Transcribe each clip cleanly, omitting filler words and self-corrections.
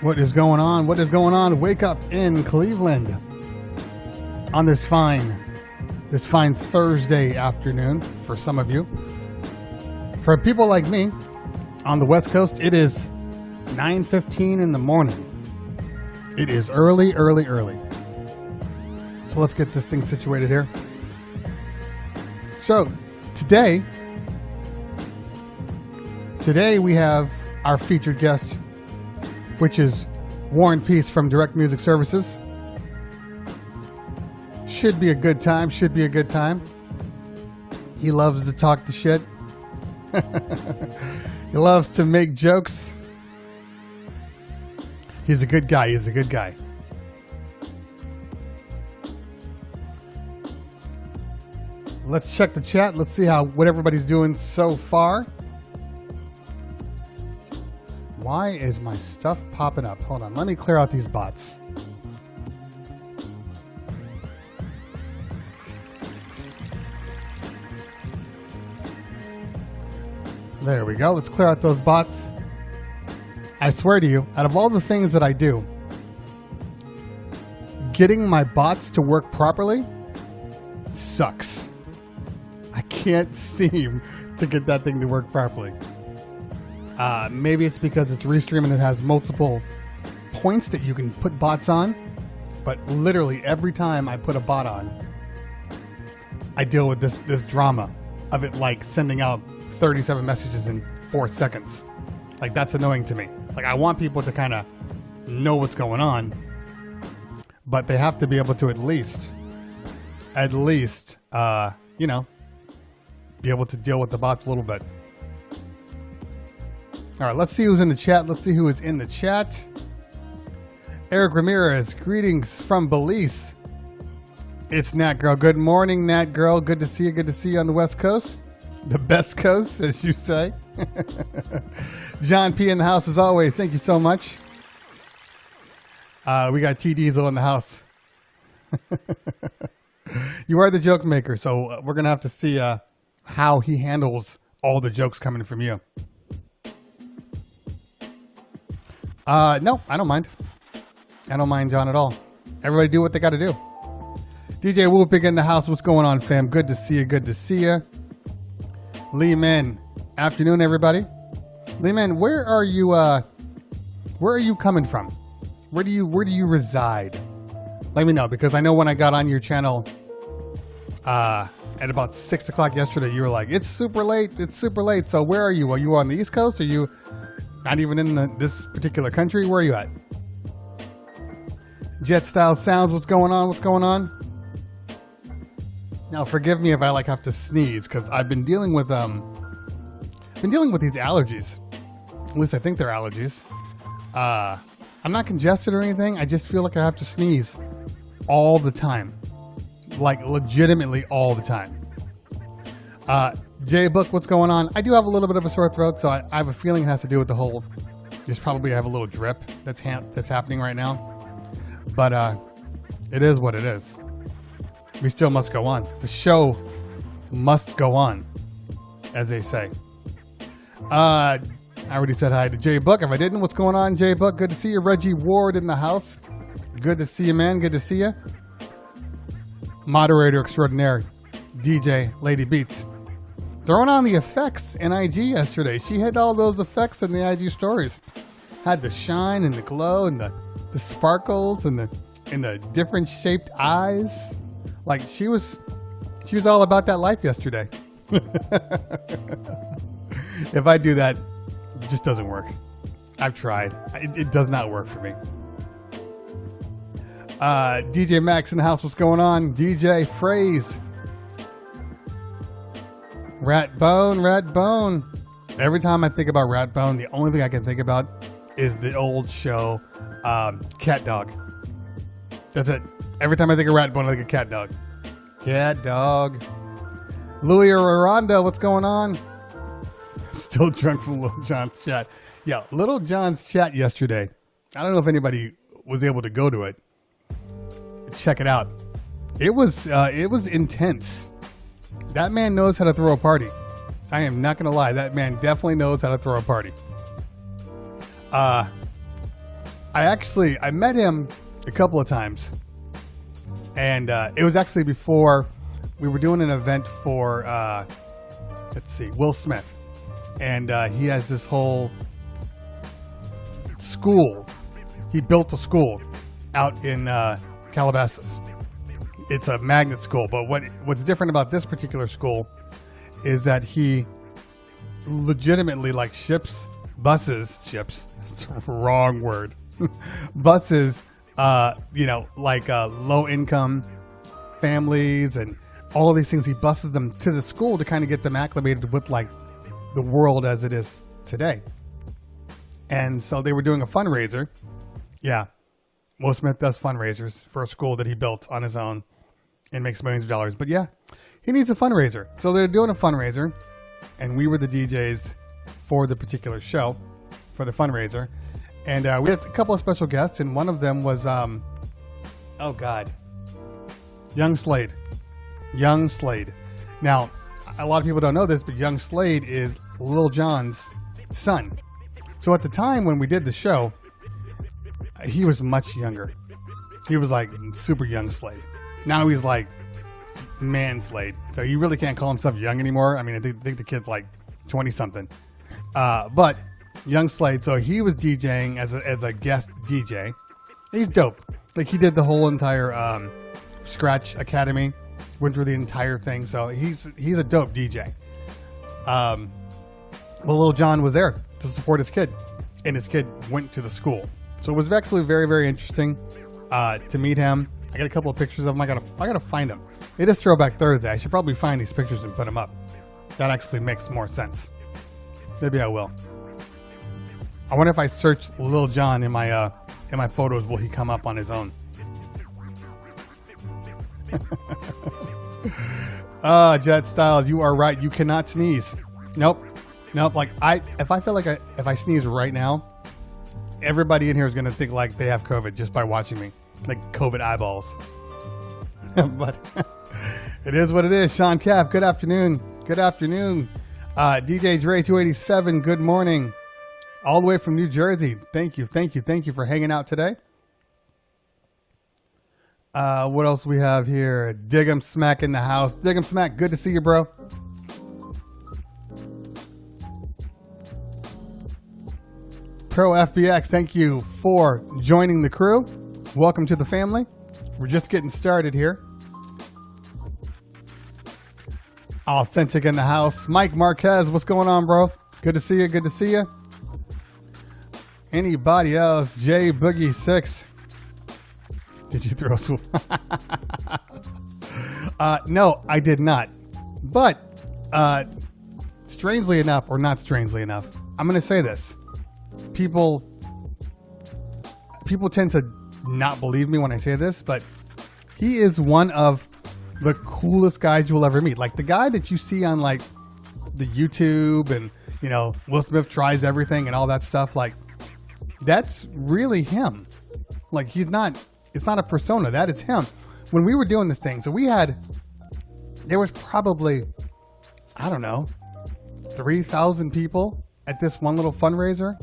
What is going on? What is going on? Wake up in Cleveland on this fine Thursday afternoon for some of you. For people like me on the West Coast, it is 9:15 in the morning. It is early. So let's get this thing situated here. So today we have our featured guest, which is Warren Peace from Direct Music Services. Should be a good time. He loves to talk the shit. He loves to make jokes. He's a good guy. Let's check the chat. Let's see what everybody's doing so far. Why is my stuff popping up? Hold on. Let me clear out these bots. There we go. Let's clear out those bots. I swear to you, out of all the things that I do, getting my bots to work properly sucks. I can't seem to get that thing to work properly. Maybe it's because it's Restream and it has multiple points that you can put bots on, but literally every time I put a bot on, I deal with this drama of it like sending out 37 messages in 4 seconds. Like, that's annoying to me. Like, I want people to kind of know what's going on, but they have to be able to at least, be able to deal with the bots a little bit. All right, let's see who's in the chat. Eric Ramirez, greetings from Belize. It's Nat Girl. Good morning, Nat Girl. Good to see you on the West Coast. The best coast, as you say. John P. in the house as always. Thank you so much. We got T Diesel in the house. You are the joke maker, so we're going to have to see how he handles all the jokes coming from you. No, I don't mind. I don't mind John at all. Everybody do what they got to do. DJ Whooping in the house. What's going on, fam? Good to see you. Lee Man. Afternoon, everybody. Lee Man, where are you coming from? Where do you reside? Let me know, because I know when I got on your channel at about 6 o'clock yesterday, you were like, it's super late. So where are you? Are you on the East Coast? Are you not even in this particular country? Where are you at? Jet Style Sounds, what's going on? Now, forgive me if I have to sneeze, because I've been dealing with these allergies. At least I think they're allergies. I'm not congested or anything. I just feel like I have to sneeze all the time. Like, legitimately all the time. Jay Book, what's going on? I do have a little bit of a sore throat, so I have a feeling it has to do with the whole... Just probably have a little drip that's happening right now. But it is what it is. We still must go on. The show must go on, as they say. I already said hi to Jay Book. If I didn't, what's going on, Jay Book? Good to see you. Reggie Ward in the house. Good to see you, man. Good to see you. Moderator extraordinaire, DJ Lady Beats. Throwing on the effects in IG yesterday. She had all those effects in the IG stories. Had the shine and the glow and the sparkles and the different shaped eyes. Like, she was all about that life yesterday. If I do that, it just doesn't work. I've tried. It does not work for me. DJ Max in the house. What's going on? DJ Phrase. Ratbone. Every time I think about Ratbone, the only thing I can think about is the old show, Cat Dog. That's it. Every time I think of Ratbone, I think of Cat Dog. Cat Dog. Louis Aranda, what's going on? I'm still drunk from Little John's chat. Yeah, Little John's chat yesterday. I don't know if anybody was able to go to it. Check it out. It was intense. That man knows how to throw a party. I am not going to lie. That man definitely knows how to throw a party. I met him a couple of times, and it was actually before we were doing an event for Will Smith, and he has this whole school. He built a school out in Calabasas. It's a magnet school, but what's different about this particular school is that he legitimately ships buses. It's the wrong word. Buses, low income families and all of these things. He buses them to the school to kind of get them acclimated with the world as it is today. And so they were doing a fundraiser. Yeah. Will Smith does fundraisers for a school that he built on his own and makes millions of dollars. But yeah, he needs a fundraiser. So they're doing a fundraiser, and we were the DJs for the particular show, for the fundraiser. And we had a couple of special guests, and one of them was, Young Slade. Young Slade. Now, a lot of people don't know this, but Young Slade is Lil Jon's son. So at the time when we did the show, he was much younger. He was super young Slade. Now he's man Slade. So he really can't call himself young anymore. I mean, I think the kid's 20 something. But Young Slade, so he was DJing as a guest DJ. He's dope. He did the whole entire Scratch Academy, went through the entire thing. So he's a dope DJ. Well, Lil Jon was there to support his kid, and his kid went to the school. So it was actually very, very interesting to meet him. I got a couple of pictures of him. I gotta find them. It is Throwback Thursday. I should probably find these pictures and put them up. That actually makes more sense. Maybe I will. I wonder if I search Lil Jon in my photos, will he come up on his own? Jet Style, you are right. You cannot sneeze. Nope. If I feel if I sneeze right now, everybody in here is going to think they have COVID just by watching me. COVID eyeballs. But it is what it is. Sean Cap, good afternoon. Good afternoon. DJ Dre 287, good morning. All the way from New Jersey. Thank you for hanging out today. What else we have here? Dig'em Smack in the house. Dig'em Smack, good to see you, bro. Pro FBX, thank you for joining the crew. Welcome to the family. We're just getting started here. Authentic in the house. Mike Marquez, what's going on, bro? Good to see you. Good to see you. Anybody else? J Boogie 6. Did you throw some? No, I did not. But strangely enough, or not strangely enough, I'm going to say this. People tend to not believe me when I say this, but he is one of the coolest guys you will ever meet. The guy that you see on the YouTube and, Will Smith tries everything and all that stuff. That's really him. It's not a persona. That is him. When we were doing this thing, so there was probably, I don't know, 3,000 people at this one little fundraiser.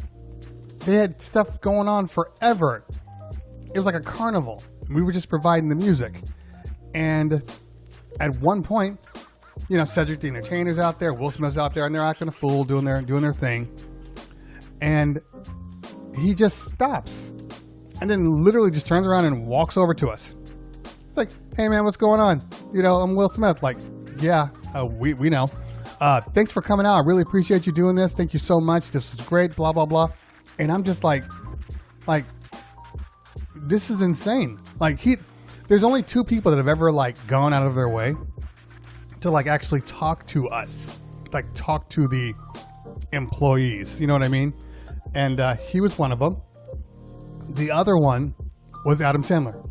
They had stuff going on forever. It was like a carnival. We were just providing the music. And at one point, Cedric the Entertainer's out there, Will Smith's out there, and they're acting a fool, doing their thing. And he just stops. And then literally just turns around and walks over to us. It's like, hey man, what's going on? I'm Will Smith. Yeah, we know. Thanks for coming out. I really appreciate you doing this. Thank you so much. This was great, blah, blah, blah. And I'm just this is insane. There's only two people that have ever gone out of their way to actually talk to us, talk to the employees. You know what I mean? And he was one of them. The other one was Adam Sandler.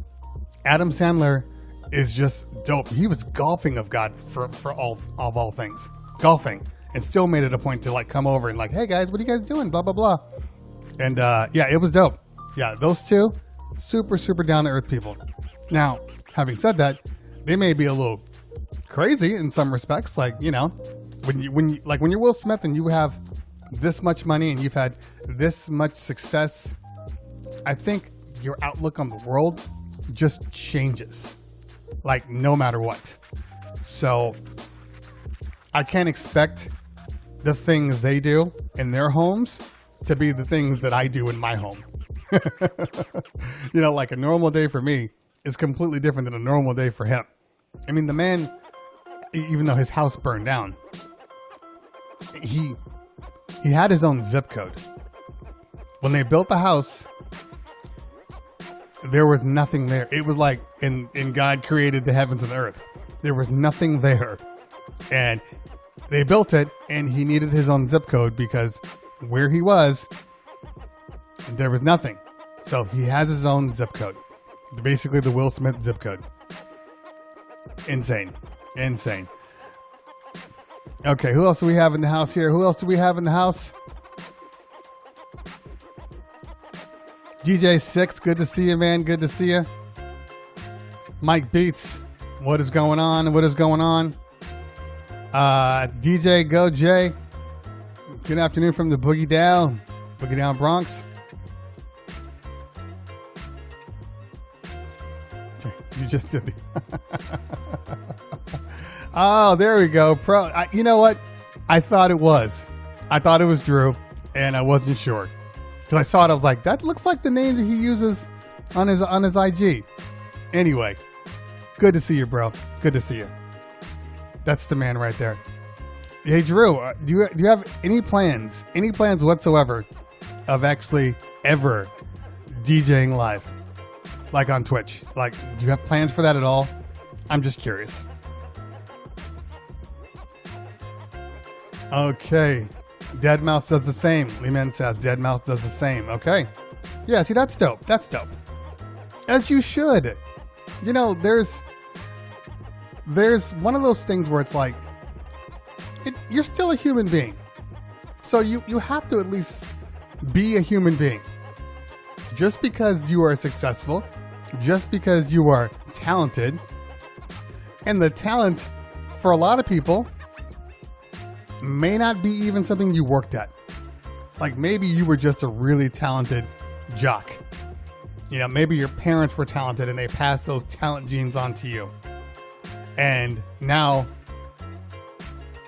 Adam Sandler is just dope. He was golfing of God for all things, golfing, and still made it a point to come over and hey guys, what are you guys doing? Blah blah blah. And yeah, it was dope. Yeah, those two, super down to earth people. Now, having said that, they may be a little crazy in some respects. When you're Will Smith and you have this much money and you've had this much success I think your outlook on the world just changes, like no matter what. So I can't expect the things they do in their homes to be the things that I do in my home. You know, like a normal day for me is completely different than a normal day for him. I mean, the man, even though his house burned down, he had his own zip code. When they built the house, there was nothing there. It was like in God created the heavens and the earth. There was nothing there. And they built it, and he needed his own zip code because where he was, there was nothing. So he has his own zip code. Basically the Will Smith zip code. Insane. Insane. Okay, who else do we have in the house here? Who else do we have in the house? DJ6, good to see you, man. Good to see you. Mike Beats, what is going on? What is going on? DJ Go Jay, good afternoon from the Boogie Down Bronx. You just did the Oh, there we go. You know what? I thought it was Drew, and I wasn't sure. Because I saw it, I was like, that looks like the name that he uses on his IG. Anyway, good to see you, bro. Good to see you. That's the man right there. Hey, Drew, do you have any plans whatsoever of actually ever DJing live, like on Twitch? Like, do you have plans for that at all? I'm just curious. Okay. Deadmau5 does the same. Leeman says Deadmau5 does the same. Okay. Yeah, see, that's dope. That's dope. As you should. You know, there's one of those things where it's like, you're still a human being. So you have to at least be a human being. Just because you are successful, just because you are talented, and the talent for a lot of people may not be even something you worked at. Like maybe you were just a really talented jock. You know, maybe your parents were talented and they passed those talent genes on to you. And now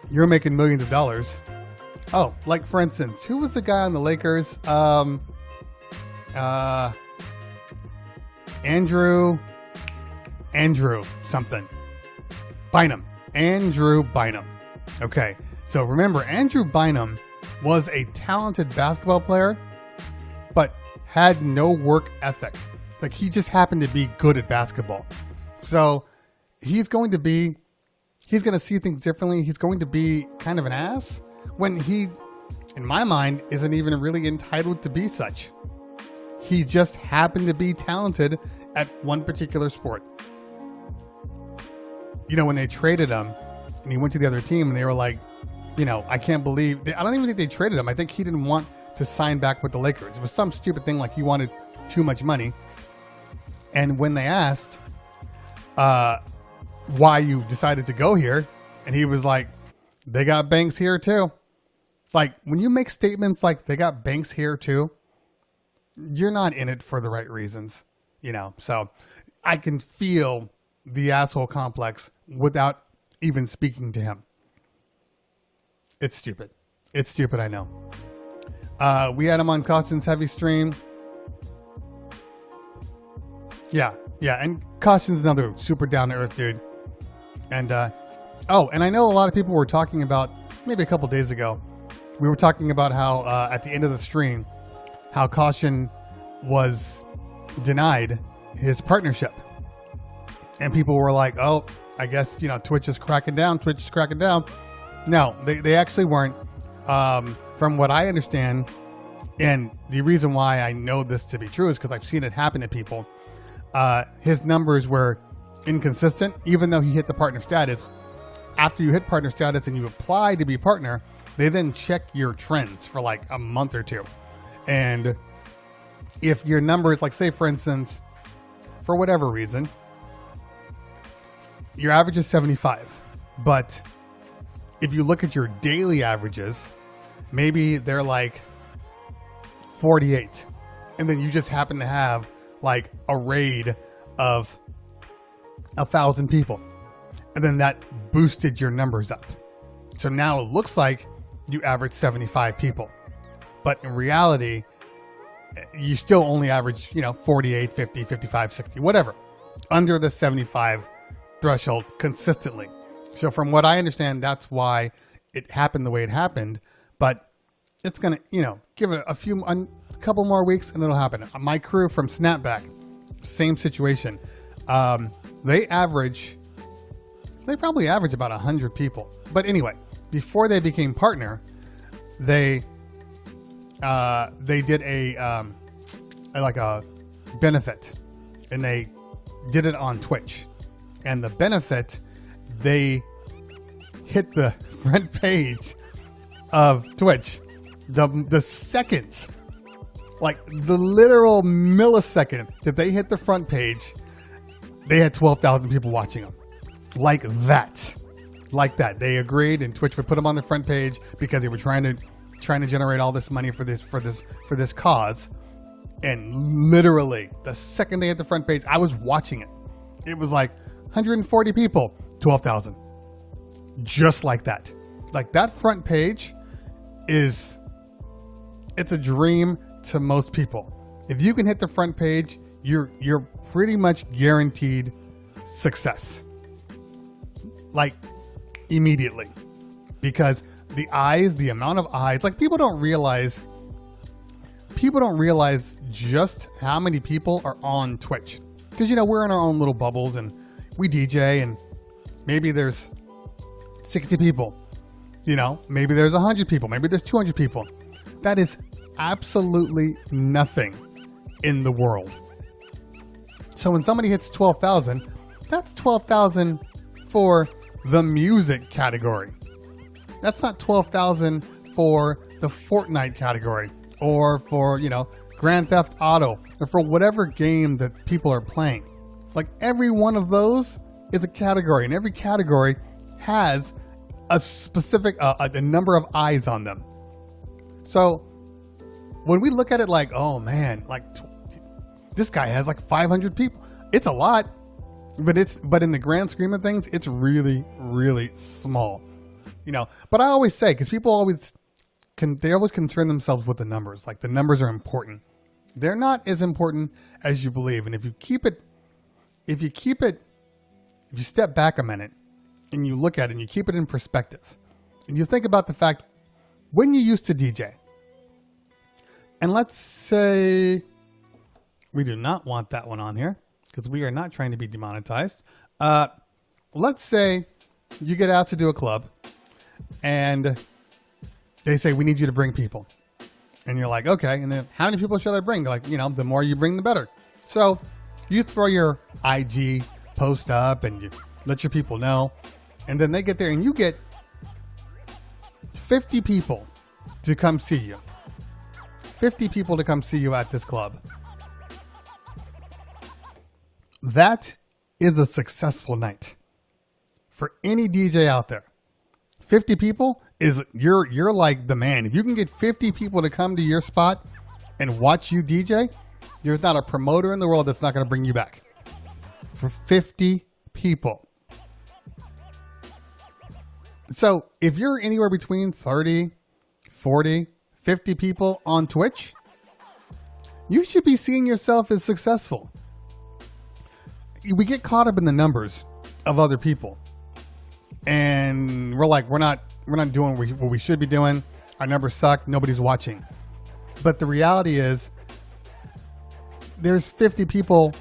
you're making millions of dollars. Oh, like for instance, who was the guy on the Lakers? Andrew something. Bynum. Andrew Bynum. Okay. So remember, Andrew Bynum was a talented basketball player, but had no work ethic. Like he just happened to be good at basketball. So he's going to see things differently. He's going to be kind of an ass when he, in my mind, isn't even really entitled to be such. He just happened to be talented at one particular sport. You know, when they traded him and he went to the other team and they were like, you know, I can't believe, I don't even think they traded him. I think he didn't want to sign back with the Lakers. It was some stupid thing like he wanted too much money. And when they asked why you decided to go here, and he was like, they got banks here too. Like when you make statements like they got banks here too, you're not in it for the right reasons, you know? So I can feel the asshole complex without even speaking to him. It's stupid. It's stupid, I know. We had him on Caution's Heavy stream. Yeah, and Caution's another super down-to-earth dude. And, and I know a lot of people were talking about, maybe a couple days ago, we were talking about how at the end of the stream, how Caution was denied his partnership. And people were like, oh, I guess, you know, Twitch is cracking down. No, they actually weren't. From what I understand, and the reason why I know this to be true is because I've seen it happen to people. His numbers were inconsistent, even though he hit the partner status. After you hit partner status and you apply to be partner, they then check your trends for like a month or two. And if your number is like, say for instance, for whatever reason, your average is 75, but if you look at your daily averages, maybe they're like 48. and then you just happen to have like a raid of 1,000 people, and then that boosted your numbers up. So now it looks like you average 75 people, but in reality, you still only average, 48, 50, 55, 60, whatever, under the 75 threshold consistently. So from what I understand, that's why it happened the way it happened, but it's going to, give it a couple more weeks and it'll happen. My crew from Snapback, same situation. They probably average about 100 people. But anyway, before they became partner, they did a benefit, and they did it on Twitch. And the benefit, they hit the front page of Twitch the second, like the literal millisecond that they hit the front page, they had 12,000 people watching them. Like that. They agreed, and Twitch would put them on the front page because they were trying to generate all this money for this cause. And literally, the second they hit the front page, I was watching it. It was like 140 people, 12,000. Just like that. Like that front page it's a dream to most people. If you can hit the front page, you're pretty much guaranteed success. Like immediately. Because the amount of eyes, like people don't realize just how many people are on Twitch. Because, we're in our own little bubbles and we DJ, and maybe there's 60 people, maybe there's 100 people, maybe there's 200 people. That is absolutely nothing in the world. So when somebody hits 12,000, that's 12,000 for the music category. That's not 12,000 for the Fortnite category, or for, Grand Theft Auto, or for whatever game that people are playing. Like every one of those is a category, and every category has a specific, a number of eyes on them. So when we look at it like, oh man, like this guy has like 500 people, it's a lot, but in the grand scheme of things, it's really, really small, but I always say, cause people always concern themselves with the numbers. Like the numbers are important. They're not as important as you believe. And if you step back a minute and you look at it and you keep it in perspective and you think about the fact when you used to DJ, and let's say we do not want that one on here because we are not trying to be demonetized. Let's say you get asked to do a club and they say, we need you to bring people. And you're like, okay. And then how many people should I bring? Like, the more you bring, the better. So you throw your IG post up and you let your people know. And then they get there and you get 50 people to come see you. 50 people to come see you at this club. That is a successful night for any DJ out there. 50 people you're like the man. If you can get 50 people to come to your spot and watch you DJ, there's not a promoter in the world that's not going to bring you back. For 50 people. So if you're anywhere between 30, 40, 50 people on Twitch, you should be seeing yourself as successful. We get caught up in the numbers of other people. And we're like, we're not doing what we should be doing. Our numbers suck. Nobody's watching. But the reality is there's 50 people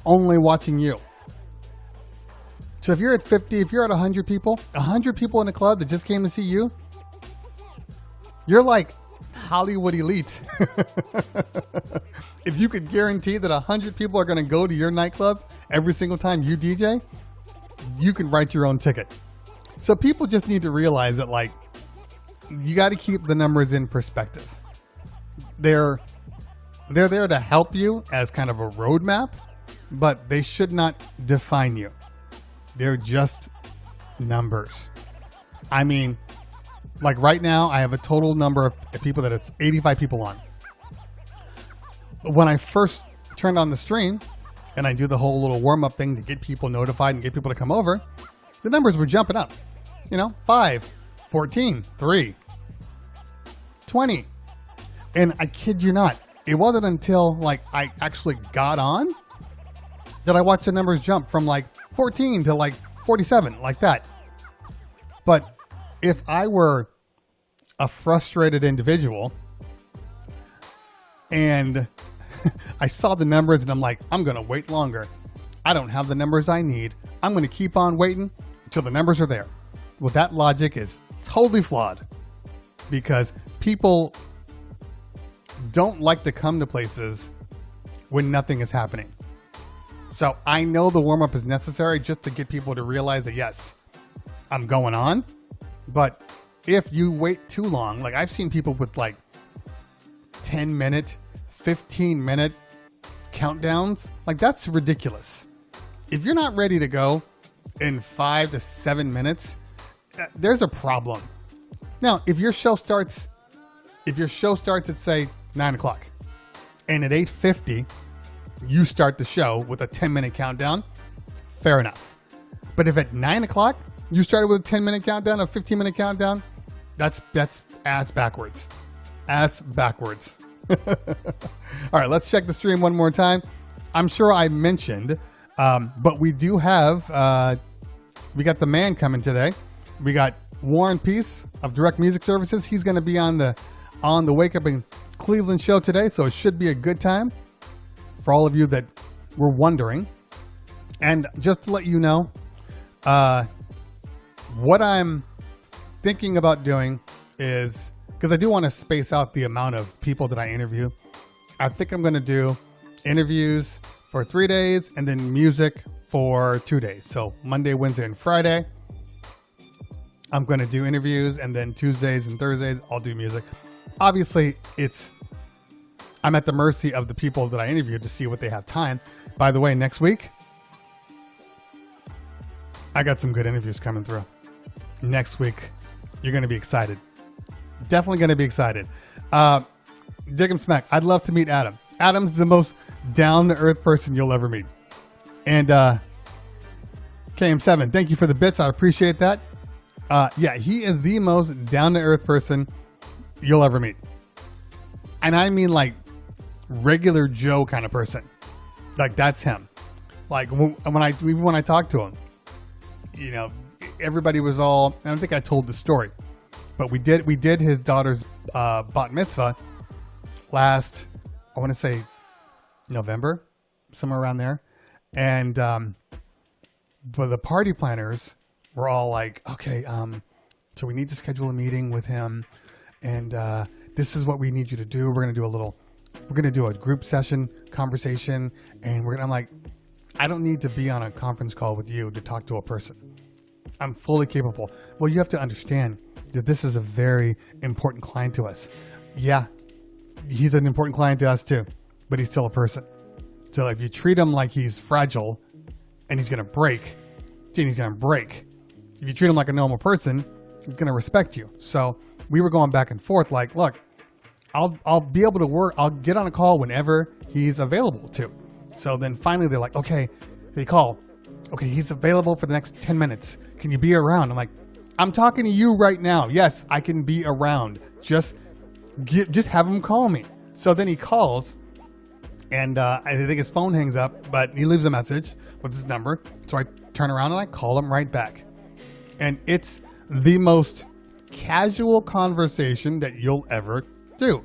only watching you. So if you're at 50, if you're at 100 people in a club that just came to see you, you're like Hollywood elite. If you could guarantee that 100 people are going to go to your nightclub every single time you DJ, you can write your own ticket. So people just need to realize that, like, you got to keep the numbers in perspective. They're there to help you as kind of a roadmap, but they should not define you. They're just numbers. I mean, like right now, I have a total number of people that it's 85 people on. when I first turned on the stream and I do the whole little warm-up thing to get people notified and get people to come over, the numbers were jumping up. 5, 14, 3, 20. And I kid you not, it wasn't until like I actually got on that I watched the numbers jump from like 14 to like 47, like that. But if I were a frustrated individual and I saw the numbers and I'm like, I'm going to wait longer. I don't have the numbers I need. I'm going to keep on waiting until the numbers are there. Well, that logic is totally flawed because people don't like to come to places when nothing is happening. So I know the warm-up is necessary just to get people to realize that, yes, I'm going on. But if you wait too long, like I've seen people with like 10-minute, 15-minute countdowns, like that's ridiculous. If you're not ready to go in 5 to 7 minutes, there's a problem. Now, if your show starts at say 9 o'clock and at 8:50 you start the show with a 10-minute countdown, fair enough. But if at 9 o'clock you started with a 10-minute countdown, a 15-minute countdown, that's ass backwards. Ass backwards. All right, let's check the stream one more time. I'm sure I mentioned, but we do have, we got the man coming today. We got Warren Peace of Direct Music Services. He's going to be on the Wake Up in Cleveland show today, so it should be a good time for all of you that were wondering. And just to let you know, what I'm thinking about doing is, because I do want to space out the amount of people that I interview, I think I'm going to do interviews for 3 days and then music for 2 days. So Monday, Wednesday, and Friday, I'm going to do interviews, and then Tuesdays and Thursdays, I'll do music. Obviously, I'm at the mercy of the people that I interview to see what they have time. By the way, next week, I got some good interviews coming through. Next week, you're going to be excited. Definitely going to be excited. Dig 'em Smack, I'd love to meet Adam. Adam's the most down-to-earth person you'll ever meet. And KM7, thank you for the bits. I appreciate that. Yeah, he is the most down-to-earth person you'll ever meet. And I mean like regular Joe kind of person. Like that's him. Like when I talked to him, everybody was all, I don't think I told the story, but we did his daughter's bat mitzvah last, I want to say November, somewhere around there. And but the party planners were all like, okay, so we need to schedule a meeting with him, and this is what we need you to do. We're gonna do a group session conversation, and I'm like, I don't need to be on a conference call with you to talk to a person. I'm fully capable. Well, you have to understand that this is a very important client to us. Yeah, he's an important client to us too, but he's still a person. So if you treat him like he's fragile and he's gonna break, then he's gonna break. If you treat him like a normal person, he's gonna respect you. So we were going back and forth like, look, I'll be able to work. I'll get on a call whenever he's available to. So then finally they're like, okay, they call. Okay, he's available for the next 10 minutes. Can you be around? I'm like, I'm talking to you right now. Yes, I can be around. Just have him call me. So then he calls, and I think his phone hangs up, but he leaves a message with his number. So I turn around and I call him right back. And it's the most casual conversation that you'll ever do.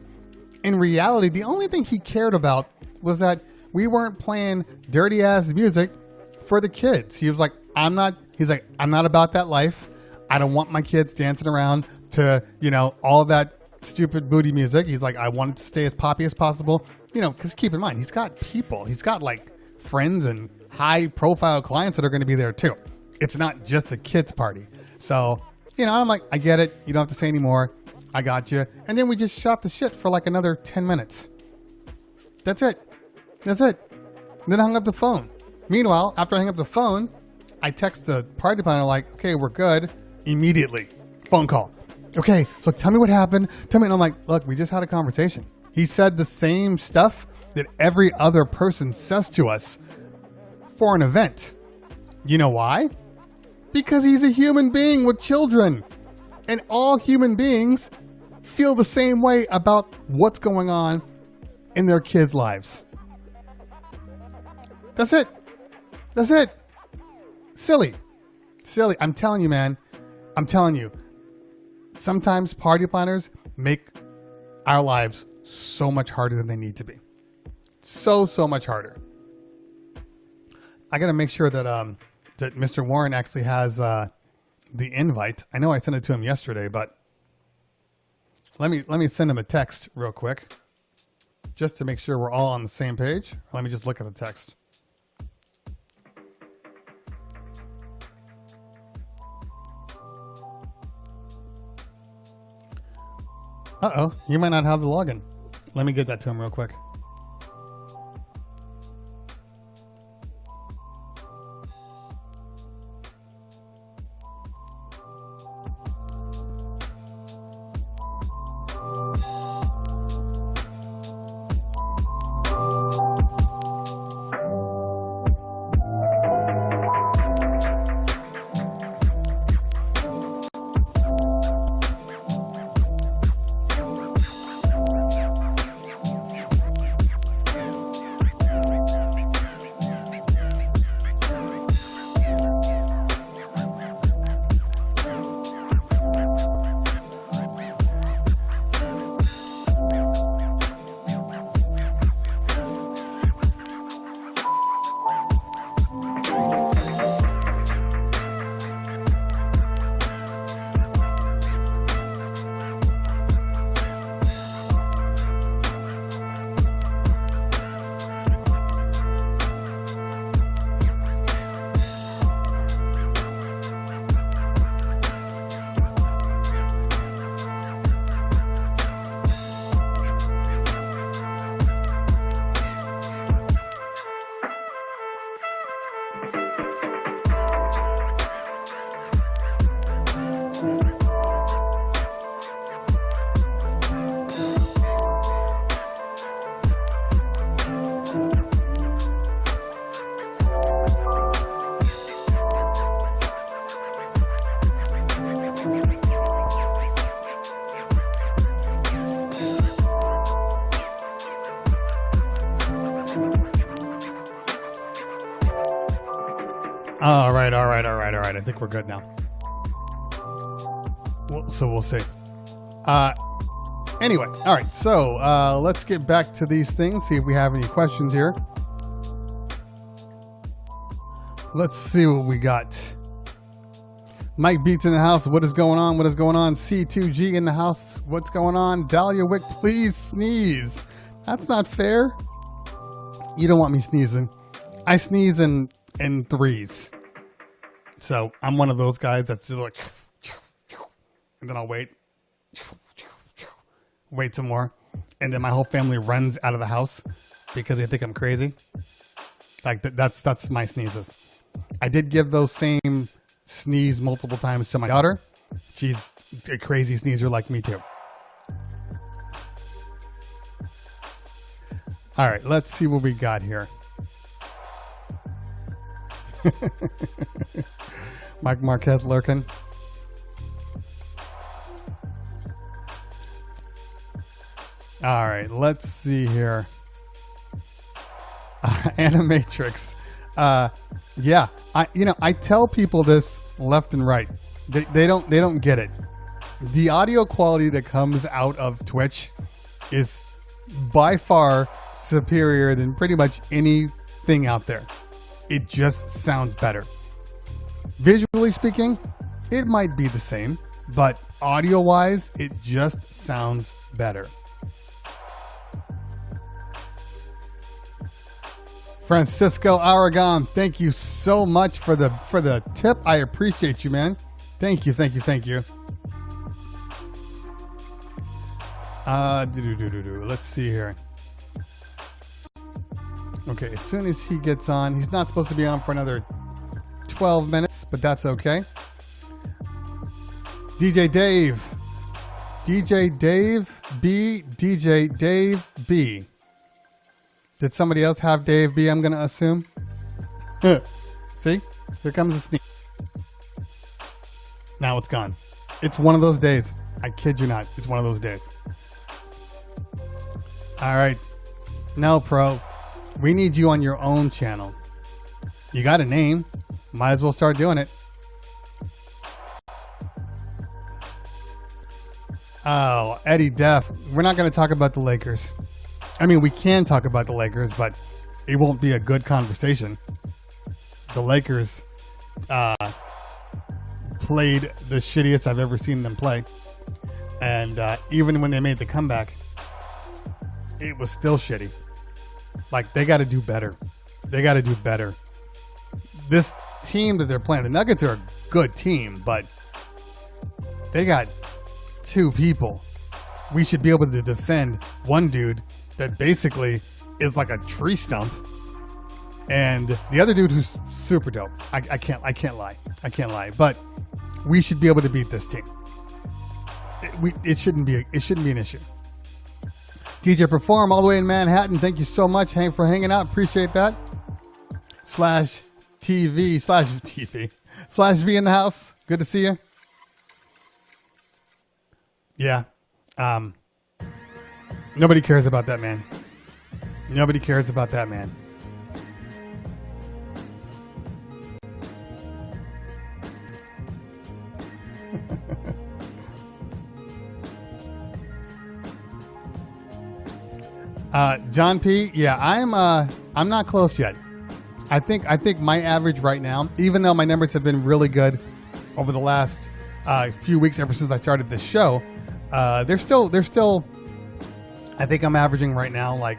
In reality, the only thing he cared about was that we weren't playing dirty ass music for the kids. He was like, I'm not about that life. I don't want my kids dancing around to, all that stupid booty music. He's like, I want it to stay as poppy as possible, because keep in mind, he's got people. He's got like friends and high profile clients that are going to be there too. It's not just a kids party. So, I'm like, I get it. You don't have to say anymore. I got you. And then we just shot the shit for like another 10 minutes. That's it. And then I hung up the phone. Meanwhile, after I hang up the phone, I text the party planner like, okay, we're good. Immediately. Phone call. Okay, so tell me what happened. And I'm like, look, we just had a conversation. He said the same stuff that every other person says to us for an event. You know why? Because he's a human being with children. And all human beings feel the same way about what's going on in their kids' lives. That's it. That's it. Silly. Silly. I'm telling you, man. I'm telling you. Sometimes party planners make our lives so much harder than they need to be. So much harder. I got to make sure that that Mr. Warren actually has the invite. I know I sent it to him yesterday, but let me send him a text real quick just to make sure we're all on the same page. Let me just look at the text. Uh-oh, you might not have the login. Let me get that to him real quick. All right. I think we're good now. So we'll see. Anyway, all right. So let's get back to these things. See if we have any questions here. Let's see what we got. Mike Beats in the house. What is going on? What is going on? C2G in the house. What's going on? Dahlia Wick, please sneeze. That's not fair. You don't want me sneezing. I sneeze in threes. So I'm one of those guys that's just like, and then I'll wait some more. And then my whole family runs out of the house because they think I'm crazy. Like that's my sneezes. I did give those same sneeze multiple times to my daughter. She's a crazy sneezer like me too. All right, let's see what we got here. Mike Marquez lurking. All right, let's see here. Animatrix. Yeah, I tell people this left and right. They don't get it. The audio quality that comes out of Twitch is by far superior than pretty much anything out there. It just sounds better. Visually speaking, it might be the same, but audio-wise, it just sounds better. Francisco Aragon, thank you so much for the tip. I appreciate you, man. Thank you. Let's see here. Okay, as soon as he gets on, he's not supposed to be on for another 12 minutes, but that's okay. DJ Dave B. Did somebody else have Dave B, I'm going to assume? See? Here comes the sneak. Now it's gone. It's one of those days. I kid you not. It's one of those days. All right. No, Pro. We need you on your own channel. You got a name. Might as well start doing it. Oh, Eddie Def. We're not going to talk about the Lakers. I mean, we can talk about the Lakers, but it won't be a good conversation. The Lakers played the shittiest I've ever seen them play. And even when they made the comeback, it was still shitty. Like, they got to do better. They got to do better. This team that they're playing, the Nuggets are a good team, but they got two people. We should be able to defend one dude that basically is like a tree stump, and the other dude who's super dope. I can't lie. But we should be able to beat this team. It shouldn't be an issue. DJ Perform all the way in Manhattan. Thank you so much, Hank, for hanging out. Appreciate that. /TV/V in the house. Good to see you. Yeah. Nobody cares about that man. Nobody cares about that man. John P. Yeah, I'm not close yet. I think my average right now, even though my numbers have been really good over the last few weeks ever since I started this show, they're still. I think I'm averaging right now like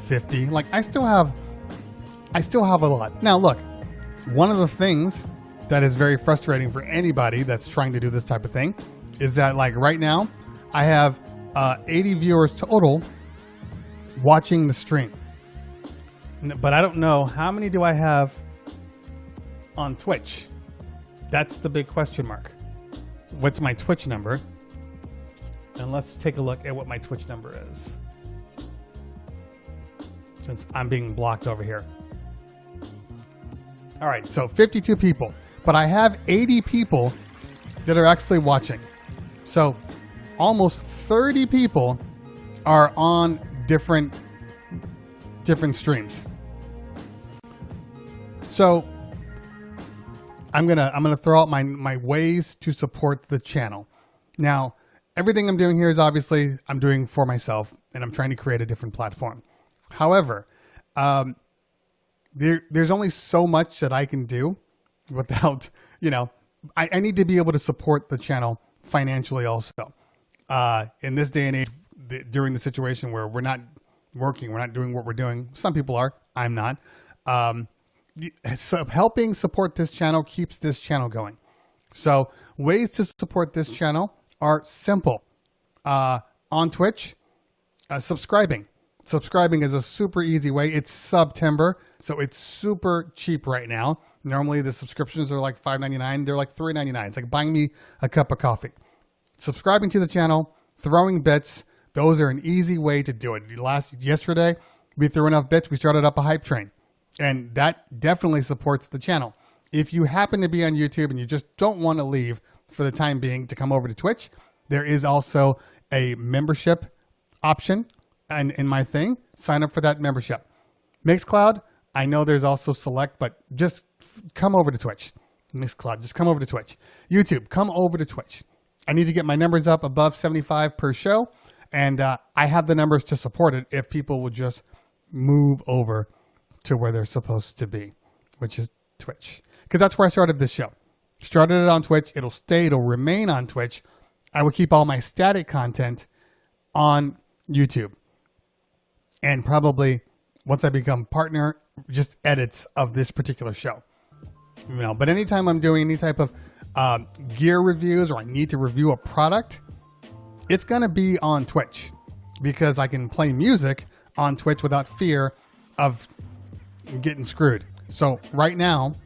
50. Like I still have a lot. Now look, one of the things that is very frustrating for anybody that's trying to do this type of thing is that like right now I have 80 viewers total watching the stream, but I don't know how many do I have on Twitch. That's the big question mark. What's my Twitch number? And let's take a look at what my Twitch number is, since I'm being blocked over here. All right, so 52 people, but I have 80 people that are actually watching. So almost 30 people are on different streams. So I'm gonna throw out my ways to support the channel. Now, everything I'm doing here is obviously I'm doing for myself, and I'm trying to create a different platform. However, there's only so much that I can do without, I need to be able to support the channel financially also. In this day and age, during the situation where we're not working, we're not doing what we're doing. Some people are, I'm not. So helping support this channel keeps this channel going. So ways to support this channel are simple. On Twitch, subscribing. Subscribing is a super easy way. It's September, so it's super cheap right now. Normally the subscriptions are like $5.99. They're like $3.99. It's like buying me a cup of coffee. Subscribing to the channel, throwing bits, those are an easy way to do it. Yesterday, we threw enough bits, we started up a hype train. And that definitely supports the channel. If you happen to be on YouTube and you just don't want to leave for the time being to come over to Twitch, there is also a membership option. And in my thing, sign up for that membership. Mixcloud, I know there's also select, but just come over to Twitch. Mixcloud, just come over to Twitch. YouTube, come over to Twitch. I need to get my numbers up above 75 per show. And I have the numbers to support it if people will just move over to where they're supposed to be, which is Twitch. Because that's where I started this show. Started it on Twitch. It'll remain on Twitch. I will keep all my static content on YouTube. And probably once I become partner, just edits of this particular show. But anytime I'm doing any type of gear reviews or I need to review a product, it's going to be on Twitch because I can play music on Twitch without fear of getting screwed. So right now,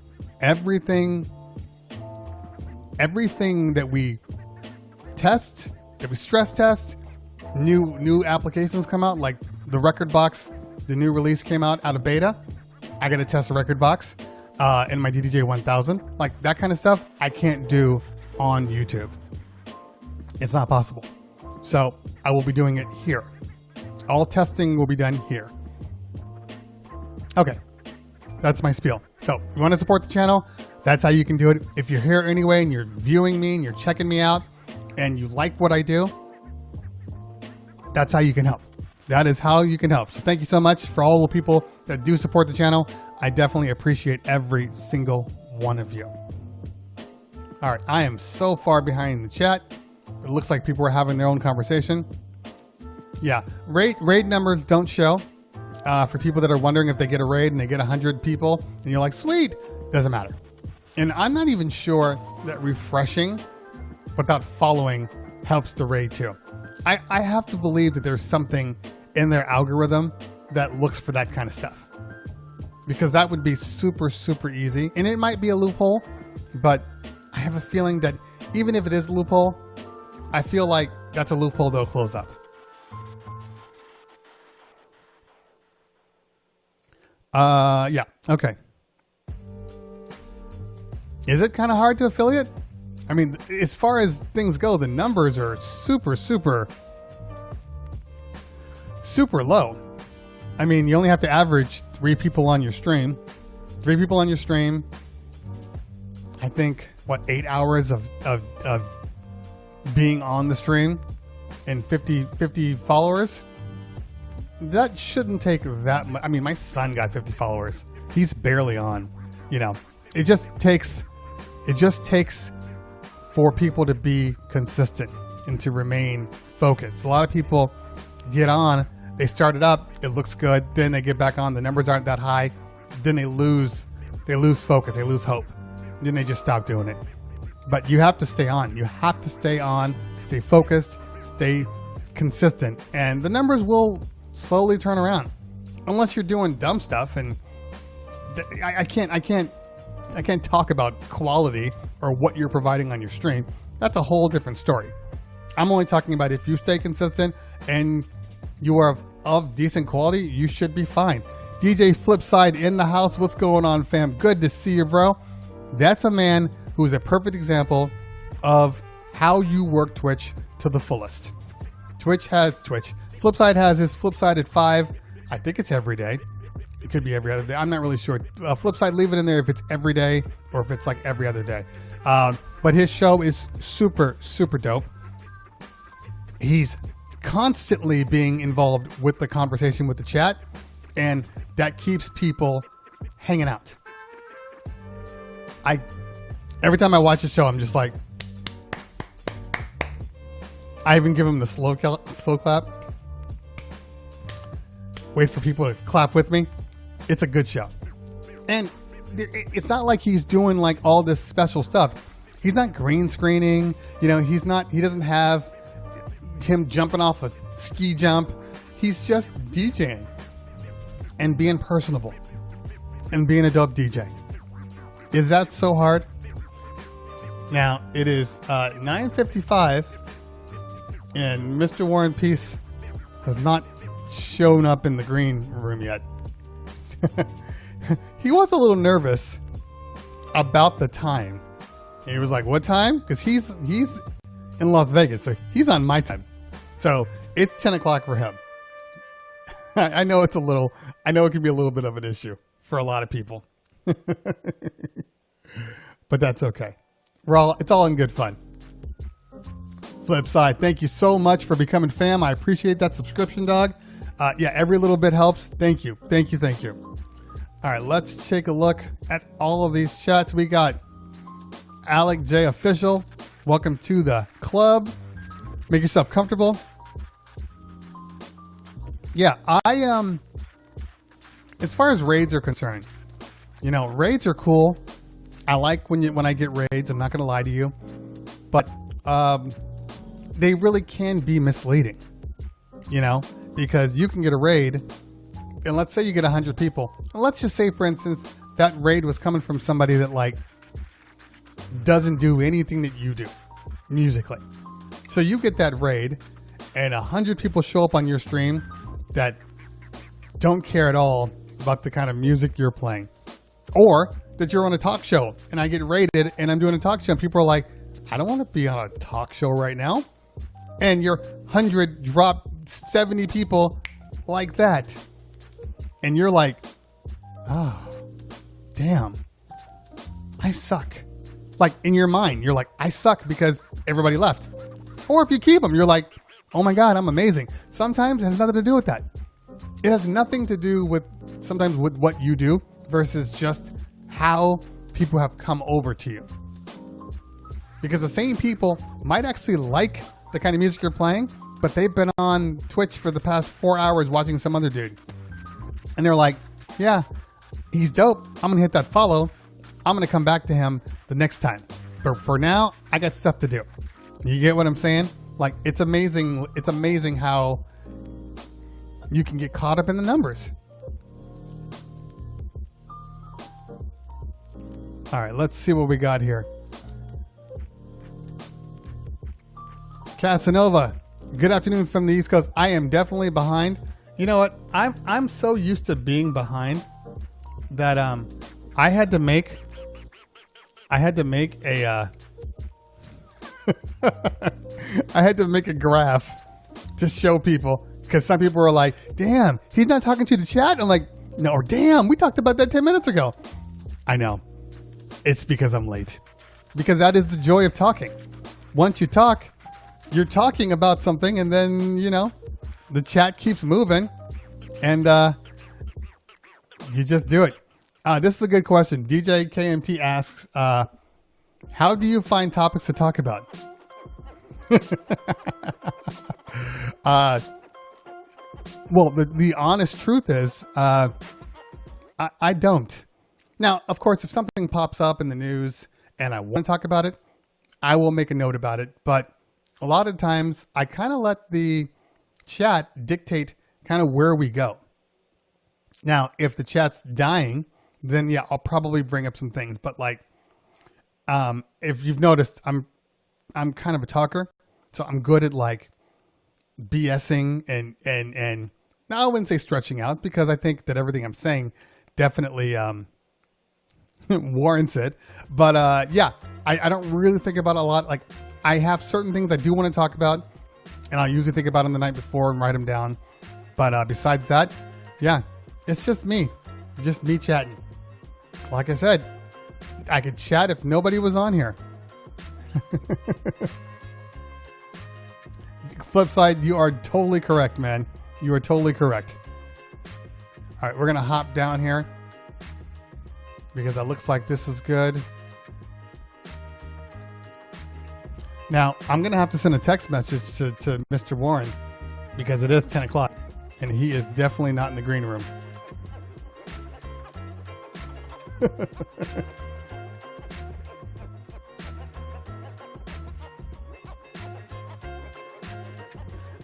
everything that we test, that we stress test, new applications come out, like the Record Box the new release came out of beta, I got to test the record box in my DDJ 1000. Like that kind of stuff, I can't do on YouTube. It's not possible. So I will be doing it here. All testing will be done here. Okay, that's my spiel. So if you want to support the channel, that's how you can do it. If you're here anyway and you're viewing me and you're checking me out and you like what I do, that's how you can help. That is how you can help. So thank you so much for all the people that do support the channel. I definitely appreciate every single one of you. All right, I am so far behind in the chat. It looks like people are having their own conversation. Yeah, raid numbers don't show. For people that are wondering if they get a raid and they get 100 people and you're like, sweet, doesn't matter. And I'm not even sure that refreshing without following helps the raid too. I have to believe that there's something in their algorithm that looks for that kind of stuff, because that would be super, super easy. And it might be a loophole, but I have a feeling that even if it is a loophole, I feel like that's a loophole they'll close up. Yeah, okay. Is it kind of hard to affiliate? I mean, as far as things go, the numbers are super, super, super low. I mean, you only have to average 3 people on your stream. 3 people on your stream. I think, what, 8 hours of being on the stream and 50 followers? That shouldn't take that much. I mean, my son got 50 followers. He's barely on, you know. It just takes for people to be consistent and to remain focused. A lot of people get on, they start it up, it looks good, then they get back on, the numbers aren't that high, then they lose focus, they lose hope. Then they just stop doing it. But you have to stay on. You have to stay on, stay focused, stay consistent, and the numbers will slowly turn around. Unless you're doing dumb stuff, and I can't talk about quality or what you're providing on your stream. That's a whole different story. I'm only talking about if you stay consistent and you are of decent quality, you should be fine. DJ Flipside in the house. What's going on, fam? Good to see you, bro. That's a man who is a perfect example of how you work Twitch to the fullest. Flipside has his Flipside at 5. I think it's every day. It could be every other day. I'm not really sure. Flipside, leave it in there if it's every day or if it's like every other day. But his show is super, super dope. He's constantly being involved with the conversation with the chat, and that keeps people hanging out. Every time I watch his show, I'm just like, I even give him the slow clap. Wait for people to clap with me. It's a good show. And it's not like he's doing like all this special stuff. He's not green screening. You know, he doesn't have him jumping off a ski jump. He's just DJing and being personable and being a dope DJ. Is that so hard? Now, it is 9:55 and Mr. War and Peace has not shown up in the green room yet. He was a little nervous about the time. He was like, what time? Because he's in Las Vegas, so he's on my time. So it's 10 o'clock for him. I know it can be a little bit of an issue for a lot of people. But that's okay. It's all in good fun. Flipside, thank you so much for becoming fam. I appreciate that subscription, dog. Yeah, every little bit helps. Thank you. All right, let's take a look at all of these chats. We got Alec J Official. Welcome to the club. Make yourself comfortable. Yeah, as far as raids are concerned, you know, raids are cool. I like when I get raids, I'm not going to lie to you. But they really can be misleading, you know, because you can get a raid, and let's say you get 100 people. And let's just say, for instance, that raid was coming from somebody that like doesn't do anything that you do musically. So you get that raid and 100 people show up on your stream that don't care at all about the kind of music you're playing. Or that you're on a talk show and I get rated and I'm doing a talk show and people are like, I don't want to be on a talk show right now. And your 100 drop 70 people like that. And you're like, oh, damn, I suck. Like in your mind, you're like, I suck because everybody left. Or if you keep them, you're like, oh my God, I'm amazing. Sometimes it has nothing to do with that. It has nothing to do with sometimes with what you do versus just how people have come over to you. Because the same people might actually like the kind of music you're playing, but they've been on Twitch for the past 4 hours watching some other dude. And they're like, yeah, he's dope. I'm going to hit that follow. I'm going to come back to him the next time. But for now, I got stuff to do. You get what I'm saying? Like, it's amazing. It's amazing how you can get caught up in the numbers. All right, let's see what we got here. Casanova, good afternoon from the East Coast. I am definitely behind. You know what? I'm so used to being behind that I had to make a I had to make a graph to show people, because some people were like, damn, he's not talking to the chat. I'm like, no, or damn, we talked about that 10 minutes ago. I know. It's because I'm late. Because that is the joy of talking. Once you talk, you're talking about something, and then, you know, the chat keeps moving, and you just do it. This is a good question. DJ KMT asks, how do you find topics to talk about? Well, the honest truth is, I don't. Now, of course, if something pops up in the news and I want to talk about it, I will make a note about it. But a lot of times I kind of let the chat dictate kind of where we go. Now, if the chat's dying, then yeah, I'll probably bring up some things. But like, if you've noticed, I'm kind of a talker, so I'm good at like BSing and now I wouldn't say stretching out, because I think that everything I'm saying definitely warrants it. But yeah, I don't really think about it a lot. Like, I have certain things I do want to talk about, and I'll usually think about them the night before and write them down. But besides that, yeah, it's just me chatting. Like I said, I could chat if nobody was on here. Flip side, you are totally correct, man. You are totally correct. All right, we're going to hop down here because it looks like this is good. Now, I'm going to have to send a text message to Mr. Warren because it is 10 o'clock and he is definitely not in the green room.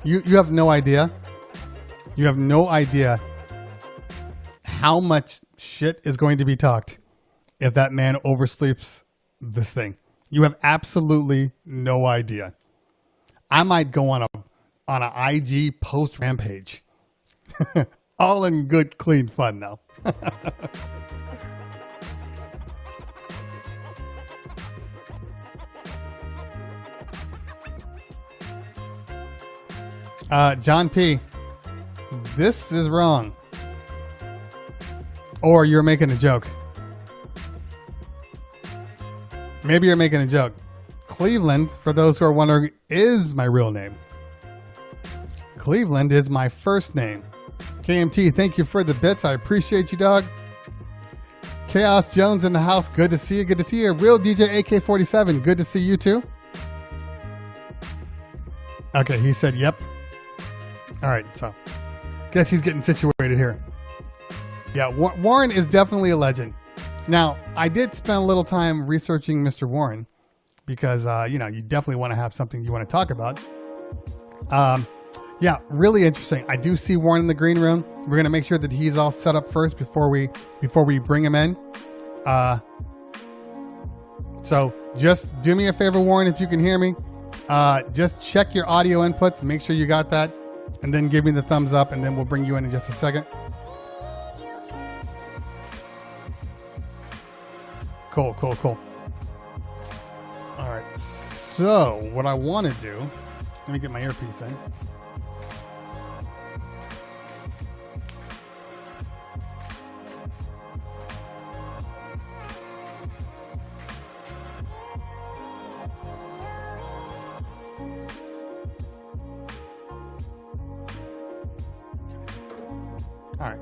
You have no idea. You have no idea how much shit is going to be talked if that man oversleeps this thing. You have absolutely no idea. I might go on an IG post rampage. All in good, clean fun though. John P., this is wrong. Or you're making a joke. Maybe you're making a joke. Cleveland, for those who are wondering, is my real name. Cleveland is my first name. KMT, thank you for the bits. I appreciate you, dog. Chaos Jones in the house. Good to see you. Good to see you. Real DJ AK47. Good to see you too. Okay, he said yep. All right, so guess he's getting situated here. Yeah, Warren is definitely a legend. Now, I did spend a little time researching Mr. Warren because, you know, you definitely want to have something you want to talk about. Yeah, really interesting. I do see Warren in the green room. We're going to make sure that he's all set up first before we bring him in. So just do me a favor, Warren, if you can hear me. Just check your audio inputs. Make sure you got that. And then give me the thumbs up, and then we'll bring you in just a second. Cool. All right. So what I want to do, let me get my earpiece in. All right.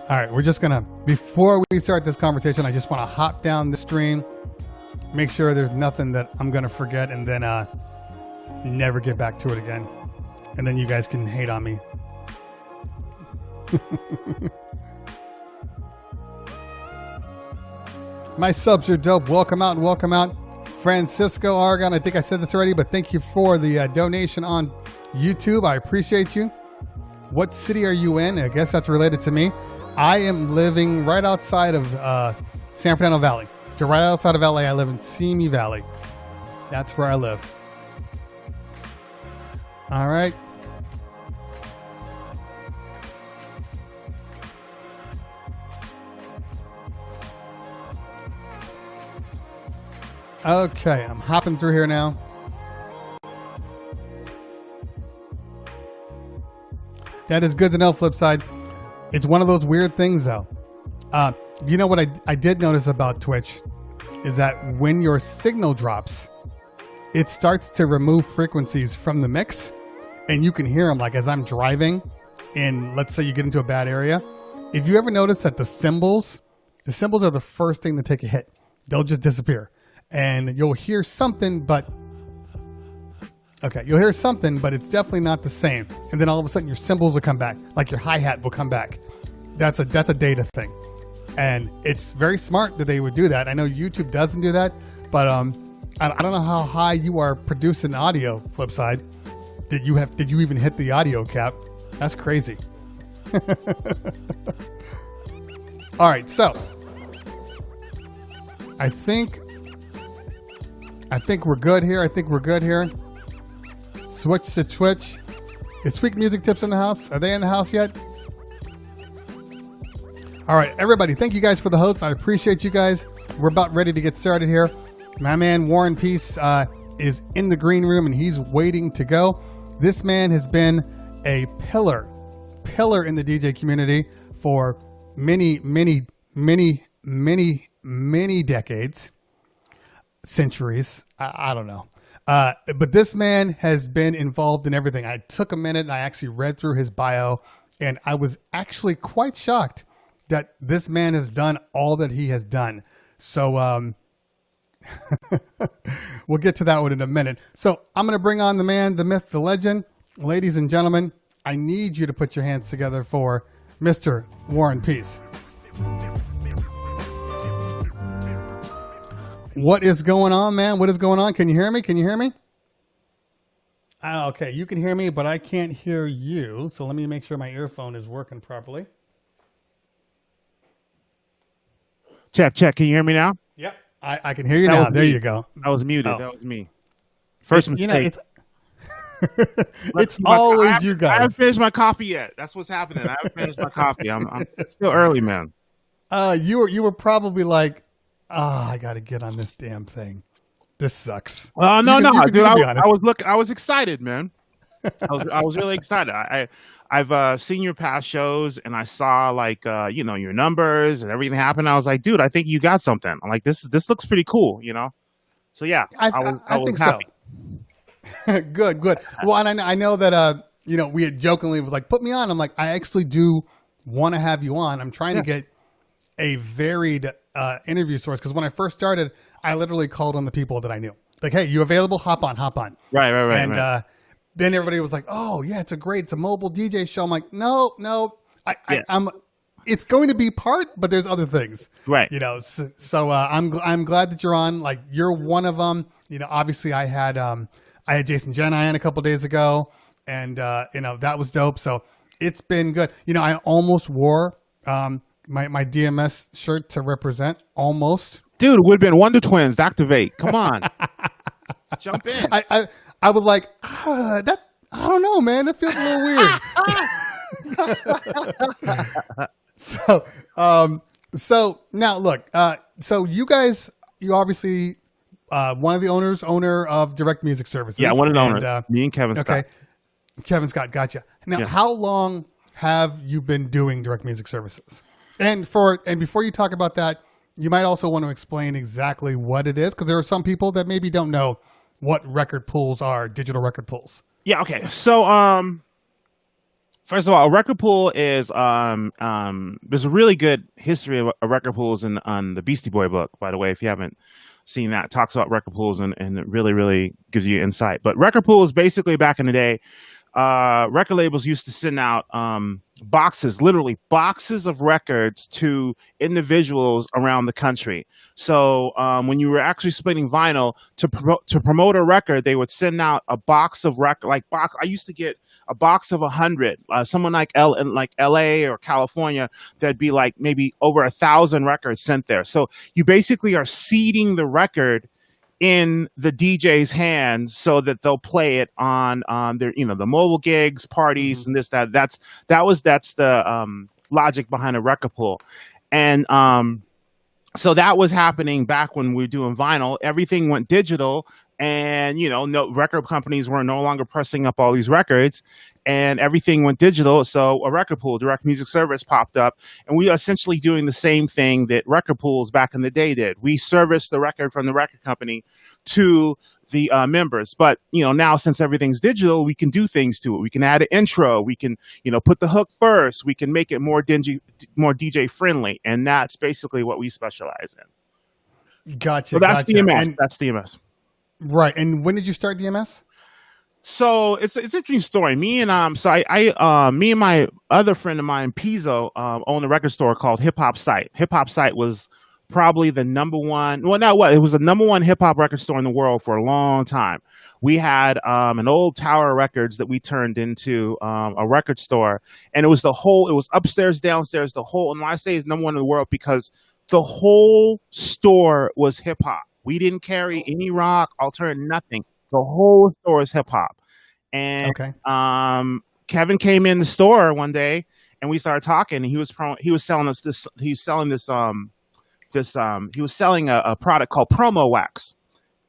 All right, we're just gonna, before we start this conversation, I just want to hop down the stream, make sure there's nothing that I'm gonna forget, and then never get back to it again. And then you guys can hate on me. My subs are dope. Welcome out and welcome out. Francisco Aragon, I think I said this already, but thank you for the donation on YouTube. I appreciate you. What city are you in? I guess that's related to me. I am living right outside of San Fernando Valley. So right outside of LA, I live in Simi Valley. That's where I live. All right. Okay, I'm hopping through here now. That is good to know, Flipside. It's one of those weird things, though. You know what I did notice about Twitch is that when your signal drops, it starts to remove frequencies from the mix, and you can hear them, like as I'm driving, and let's say you get into a bad area. If you ever notice that the cymbals are the first thing to take a hit. They'll just disappear. And you'll hear something, but it's definitely not the same. And then all of a sudden your cymbals will come back, like your hi-hat will come back. That's a data thing. And it's very smart that they would do that. I know YouTube doesn't do that, but I don't know how high you are producing audio, Flipside. Did you even hit the audio cap? That's crazy. All right, so I think we're good here. Switch to Twitch. Is Sweet Music Tips in the house? Are they in the house yet? All right, everybody, thank you guys for the hosts. I appreciate you guys. We're about ready to get started here. My man Warren Peace is in the green room and he's waiting to go. This man has been a pillar in the DJ community for many decades. Centuries. I don't know. But this man has been involved in everything. I took a minute and I actually read through his bio, and I was actually quite shocked that this man has done all that he has done. So we'll get to that one in a minute. So I'm going to bring on the man, the myth, the legend. Ladies and gentlemen, I need you to put your hands together for Mr. Warren Peace. What is going on, man? What is going on? Can you hear me? Okay, you can hear me, but I can't hear you. So let me make sure my earphone is working properly. Check. Can you hear me now? Yep, I can hear you now. There you go. I was muted. Oh. That was me. First mistake. It's always you guys. I haven't finished my coffee yet. That's what's happening. I haven't finished my coffee. I'm still early, man. You were probably like, I got to get on this damn thing. This sucks. No, dude. I was excited, man. I was really excited. I've seen your past shows, and I saw like your numbers and everything happen. I was like, dude, I think you got something. I'm like, this looks pretty cool, So yeah, I was think happy. So. Good. Well, and I know that we had jokingly was like, put me on. I'm like, I actually do want to have you on. I'm trying to get a varied interview source, because when I first started, I literally called on the people that I knew. Like, hey, you available? Hop on. Right. And then everybody was like, oh yeah, it's a mobile DJ show. I'm like, no, I'm it's going to be part, but there's other things, right? So I'm glad that you're on. Like, you're one of them. Obviously I had Jason Jenai on a couple days ago, and that was dope. So it's been good. I almost wore my DMS shirt to represent, almost. Dude, it would have been Wonder Twins, Activate. Come on. Jump in. I was like, that, I don't know, man. It feels a little weird. So now look, so you guys, you obviously one of the owner of Direct Music Services. Yeah, one of the owners. Me and Kevin Scott. Okay, Kevin Scott, gotcha. Now, how long have you been doing Direct Music Services? And before you talk about that, you might also want to explain exactly what it is, because there are some people that maybe don't know what record pools are, digital record pools. Yeah. Okay. So, first of all, a record pool is there's a really good history of record pools on the Beastie Boy book, by the way. If you haven't seen that, it talks about record pools and it really gives you insight. But record pools, basically back in the day, record labels used to send out boxes, literally boxes of records to individuals around the country. So when you were actually splitting vinyl to promote a record, they would send out a box of record, I used to get a box of 100. Someone like LA or California, there'd be like maybe over 1,000 records sent there. So you basically are seeding the record in the DJ's hands so that they'll play it on their, the mobile gigs, parties, and this, that. That's the logic behind a record pool. And so that was happening back when we were doing vinyl. Everything went digital, and no record companies were no longer pressing up all these records, and everything went digital. So a record pool, Direct Music Service, popped up, and we are essentially doing the same thing that record pools back in the day did. We service the record from the record company to the members. But now, since everything's digital, we can do things to it. We can add an intro. We can put the hook first. We can make it more DJ friendly, and that's basically what we specialize in. Gotcha. So that's DMS. That's DMS. Right. And when did you start DMS? So it's an interesting story. Me and my other friend of mine, Pizzo, owned a record store called Hip Hop Site. Hip Hop Site was probably the number one. Well, not what it was the number one hip hop record store in the world for a long time. We had an old tower of records that we turned into a record store, and it was upstairs, downstairs, the whole. And when I say it's number one in the world, because the whole store was hip hop. We didn't carry any rock, alternative, nothing. The whole store is hip hop. And Kevin came in the store one day, and we started talking. And he was selling us this. He was selling a product called Promo Wax,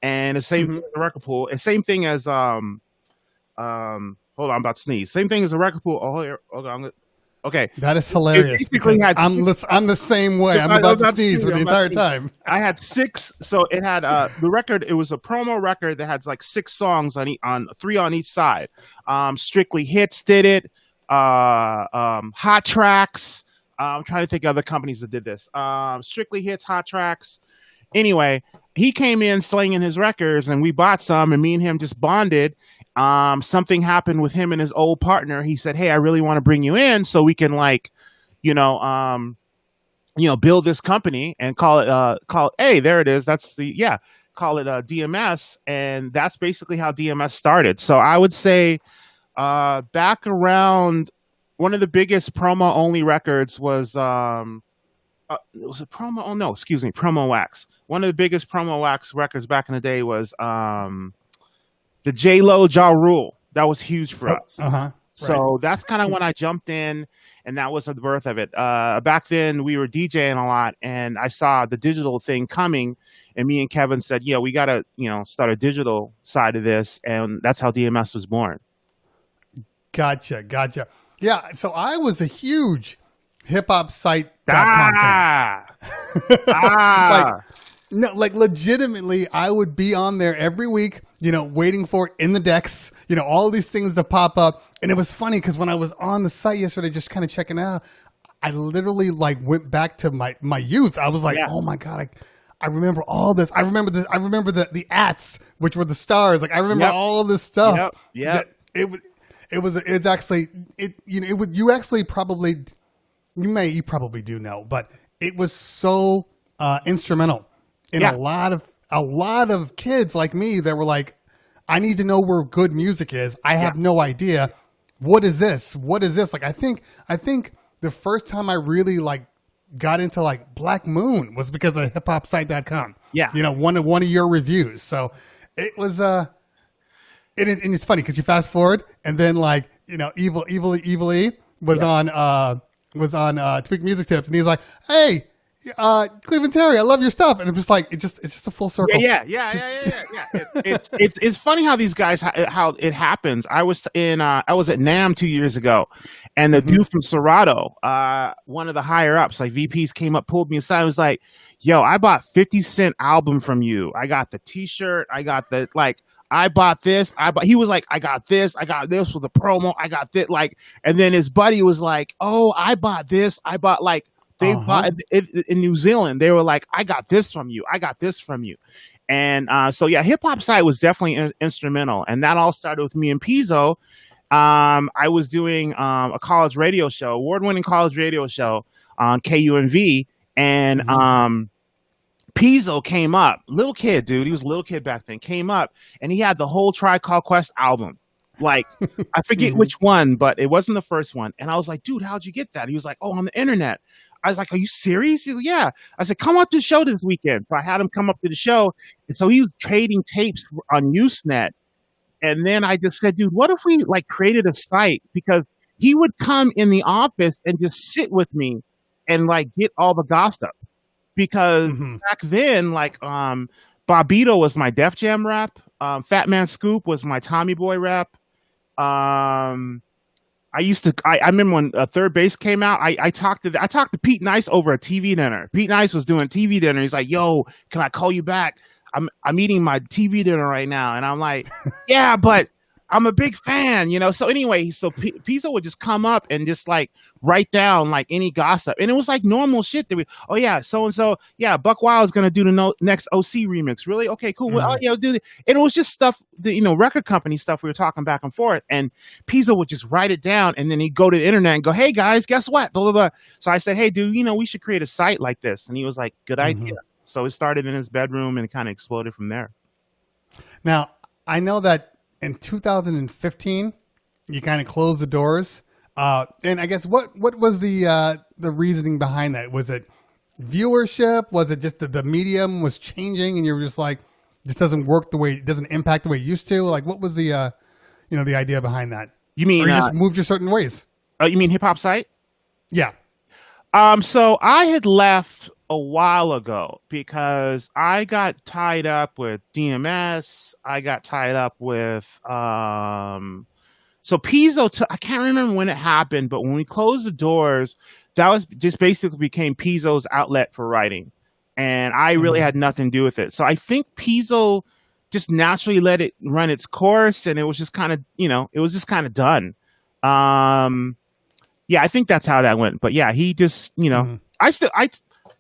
and the same thing as a record pool. And same thing as hold on, I'm about to sneeze. Same thing as a record pool. Hold on. Okay, that is hilarious. I'm the same way. I'm about to sneeze for the entire time. I had 6. So it had the record. It was a promo record that had like 6 songs on 3 on each side. Strictly Hits did it. Hot Tracks. I'm trying to think of other companies that did this. Strictly Hits, Hot Tracks. Anyway, he came in slinging his records, and we bought some, and me and him just bonded. Something happened with him and his old partner. He said, "Hey, I really want to bring you in so we can build this company and call it. Hey, there it is. Call it DMS." And that's basically how DMS started. So I would say, back around, one of the biggest promo only records was Promo Wax. One of the biggest Promo Wax records back in the day was the J-Lo Ja Rule. That was huge for us. So that's kind of when I jumped in, and that was the birth of it. Back then, we were DJing a lot, and I saw the digital thing coming, and me and Kevin said, "Yeah, we got to start a digital side of this," and that's how DMS was born. Gotcha. Yeah, so I was a huge hiphopsite.com fan. Like legitimately, I would be on there every week, waiting for In the Decks, all these things to pop up. And it was funny because when I was on the site yesterday, just kind of checking out, I literally went back to my youth. I was like, oh my God, I remember all this. I remember this. I remember the ats, which were the stars. I remember all of this stuff. Yep. It's actually, you probably do know, but it was so instrumental in a lot of kids like me that were like, I need to know where good music is. I have no idea. What is this? I think the first time I really got into Black Moon was because of hiphopsite.com. Yeah. One of your reviews. So it was and it's funny because you fast forward and then Evil E was on Tweak Music Tips, and he's like, "Hey, Cleveland Terry, I love your stuff," and I'm just like, it's just a full circle. Yeah. It's funny how these guys how it happens. I was at NAMM 2 years ago, and the dude from Serato, one of the higher ups, like VPs, came up, pulled me aside, and was like, "Yo, I bought 50 Cent album from you. I got the T-shirt. I got the I bought this. He was like, I got this for the promo. I got this and then his buddy was like, oh, I bought this. I bought they bought it in New Zealand. They were like, I got this from you. I got this from you. And so yeah, Hip Hop Site was definitely instrumental, and that all started with me and Pizzo. I was doing a college radio show, award-winning college radio show on KUNV, and Pizzo came up, little kid, dude. He was a little kid back then. Came up, and he had the whole Tribe Called Quest album. I forget which one, but it wasn't the first one. And I was like, dude, how'd you get that? He was like, oh, on the internet. I was like, are you serious? He was, yeah. I said, come up to the show this weekend. So I had him come up to the show, and so he was trading tapes on Usenet. And then I just said, dude, what if we created a site? Because he would come in the office and just sit with me and get all the gossip. Because back then, Bobbito was my Def Jam rep. Fat Man Scoop was my Tommy Boy rep. I remember when Third Base came out. I talked to Pete Nice over a TV dinner. Pete Nice was doing TV dinner. He's like, "Yo, can I call you back? I'm eating my TV dinner right now." And I'm like, "Yeah, but I'm a big fan, So anyway, Pizzo would just come up and just write down any gossip, and it was normal shit that oh yeah, so and so, yeah, Buck Wild is gonna do the next OC remix. Really? Okay, cool. Well, oh yeah, do it. And it was just stuff that record company stuff we were talking back and forth, and Pizzo would just write it down, and then he'd go to the internet and go, hey guys, guess what? Blah blah blah. So I said, hey dude, we should create a site like this, and he was like, good idea. So it started in his bedroom and it kind of exploded from there. Now I know that in 2015, you kind of closed the doors, and I guess what was the reasoning behind that? Was it viewership? Was it just the medium was changing, and you were just like, this doesn't work it doesn't impact the way it used to? What was the the idea behind that? You mean or you just moved your certain ways? You mean Hip Hop Site? Yeah. So I had left a while ago because I got tied up with DMS. I got tied up with so Pizzo. I can't remember when it happened, but when we closed the doors, that was just basically became Pizzo's outlet for writing, and I really had nothing to do with it. So I think Pizzo just naturally let it run its course, and it was just kind of it was just kind of done. Yeah, I think that's how that went. But yeah, he just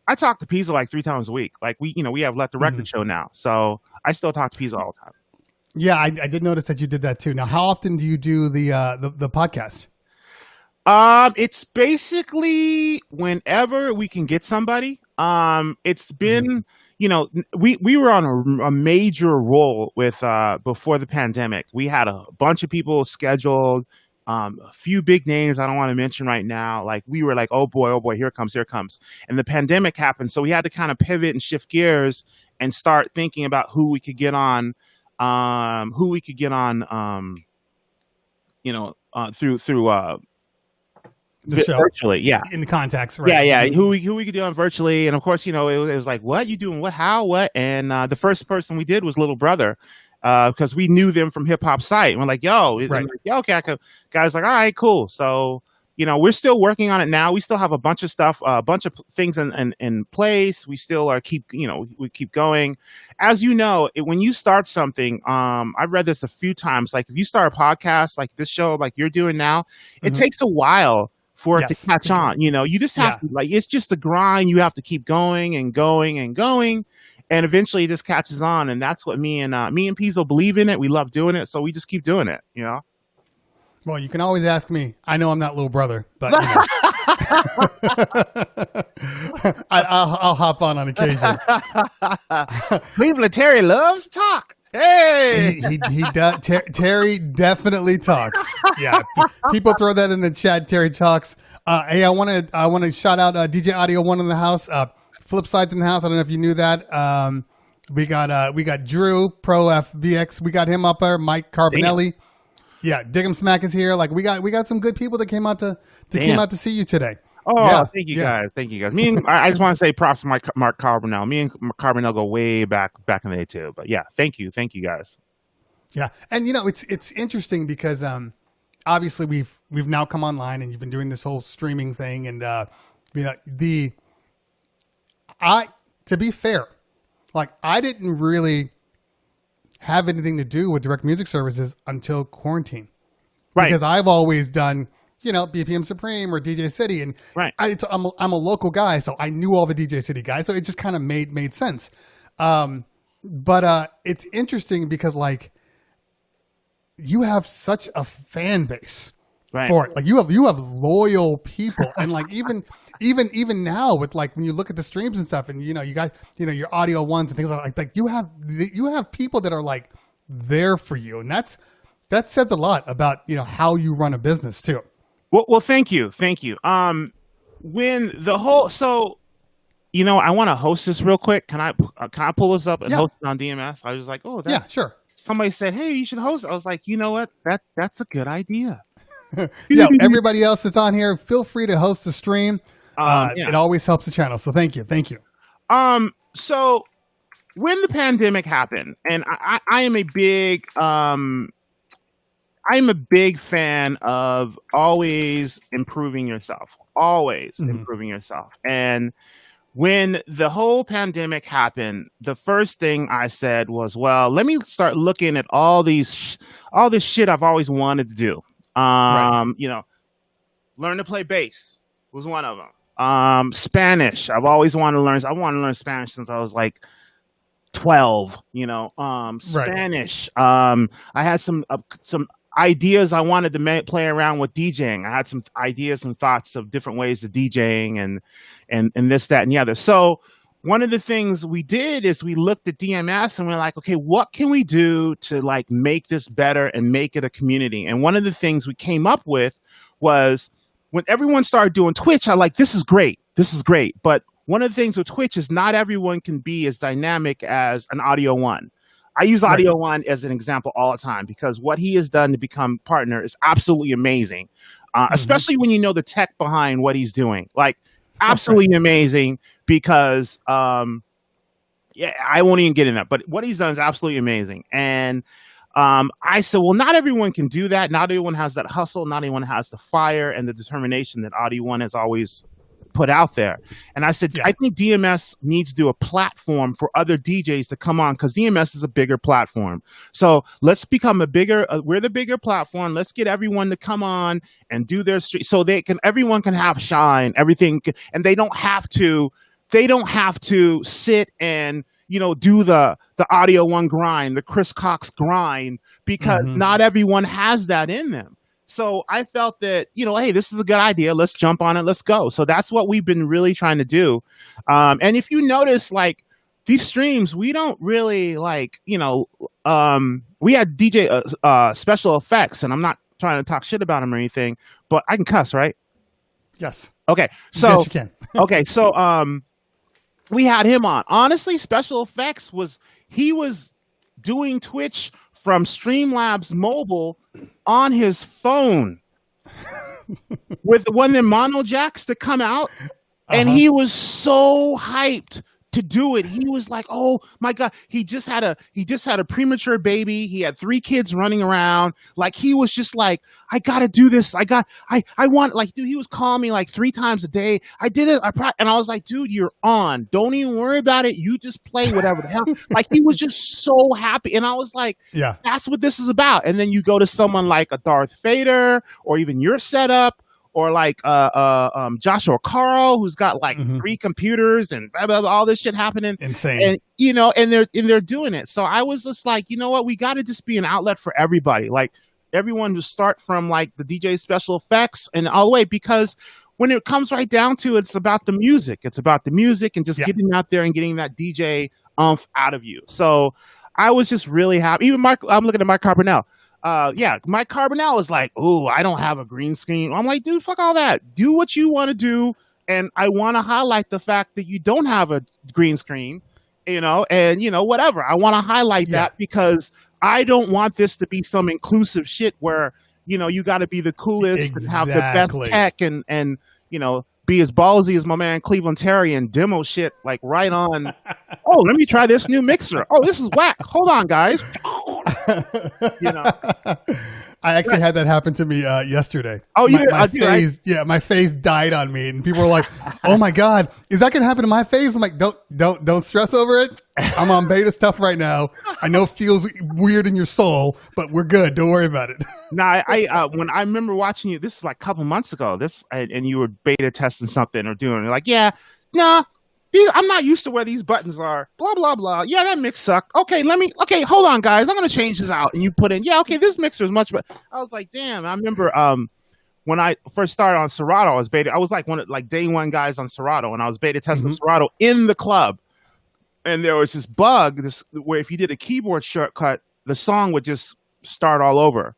I talk to Pizzo 3 times a week. We have Let the Record show now, so I still talk to Pizzo all the time. Yeah, I did notice that you did that too. Now, how often do you do the podcast? It's basically whenever we can get somebody. It's been we were on a major roll with before the pandemic. We had a bunch of people scheduled. A few big names I don't want to mention right now. We were like, oh boy, here it comes. And the pandemic happened. So we had to kind of pivot and shift gears and start thinking about who we could get on, through the show. Virtually. Yeah. In the contacts. Right. Yeah. Who we could do on virtually. And of course, it was like, what you doing? What, how, what? And the first person we did was Little Brother. Because we knew them from Hip Hop Site. And we're like, yo, right. Yeah, okay. Guys like, all right, cool. So, we're still working on it now. We still have a bunch of stuff, a bunch of things in place. We still we keep going. As you know, when you start something, I've read this a few times. If you start a podcast like this show, like you're doing now, it takes a while for it to catch on. You just have to, it's just a grind. You have to keep going and going and going. And eventually, it just catches on, and that's what me and Pizzo believe in it. We love doing it, so we just keep doing it. Well, you can always ask me. I know I'm not Little Brother, but I'll hop on occasion. Cleveland Terry loves to talk. Hey, he does. Terry definitely talks. Yeah, people throw that in the chat. Terry talks. Hey, I want to shout out DJ Audio One in the house. Flipside's in the house. I don't know if you knew that. We got Drew Pro FBX. We got him up there. Mike Carbonelli. Yeah, Diggum Smack is here. Like we got some good people that came out to see you today. Oh, yeah, thank you guys. Thank you guys. Me and I just want to say props to Mark Carbonell. Me and Carbonell go way back in the day too. But yeah, thank you guys. Yeah, and it's interesting because obviously we've now come online and you've been doing this whole streaming thing and to be fair, like I didn't really have anything to do with direct music services until quarantine, right? Because I've always done BPM Supreme or DJ City, and right. I'm a local guy, so I knew all the DJ City guys, so it just kind of made sense. But it's interesting because like you have such a fan base for it. Like you have loyal people, and like even now with like when you look at the streams and stuff, and you got your Audio Ones and things like you have people that are like there for you, and that says a lot about how you run a business too. Well, thank you. When the whole I want to host this real quick. Can I pull this up and host it on DMS? I was like, yeah, sure. Somebody said, hey, you should host it. I was like, you know what? That's a good idea. Yeah, everybody else that's on here, feel free to host the stream. It always helps the channel. So thank you. So when the pandemic happened, and I am a big fan of always improving yourself. Improving yourself. And when the whole pandemic happened, the first thing I said was, well, let me start looking at all this shit I've always wanted to do. Learn to play bass was one of them. Spanish. I've always wanted to learn. I wanted to learn Spanish since I was like 12, Spanish. I had some ideas I wanted to play around with DJing. I had some ideas and thoughts of different ways of DJing and this, that, and the other. So one of the things we did is we looked at DMS and we're like, okay, what can we do to like make this better and make it a community? And one of the things we came up with was when everyone started doing Twitch, I like, this is great. But one of the things with Twitch is not everyone can be as dynamic as an Audio One. I use Audio One as an example all the time because what he has done to become partner is absolutely amazing, especially when you know the tech behind what he's doing. Like, absolutely amazing because, I won't even get in that. But what he's done is absolutely amazing. And I said, well, not everyone can do that. Not everyone has that hustle. Not everyone has the fire and the determination that Audio One has always put out there. And I said, I think DMS needs to do a platform for other DJs to come on because DMS is a bigger platform. So let's become we're the bigger platform. Let's get everyone to come on and do their stream so everyone can have shine, everything. And they don't have to sit and, do the Audio One grind, the Chris Cox grind, because not everyone has that in them. So I felt that, hey, this is a good idea. Let's jump on it. Let's go. So that's what we've been really trying to do. And if you notice, like these streams, we don't really like, we had DJ Special Effects, and I'm not trying to talk shit about him or anything, but I can cuss, right? Yes. Okay. So, yes, you can. Okay. So, we had him on. Honestly, Special Effects was doing Twitch from Streamlabs mobile on his phone with one of the mono jacks to come out. And he was so hyped to do it. He was like, oh my God, he just had a premature baby. He had 3 kids running around. Like he was just like, I got to do this. I want, like, dude, he was calling me like 3 times a day. I did it. And I was like, dude, you're on. Don't even worry about it. You just play whatever the hell. Like he was just so happy. And I was like, yeah, that's what this is about. And then you go to someone like a Darth Vader or even your setup, or like Joshua Carl, who's got like 3 computers and blah, blah, blah, all this shit happening. Insane. And they're doing it. So I was just like, you know what? We got to just be an outlet for everybody. Like everyone to start from like the DJ Special Effects and all the way, because when it comes right down to it, it's about the music. It's about the music and just getting out there and getting that DJ oomph out of you. So I was just really happy. Even I'm looking at Mike Carbonell. Mike Carbonell was like, "Ooh, I don't have a green screen." I'm like, dude, fuck all that. Do what you want to do. And I want to highlight the fact that you don't have a green screen, and whatever. I want to highlight that because I don't want this to be some inclusive shit where you got to be the coolest and have the best Exactly. tech and be as ballsy as my man Cleveland Terry and demo shit like right on. Oh, let me try this new mixer. Oh, this is whack. Hold on, guys. you know. I actually had that happen to me yesterday. Oh, you my did? Right? face, yeah, my face died on me, and people were like, "Oh my god, is that gonna happen to my face?" I'm like, "Don't stress over it. I'm on beta stuff right now. I know it feels weird in your soul, but we're good. Don't worry about it." Now, when I remember watching you, this is like a couple months ago. And you were beta testing something or doing it, like, yeah, nah. I'm not used to where these buttons are. Blah blah blah. Yeah, that mix sucked. Okay, hold on, guys. I'm gonna change this out. And you put in, yeah, okay, this mixer is much better. I was like, damn. I remember when I first started on Serato, I was like one of day one guys on Serato, and I was beta testing Serato in the club. And there was this bug, where if you did a keyboard shortcut, the song would just start all over.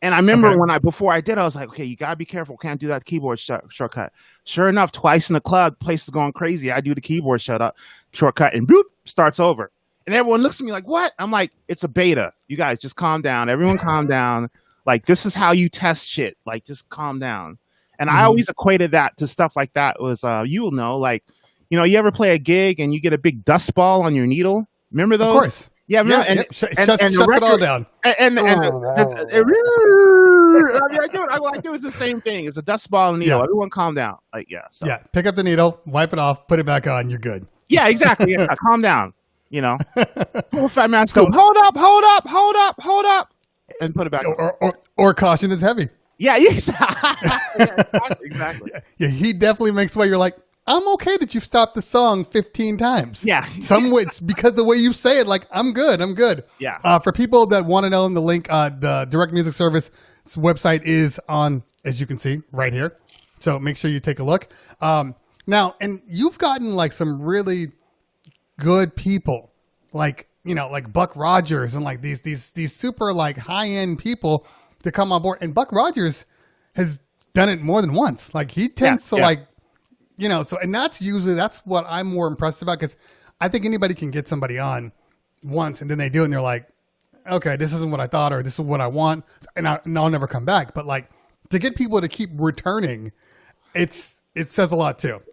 And I remember before I did, I was like, okay, you gotta be careful. Can't do that keyboard shortcut. Sure enough, twice in the club, place is going crazy. I do the keyboard shortcut, and boop, starts over. And everyone looks at me like, what? I'm like, it's a beta. You guys just calm down. Everyone calm down. Like, this is how you test shit. Like, just calm down. And I always equated that to stuff like that. Was you'll know, like, you ever play a gig and you get a big dust ball on your needle? Remember those? Of course. Yeah, shuts it all down. And I do it's the same thing. It's a dust ball and needle. Yeah. Everyone calm down. Like, yeah. So. Yeah, pick up the needle, wipe it off, put it back on. You're good. Yeah, exactly. Yeah, calm down. Poor fat man. So hold up, and put it back on. Or caution is heavy. Yeah, exactly. Yeah, he definitely makes where you're like, I'm okay that you've stopped the song 15 times. Yeah. Because the way you say it, like, I'm good. Yeah. For people that want to know, the link, the Direct Music Service website is on, as you can see, right here. So make sure you take a look. Now, and you've gotten like some really good people, like Buck Rogers and like these super like high-end people to come on board. And Buck Rogers has done it more than once. Like, he tends to like, so, and that's what I'm more impressed about, because I think anybody can get somebody on once and then they do it and they're like, okay, this isn't what I thought, or this is what I want, and I'll never come back. But like, to get people to keep returning, it says a lot too.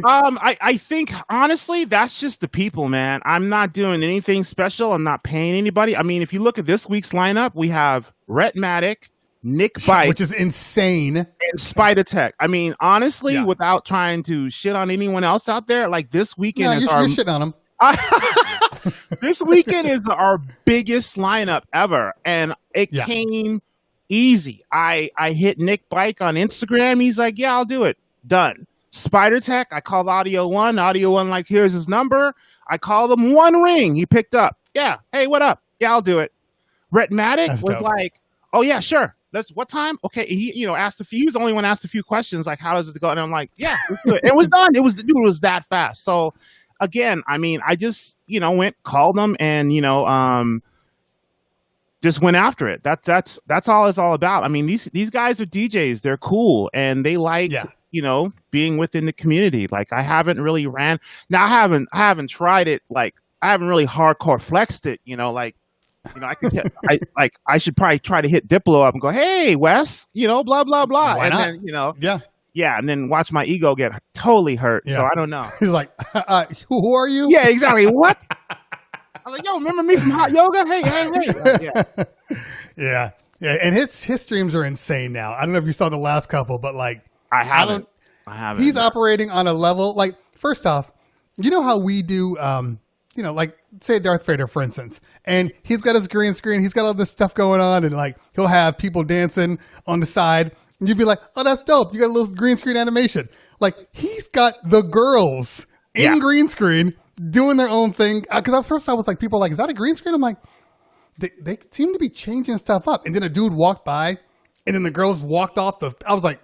I think honestly, that's just the people, man. I'm not doing anything special. I'm not paying anybody. I mean, if you look at this week's lineup, we have Rhett Matic, Nick Bike, which is insane, and Spider Tech. I mean, honestly, without trying to shit on anyone else out there, like, this weekend you're shitting on them. This weekend is our biggest lineup ever, and it came easy. I hit Nick Bike on Instagram. He's like, yeah, I'll do it. Done. Spider Tech, I called Audio One. Audio One, like, here's his number. I called him, one ring. He picked up. Yeah. Hey, what up? Yeah, I'll do it. Rhett Matic was like, oh yeah, sure. That's what time? Okay. He, asked he was the only one asked a few questions, like, how does it go? And I'm like, yeah, let's do it. It was done. The dude was that fast. So again, I mean, I just, called them and, just went after it. That's all it's all about. I mean, these guys are DJs. They're cool and they like, being within the community. Like, I haven't really I haven't tried it. Like, I haven't really hardcore flexed it, I could I should probably try to hit Diplo up and go, hey, Wes, blah, blah, blah. Why not? Then, yeah, and then watch my ego get totally hurt. Yeah. So I don't know. He's like, who are you? Yeah, exactly. What? I was like, yo, remember me from Hot Yoga? Hey. Yeah. And his streams are insane now. I don't know if you saw the last couple, but like, I haven't. He's operating on a level, like, first off, you know how we do, like, say Darth Vader, for instance, and he's got his green screen, he's got all this stuff going on, and like, he'll have people dancing on the side, and you'd be like, oh, that's dope. You got a little green screen animation. Like, he's got the girls in green screen doing their own thing. Because at first I was like, people are like, is that a green screen? I'm like, they seem to be changing stuff up. And then a dude walked by, and then the girls walked off I was like,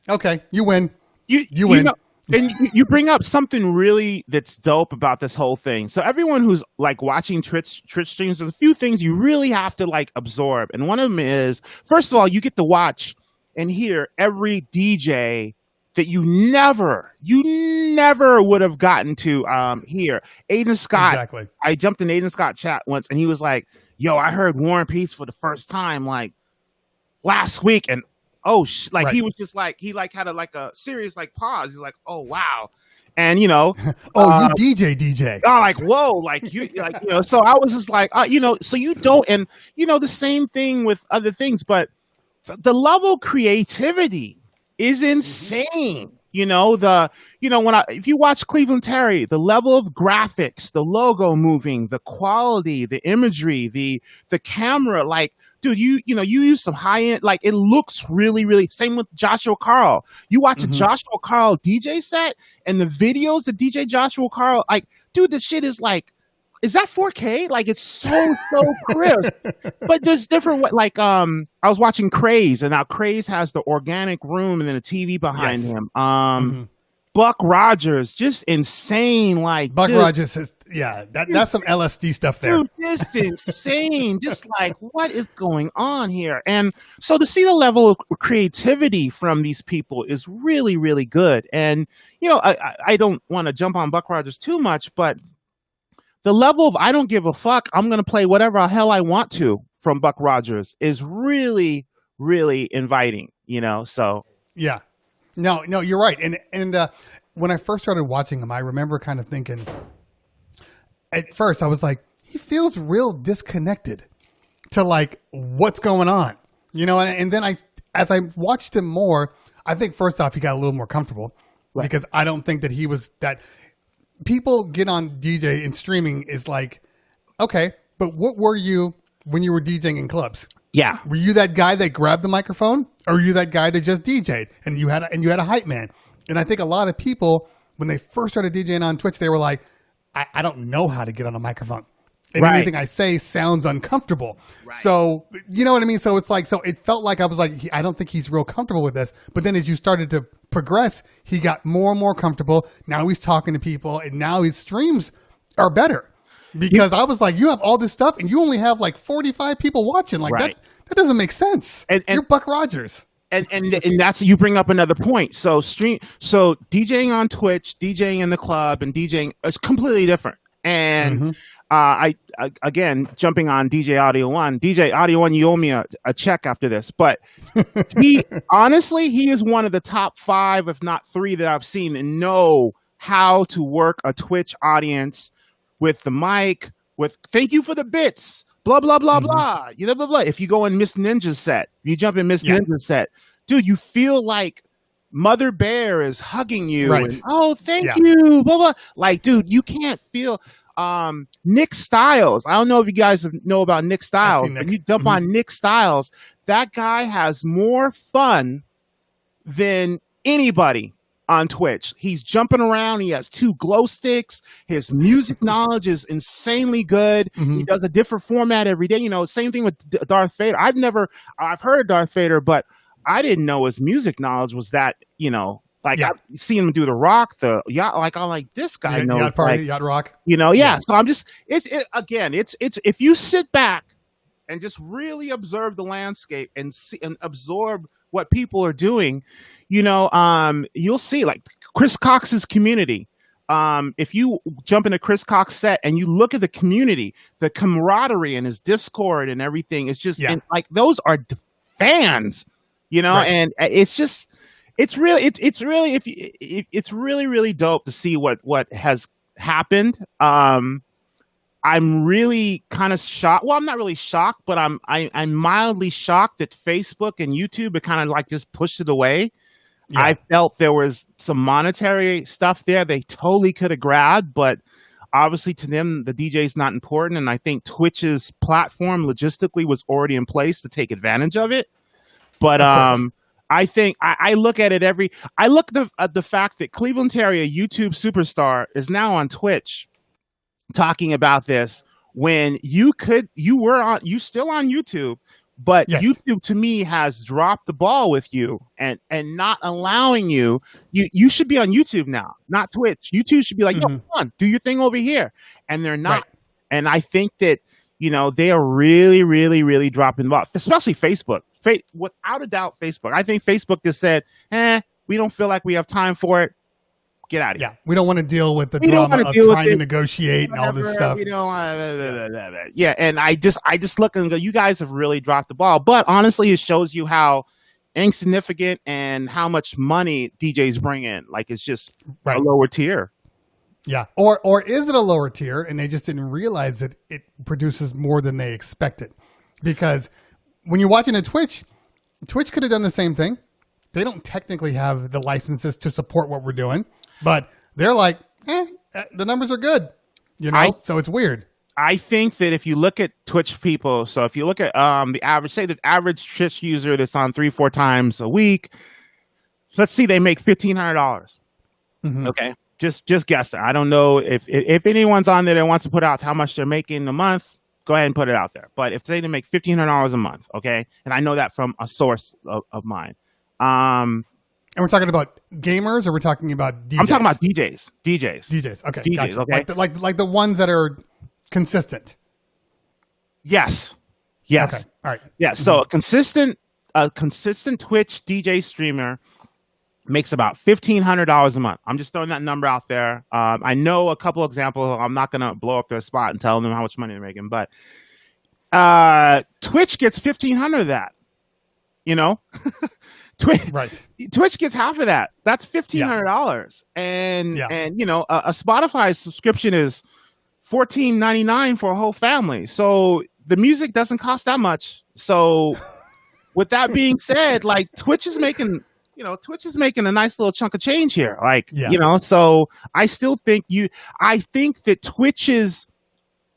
okay, you win. You win. And you bring up something really that's dope about this whole thing. So everyone who's like watching Twitch streams, there's a few things you really have to like absorb. And one of them is, first of all, you get to watch and hear every DJ that you never would have gotten to hear. Aiden Scott. Exactly. I jumped in Aiden Scott chat once and he was like, yo, I heard War and Peace for the first time like last week, and like Right. he was just like he like had a serious like pause. He's like, oh wow, and you know, Oh, you DJ. I'm like, whoa, like you, like you know. So I was just like, you know, so you don't, and you know, the same thing with other things, but the level of creativity is insane. You know, if you watch Cleveland Terry, the level of graphics, the logo moving, the quality, the imagery, the camera, like, dude, you know, you use some high end, like it looks really, really. Same with Joshua Carl. You watch a Joshua Carl DJ set and the videos that DJ Joshua Carl, like, dude, this shit is like, is that 4K? Like it's so crisp. But there's different like I was watching Craze, and now Craze has the organic room and then a TV behind him. Buck Rogers, just insane. Like Buck Rogers is that's some LSD stuff there. Dude, just insane. Just like what is going on here? And so to see the level of creativity from these people is really, really good. And you know, I don't want to jump on Buck Rogers too much, but the level of I don't give a fuck, I'm going to play whatever the hell I want to from Buck Rogers is really, really inviting, you know? So, yeah. No, you're right. And when I first started watching him, I remember kind of thinking, at first I was like, he feels real disconnected to like what's going on, you know? And then as I watched him more, I think first off, he got a little more comfortable because I don't think that he was that. People get on DJ and streaming is like, okay, but what were you when you were DJing in clubs? Yeah. Were you that guy that grabbed the microphone, or were you that guy that just DJ'd and you had a hype man? And I think a lot of people, when they first started DJing on Twitch, they were like, I don't know how to get on a microphone. And anything I say sounds uncomfortable. Right. So, you know what I mean? So it's like, so it felt like I was like, I don't think he's real comfortable with this. But then as you started to progress, he got more and more comfortable. Now he's talking to people, and now his streams are better. Because I was like, you have all this stuff and you only have like 45 people watching. Like that doesn't make sense. And you're Buck Rogers. And that's, you bring up another point. So DJing on Twitch, DJing in the club, and DJing is completely different. And I again, jumping on DJ Audio One, you owe me a check after this. But he is one of the top 5, if not 3, that I've seen and know how to work a Twitch audience with the mic, with thank you for the bits, blah, blah, blah, blah. You know, blah, blah. If you go in Miss Ninja's set, you jump in Miss Ninja's set, dude, you feel like Mother Bear is hugging you. Right. And, oh, thank you, blah, blah. Like, dude, you can't feel Nick Styles. I don't know if you guys know about Nick Styles. When you jump on Nick Styles, that guy has more fun than anybody on Twitch. He's jumping around. He has 2 glow sticks. His music knowledge is insanely good. He does a different format every day. You know, same thing with Darth Vader. I've heard of Darth Vader, but I didn't know his music knowledge was that, you know, like I've seen him do the Rock, the yacht. Like I'm like, this guy knows Yacht Party, like, Yacht Rock. You know, So I'm just, it's if you sit back and just really observe the landscape and see and absorb what people are doing, you know, you'll see like Chris Cox's community. If you jump into Chris Cox set and you look at the community, the camaraderie and his Discord and everything, it's just and, like those are fans, you know, and it's just. It's really really dope to see what has happened. I'm really kind of shocked. Well, I'm not really shocked, but I'm mildly shocked that Facebook and YouTube have kind of like just pushed it away. I felt there was some monetary stuff there they totally could have grabbed, but obviously to them the DJ is not important, and I think Twitch's platform logistically was already in place to take advantage of it. But I think I look at it at the fact that Cleveland Terry, a YouTube superstar, is now on Twitch talking about this when you still on YouTube, but YouTube to me has dropped the ball with you and not allowing you should be on YouTube now, not Twitch. YouTube should be like, yo, come on, do your thing over here. And they're not. And I think that, you know, they are really, really, really dropping the ball, especially Facebook. Without a doubt, Facebook. I think Facebook just said, we don't feel like we have time for it. Get out of here. Yeah, we don't want to deal with the We don't drama wanna of deal with trying to it. negotiate and all this stuff. We don't yeah, and I just look and go, you guys have really dropped the ball. But honestly, it shows you how insignificant and how much money DJs bring in. Like, it's just Right. a lower tier. Yeah, or is it a lower tier and they just didn't realize that it produces more than they expected? Because when you're watching a Twitch could have done the same thing. They don't technically have the licenses to support what we're doing, but they're like, the numbers are good, so it's weird. I think that if you look at Twitch people, so if you look at the average Twitch user that's on 3-4 times a week, let's see, they make $1,500. Mhm. Okay, just guess it. I don't know if anyone's on there that wants to put out how much they're making a month. Go ahead and put it out there. But if they make $1,500 a month, okay, and I know that from a source of mine. And we're talking about gamers, or we're talking about DJs? I'm talking about DJs. DJs. Okay, DJs, gotcha. okay. Like the ones that are consistent. Yes. Okay, all right. Yeah. So a consistent Twitch DJ streamer makes about $1,500 a month. I'm just throwing that number out there. I know a couple examples. I'm not going to blow up their spot and tell them how much money they're making, but Twitch gets $1,500 of that. Right. Twitch gets half of that. That's $1,500, and a Spotify subscription is $14.99 for a whole family. So the music doesn't cost that much. So with that being said, like, Twitch is making a nice little chunk of change here. So I still think that Twitch's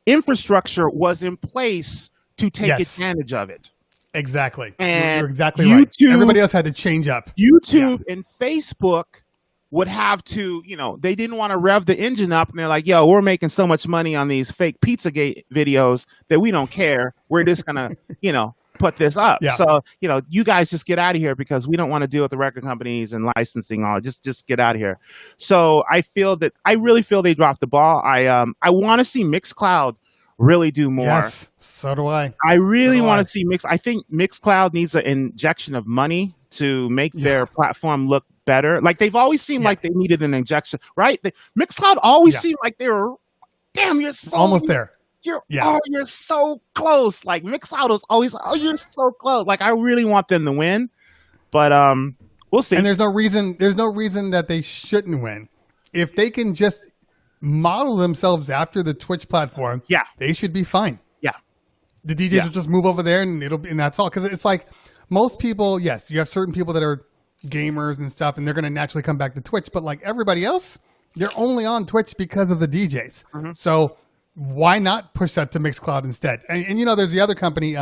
infrastructure was in place to take advantage of it. Exactly. And you're exactly right. Everybody else had to change up. YouTube and Facebook would have to, they didn't want to rev the engine up, and they're like, yo, we're making so much money on these fake Pizzagate videos that we don't care. We're just going to, put this up. Yeah. So, you guys just get out of here because we don't want to deal with the record companies and licensing all. Just get out of here. So I really feel they dropped the ball. I want to see Mixcloud really do more. Yes, so do I. I really want to see I think Mixcloud needs an injection of money to make their platform look better. Like, they've always seemed like they needed an injection, right? Mixcloud always seemed like they were, damn, you're so almost there. You're so close. Like, Mixcloud was always, you're so close. Like, I really want them to win, but we'll see. And there's no reason that they shouldn't win. If they can just model themselves after the Twitch platform, they should be fine. Yeah. The DJs will just move over there and that's all. Because it's like, most people, yes, you have certain people that are gamers and stuff, and they're going to naturally come back to Twitch. But like everybody else, they're only on Twitch because of the DJs. Mm-hmm. So why not push that to Mixcloud instead? And there's the other company,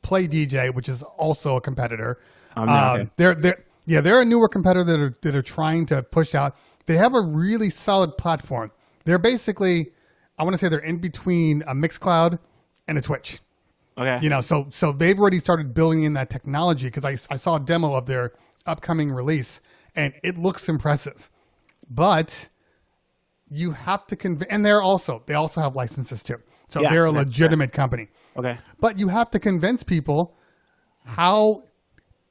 Play DJ, which is also a competitor. They're a newer competitor that are trying to push out. They have a really solid platform. They're basically, I want to say they're in between a Mixcloud and a Twitch. Okay. So they've already started building in that technology, because I saw a demo of their upcoming release and it looks impressive. But you have to and they also have licenses too. So they're a legitimate company. Okay. But you have to convince people, how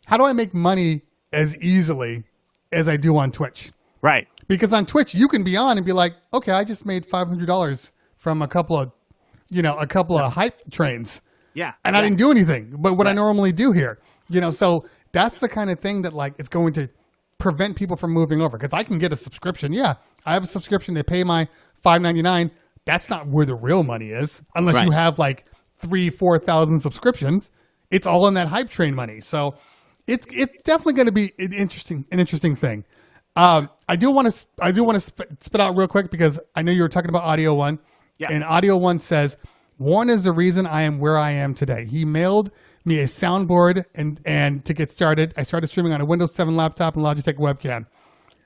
do I make money as easily as I do on Twitch? Right. Because on Twitch, you can be on and be like, okay, I just made $500 from a couple of hype trains. Yeah. And I didn't do anything but what I normally do here. So that's the kind of thing that, like, it's going to prevent people from moving over. Because I can get a subscription. Yeah, I have a subscription. They pay my $5.99. That's not where the real money is. Unless you have like 3,000-4,000 subscriptions. It's all in that hype train money. So it's definitely going to be an interesting thing. I do want to spit out real quick, because I know you were talking about Audio One. Yeah. And Audio One says, Warren is the reason I am where I am today. He mailed me a soundboard, and to get started, I started streaming on a Windows 7 laptop and Logitech webcam.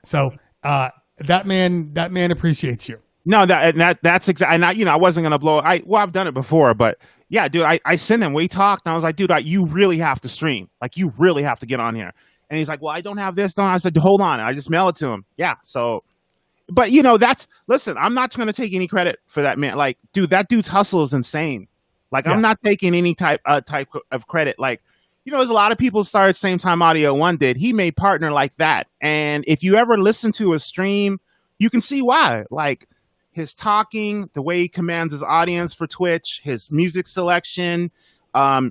So that man appreciates you. No, that's exactly. And I wasn't gonna blow. I've done it before, but yeah, dude, I sent him. We talked, and I was like, dude, you really have to stream. Like, you really have to get on here. And he's like, well, I don't have this. I said, hold on. I just mail it to him. Yeah. So, but listen, I'm not going to take any credit for that, man. Like, dude, that dude's hustle is insane. Like, I'm not taking any type of credit. Like, there's a lot of people started at the same time Audio One did. He made partner like that. And if you ever listen to a stream you can see why. Like his talking, the way he commands his audience for Twitch, his music selection,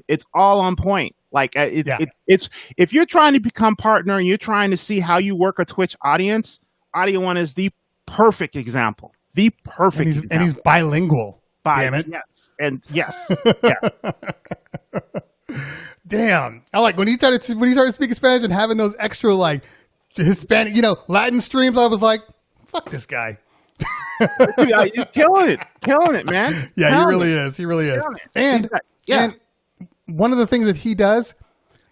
it's all on point. Like it's if you're trying to become partner and you're trying to see how you work a Twitch audience, Audio One is the perfect example. The perfect example. And he's bilingual. Damn it. Yes. And yes. Yes. Damn. I like when he started speaking Spanish and having those extra like Hispanic, Latin streams, I was like, fuck this guy. Dude, he's killing it, man. Yeah, he really is. He really is. And one of the things that he does,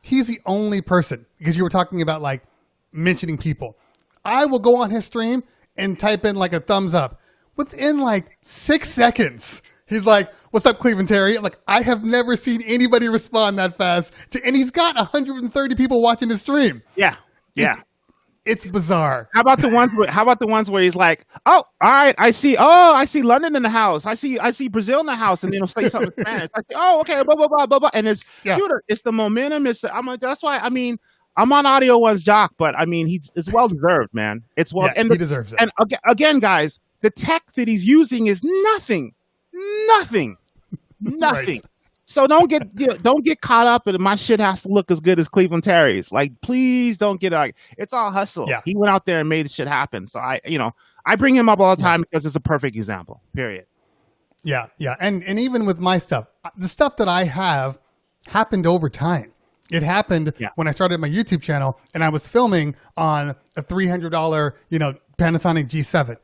he's the only person, because you were talking about like mentioning people. I will go on his stream and type in like a thumbs up. Within like 6 seconds, he's like, "What's up, Cleveland Terry?" I'm like, I have never seen anybody respond that fast and he's got 130 people watching his stream. Yeah. Yeah. It's bizarre. How about the ones where he's like, "Oh, all right, I see London in the house. I see Brazil in the house," and then he'll say something in Spanish. I see, "Oh, okay, blah blah blah blah blah." And dude, it's the momentum. That's why I'm on Audio One's jock, but it's well deserved, man. It's well, he deserves it. And again, guys, the tech that he's using is nothing. Right. So don't get caught up in my shit has to look as good as Cleveland Terry's. Like, please don't get it's all hustle. Yeah. He went out there and made the shit happen. So I bring him up all the time because it's a perfect example. Period. Yeah, yeah. And even with my stuff, the stuff that I have happened over time. It happened when I started my YouTube channel and I was filming on a $300, Panasonic G7.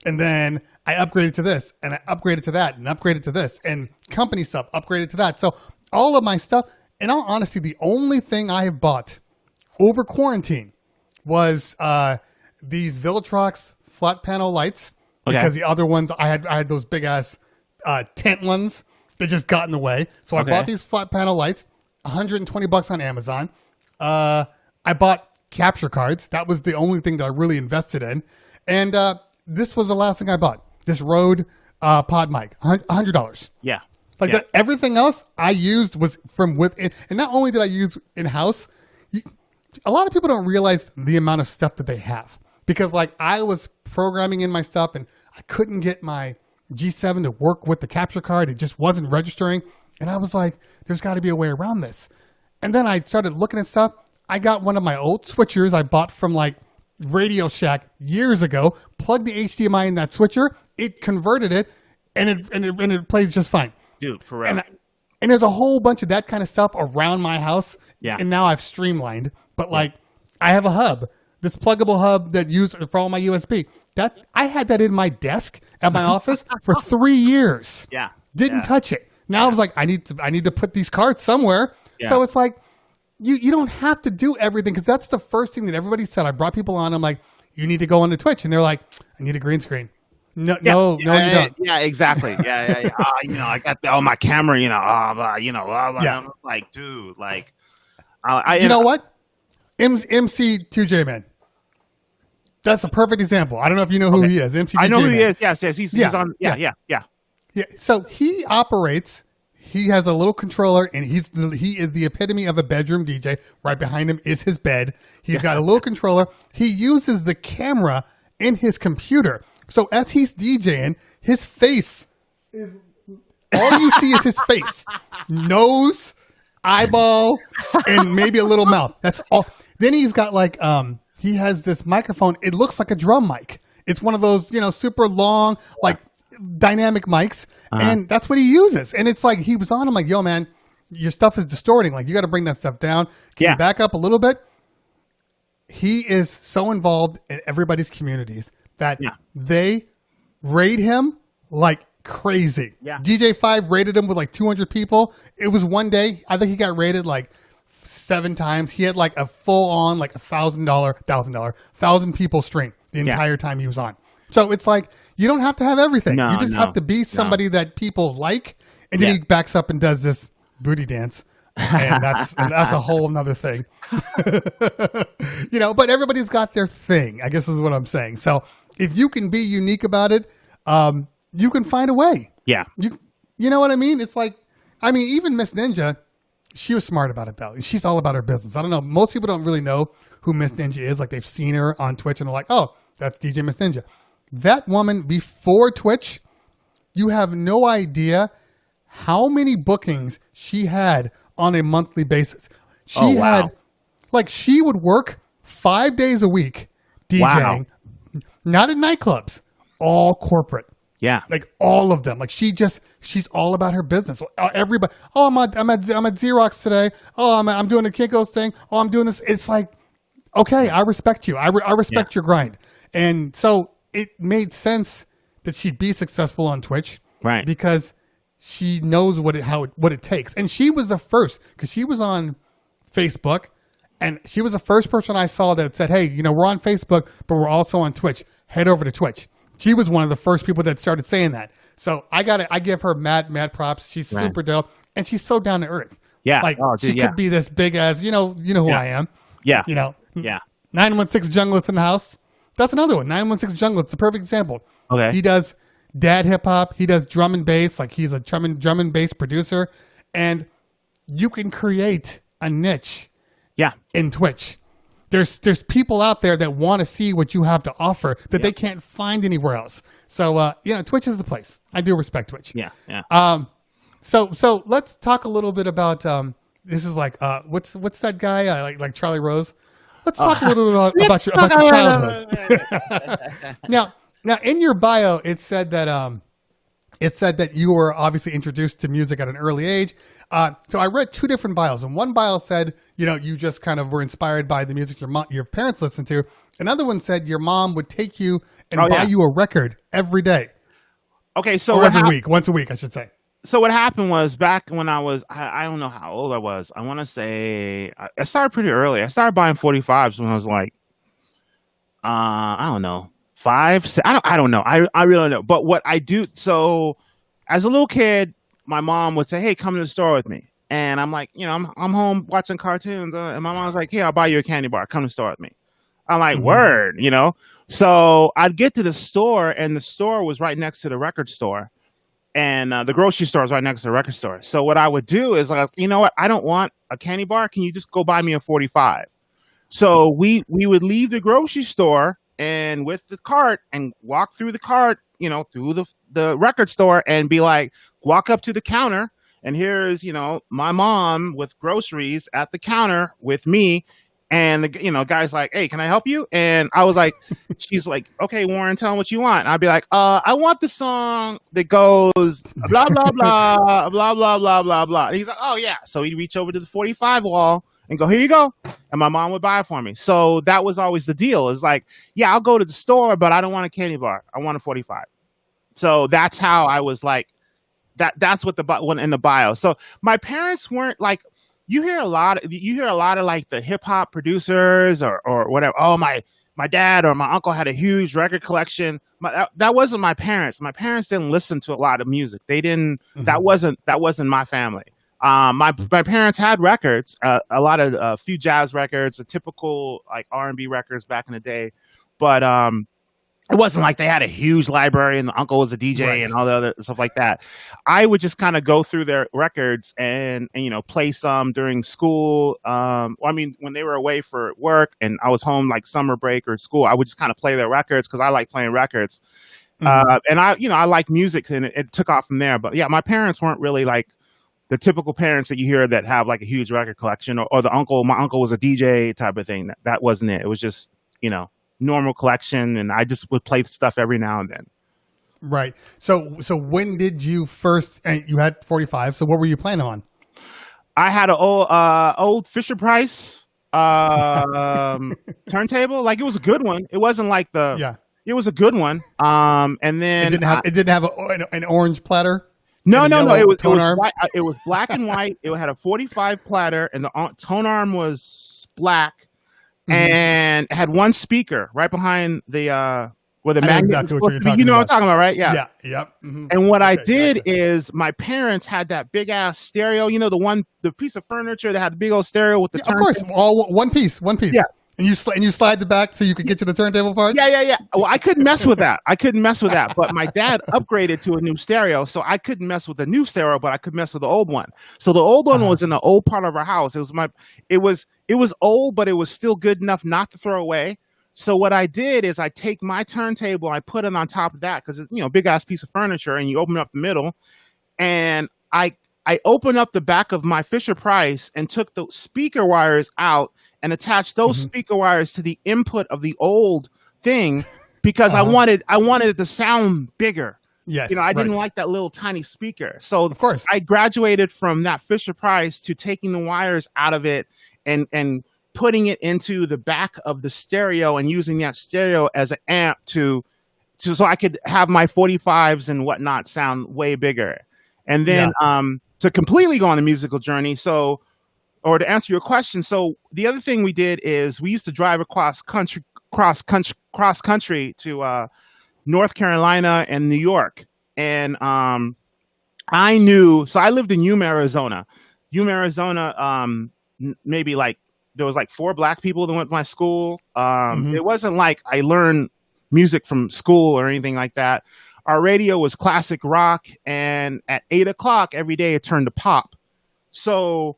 And then I upgraded to this and I upgraded to that and upgraded to this and company stuff upgraded to that. So all of my stuff, in all honesty, the only thing I have bought over quarantine was these Villatrox flat panel lights. Okay. Because the other ones, I had those big ass tent ones that just got in the way. So I bought these flat panel lights, $120 on Amazon. I bought capture cards. That was the only thing that I really invested in. And this was the last thing I bought. This Rode pod mic, $100. Yeah. Everything else I used was from within. And not only did I use in-house, a lot of people don't realize the amount of stuff that they have. Because like I was programming in my stuff and I couldn't get my G7 to work with the capture card. It just wasn't registering. And I was like, there's got to be a way around this. And then I started looking at stuff. I got one of my old switchers I bought from like Radio Shack years ago, plugged the HDMI in that switcher, it converted it, and it plays just fine. Dude, for real. And there's a whole bunch of that kind of stuff around my house. Yeah. And now I've streamlined. But like, I have a hub, this pluggable hub that used for all my USB. That I had that in my desk at my office for 3 years. Yeah. Didn't touch it. Now I was like, I need to put these cards somewhere. Yeah. So it's like, you don't have to do everything, because that's the first thing that everybody said. I brought people on. I'm like, you need to go onto Twitch, and they're like, I need a green screen. No, you don't. Yeah, exactly. Yeah. I got my camera. I'm like, dude, like, you know what? MC2J Man. That's a perfect example. I don't know if you know who he is. MC2J Man. I know who he is. Yes, he's on. Yeah. So he operates. He has a little controller, and he is the epitome of a bedroom DJ. Right behind him is his bed. He's got a little controller. He uses the camera in his computer. So as he's DJing, his face is all you see is his face, nose, eyeball, and maybe a little mouth. That's all. Then he's got like he has this microphone. It looks like a drum mic. It's one of those super long like dynamic mics, and that's what he uses. And it's like he was on. I'm like, yo, man, your stuff is distorting. Like, you got to bring that stuff down. Can you back up a little bit? He is so involved in everybody's communities that they raid him like crazy. Yeah. DJ5 raided him with like 200 people. It was one day. I think he got raided like 7 times. He had like a full on like $1,000 people stream the entire time he was on. So it's like, you don't have to have everything. You just have to be somebody that people like. And then he backs up and does this booty dance. And that's a whole nother thing. But everybody's got their thing, I guess is what I'm saying. So if you can be unique about it, you can find a way. Yeah. You know what I mean? It's like, even Miss Ninja, she was smart about it though. She's all about her business. I don't know. Most people don't really know who Miss Ninja is. Like, they've seen her on Twitch and they're like, oh, that's DJ Miss Ninja. That woman before Twitch, you have no idea how many bookings she had on a monthly basis. She had, like, she would work 5 days a week DJing, not at nightclubs, all corporate. Yeah. Like all of them. Like she's all about her business. Everybody, oh, I'm at Xerox today. Oh, I'm doing a Kinko's thing. Oh, I'm doing this. It's like, okay, I respect you. I respect your grind. And so it made sense that she'd be successful on Twitch. Right. Because she knows what it takes. And she was the first, because she was on Facebook, and she was the first person I saw that said, hey, we're on Facebook, but we're also on Twitch. Head over to Twitch. She was one of the first people that started saying that. So I give her mad props. She's super dope, and she's so down to earth. Yeah. Like she could be this big as, who I am. Yeah. 916 Junglets in the house. That's another one. 916 Junglets, the perfect example. Okay. He does dad hip hop. He does drum and bass. Like he's a drum and bass producer, and you can create a niche. Yeah. In Twitch. There's people out there that want to see what you have to offer that they can't find anywhere else. So Twitch is the place. I do respect Twitch. Yeah, yeah. So let's talk a little bit about this is like what's that guy like Charlie Rose? Let's talk a little bit about your childhood. Now in your bio it said that you were obviously introduced to music at an early age. So I read two different bios, and one bio said, you just kind of were inspired by the music your parents listened to. Another one said your mom would take you and buy you a record every day. Okay, so once a week, I should say. So what happened was back when I was, I don't know how old I was. I want to say I started pretty early. I started buying 45s when I was like, I don't know, 5, 6, I don't know. I really don't know. But what I do, so as a little kid, my mom would say, hey, come to the store with me. And I'm like, I'm home watching cartoons. And my mom was like, here, I'll buy you a candy bar. Come to the store with me. I'm like, word, So I'd get to the store, and the store was right next to the record store. And the grocery store was right next to the record store. So what I would do is, like, you know what? I don't want a candy bar. Can you just go buy me a 45? So we would leave the grocery store and with the cart and walk through the cart, through the record store, and be like, walk up to the counter, and here's, my mom with groceries at the counter with me. And the guy's like, hey, can I help you? And I was like, she's like, okay, Warren, tell him what you want. And I'd be like, I want the song that goes blah, blah, blah, blah, blah, blah, blah, blah. And he's like, oh yeah. So he'd reach over to the 45 wall and go, here you go. And my mom would buy it for me. So that was always the deal. It's like, yeah, I'll go to the store, but I don't want a candy bar. I want a 45. So that's how I was like, that's what the one in the bio. So my parents weren't like, you hear a lot of like the hip hop producers or whatever. Oh, my dad or my uncle had a huge record collection. That wasn't my parents. My parents didn't listen to a lot of music. They didn't. That wasn't my family. My parents had records, a few jazz records, a typical like R&B records back in the day, but it wasn't like they had a huge library and the uncle was a DJ and all the other stuff like that. I would just kind of go through their records and play some during school. When they were away for work and I was home like summer break or school, I would just kind of play their records because I like playing records. And I like music, and it took off from there. But yeah, my parents weren't really like the typical parents that you hear that have like a huge record collection or the uncle. My uncle was a DJ type of thing. That wasn't it. It was just, normal collection, and I just would play stuff every now and then. Right. So when did you first? And you had 45. So what were you playing on? I had an old Fisher Price turntable. Like, it was a good one. It wasn't like it was a good one. And then it didn't have an orange platter. No. It was black and white. It had a 45 platter, and the tone arm was black. And it had one speaker right behind the where the magnet was supposed to be. You know what I'm talking about, right? Yeah. Yep. And what I did is my parents had that big ass stereo. The piece of furniture that had the big old stereo with the turntable. Of course, all one piece. Yeah. And you slide the back so you could get to the turntable part? Yeah. Well, I couldn't mess with that. But my dad upgraded to a new stereo, so I couldn't mess with the new stereo, but I could mess with the old one. So the old one was in the old part of our house. It was old, but it was still good enough not to throw away. So what I did is I take my turntable, I put it on top of that because it's, you know, big ass piece of furniture, and you open it up the middle, and I opened up the back of my Fisher Price and took the speaker wires out and attached those speaker wires to the input of the old thing because I wanted it to sound bigger. Yes, you know, I didn't like that little tiny speaker. So of course, I graduated from that Fisher Price to taking the wires out of it and putting it into the back of the stereo and using that stereo as an amp so I could have my 45s and whatnot sound way bigger. And then to completely go on the musical journey, or to answer your question, so the other thing we did is we used to drive cross country to North Carolina and New York. And I lived in Yuma, Arizona. Maybe like there was like 4 black people that went to my school. It wasn't like I learned music from school or anything like that. Our radio was classic rock, and at 8 o'clock every day it turned to pop. So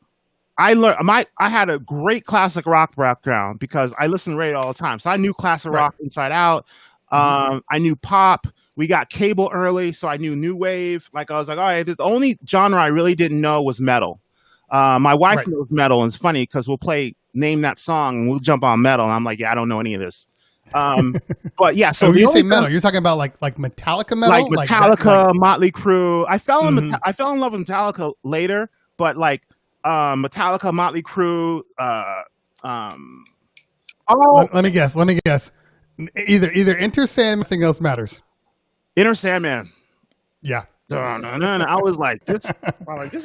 I had a great classic rock background because I listened to radio all the time. So I knew classic rock inside out. I knew pop. We got cable early, so I knew new wave. Like I was like, all right, the only genre I really didn't know was metal. My wife knows metal, and it's funny because we'll name that song and we'll jump on metal, and I'm like, yeah, I don't know any of this. But yeah, so when you say metal, you're talking about like Metallica metal, like Metallica, Motley Crue. I fell in love with Metallica later, but like Metallica, Motley Crue. Let me guess. Either Enter Sandman, nothing else matters. Enter Sandman. Yeah. No. I was like, this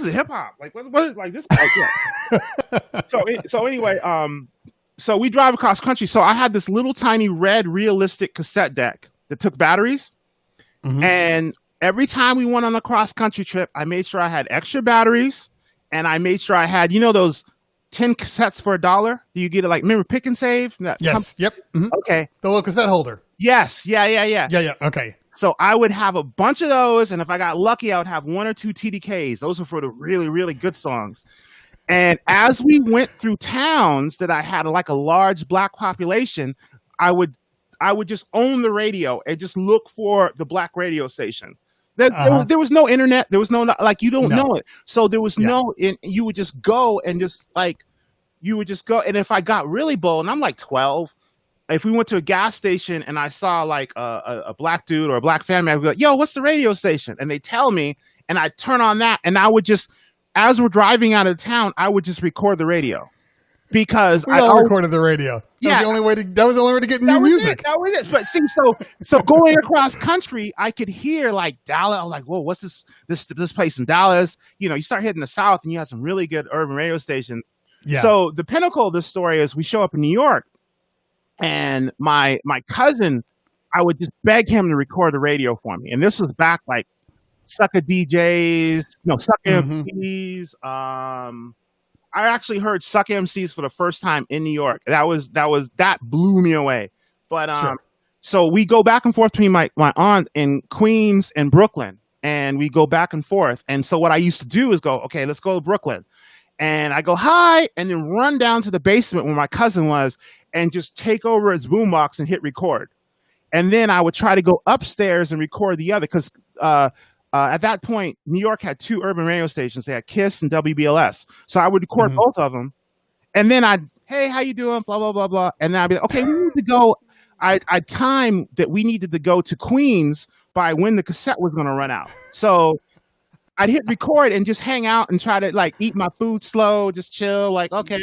is hip hop. Like what? Like this? So anyway, so we drive across country. So I had this little tiny red realistic cassette deck that took batteries. And every time we went on a cross country trip, I made sure I had extra batteries, and I made sure I had, you know, those 10 cassettes for $1. You get it like, remember Pick and Save? Yes. Yep. Okay. The little cassette holder. Yes. Yeah. Yeah. Okay. So I would have a bunch of those, and if I got lucky, I would have 1 or 2 TDKs. Those were for the really, really good songs. And as we went through towns that I had like a large black population, I would just own the radio and just look for the black radio station. There was no internet. There was no, like, you don't know it. So there was you would just go and and if I got really bold, and I'm like 12, if we went to a gas station and I saw like a black dude or a black family, I would go, yo, what's the radio station? And they tell me, and I turn on that, and I would just, as we're driving out of town, I would just record the radio because we all recorded the radio. That was the only way to get new music. That was it. But see, so going across country, I could hear like Dallas. I was like, whoa, what's this place in Dallas? You know, you start hitting the South and you have some really good urban radio stations. Yeah. So the pinnacle of this story is we show up in New York, and my cousin, I would just beg him to record the radio for me. And this was back like Sucker MCs. I actually heard Sucker MCs for the first time in New York. That blew me away. But so we go back and forth between my aunt in Queens and Brooklyn, and we go back and forth. And so what I used to do is go, okay, let's go to Brooklyn. And I go, hi, and then run down to the basement where my cousin was and just take over his boombox and hit record. And then I would try to go upstairs and record the other, because at that point, New York had 2 urban radio stations. They had KISS and WBLS. So I would record both of them. And then hey, how you doing? Blah, blah, blah, blah. And then I'd be like, okay, we need to go. I timed that we needed to go to Queens by when the cassette was going to run out. So I'd hit record and just hang out and try to like eat my food slow, just chill. Like, okay.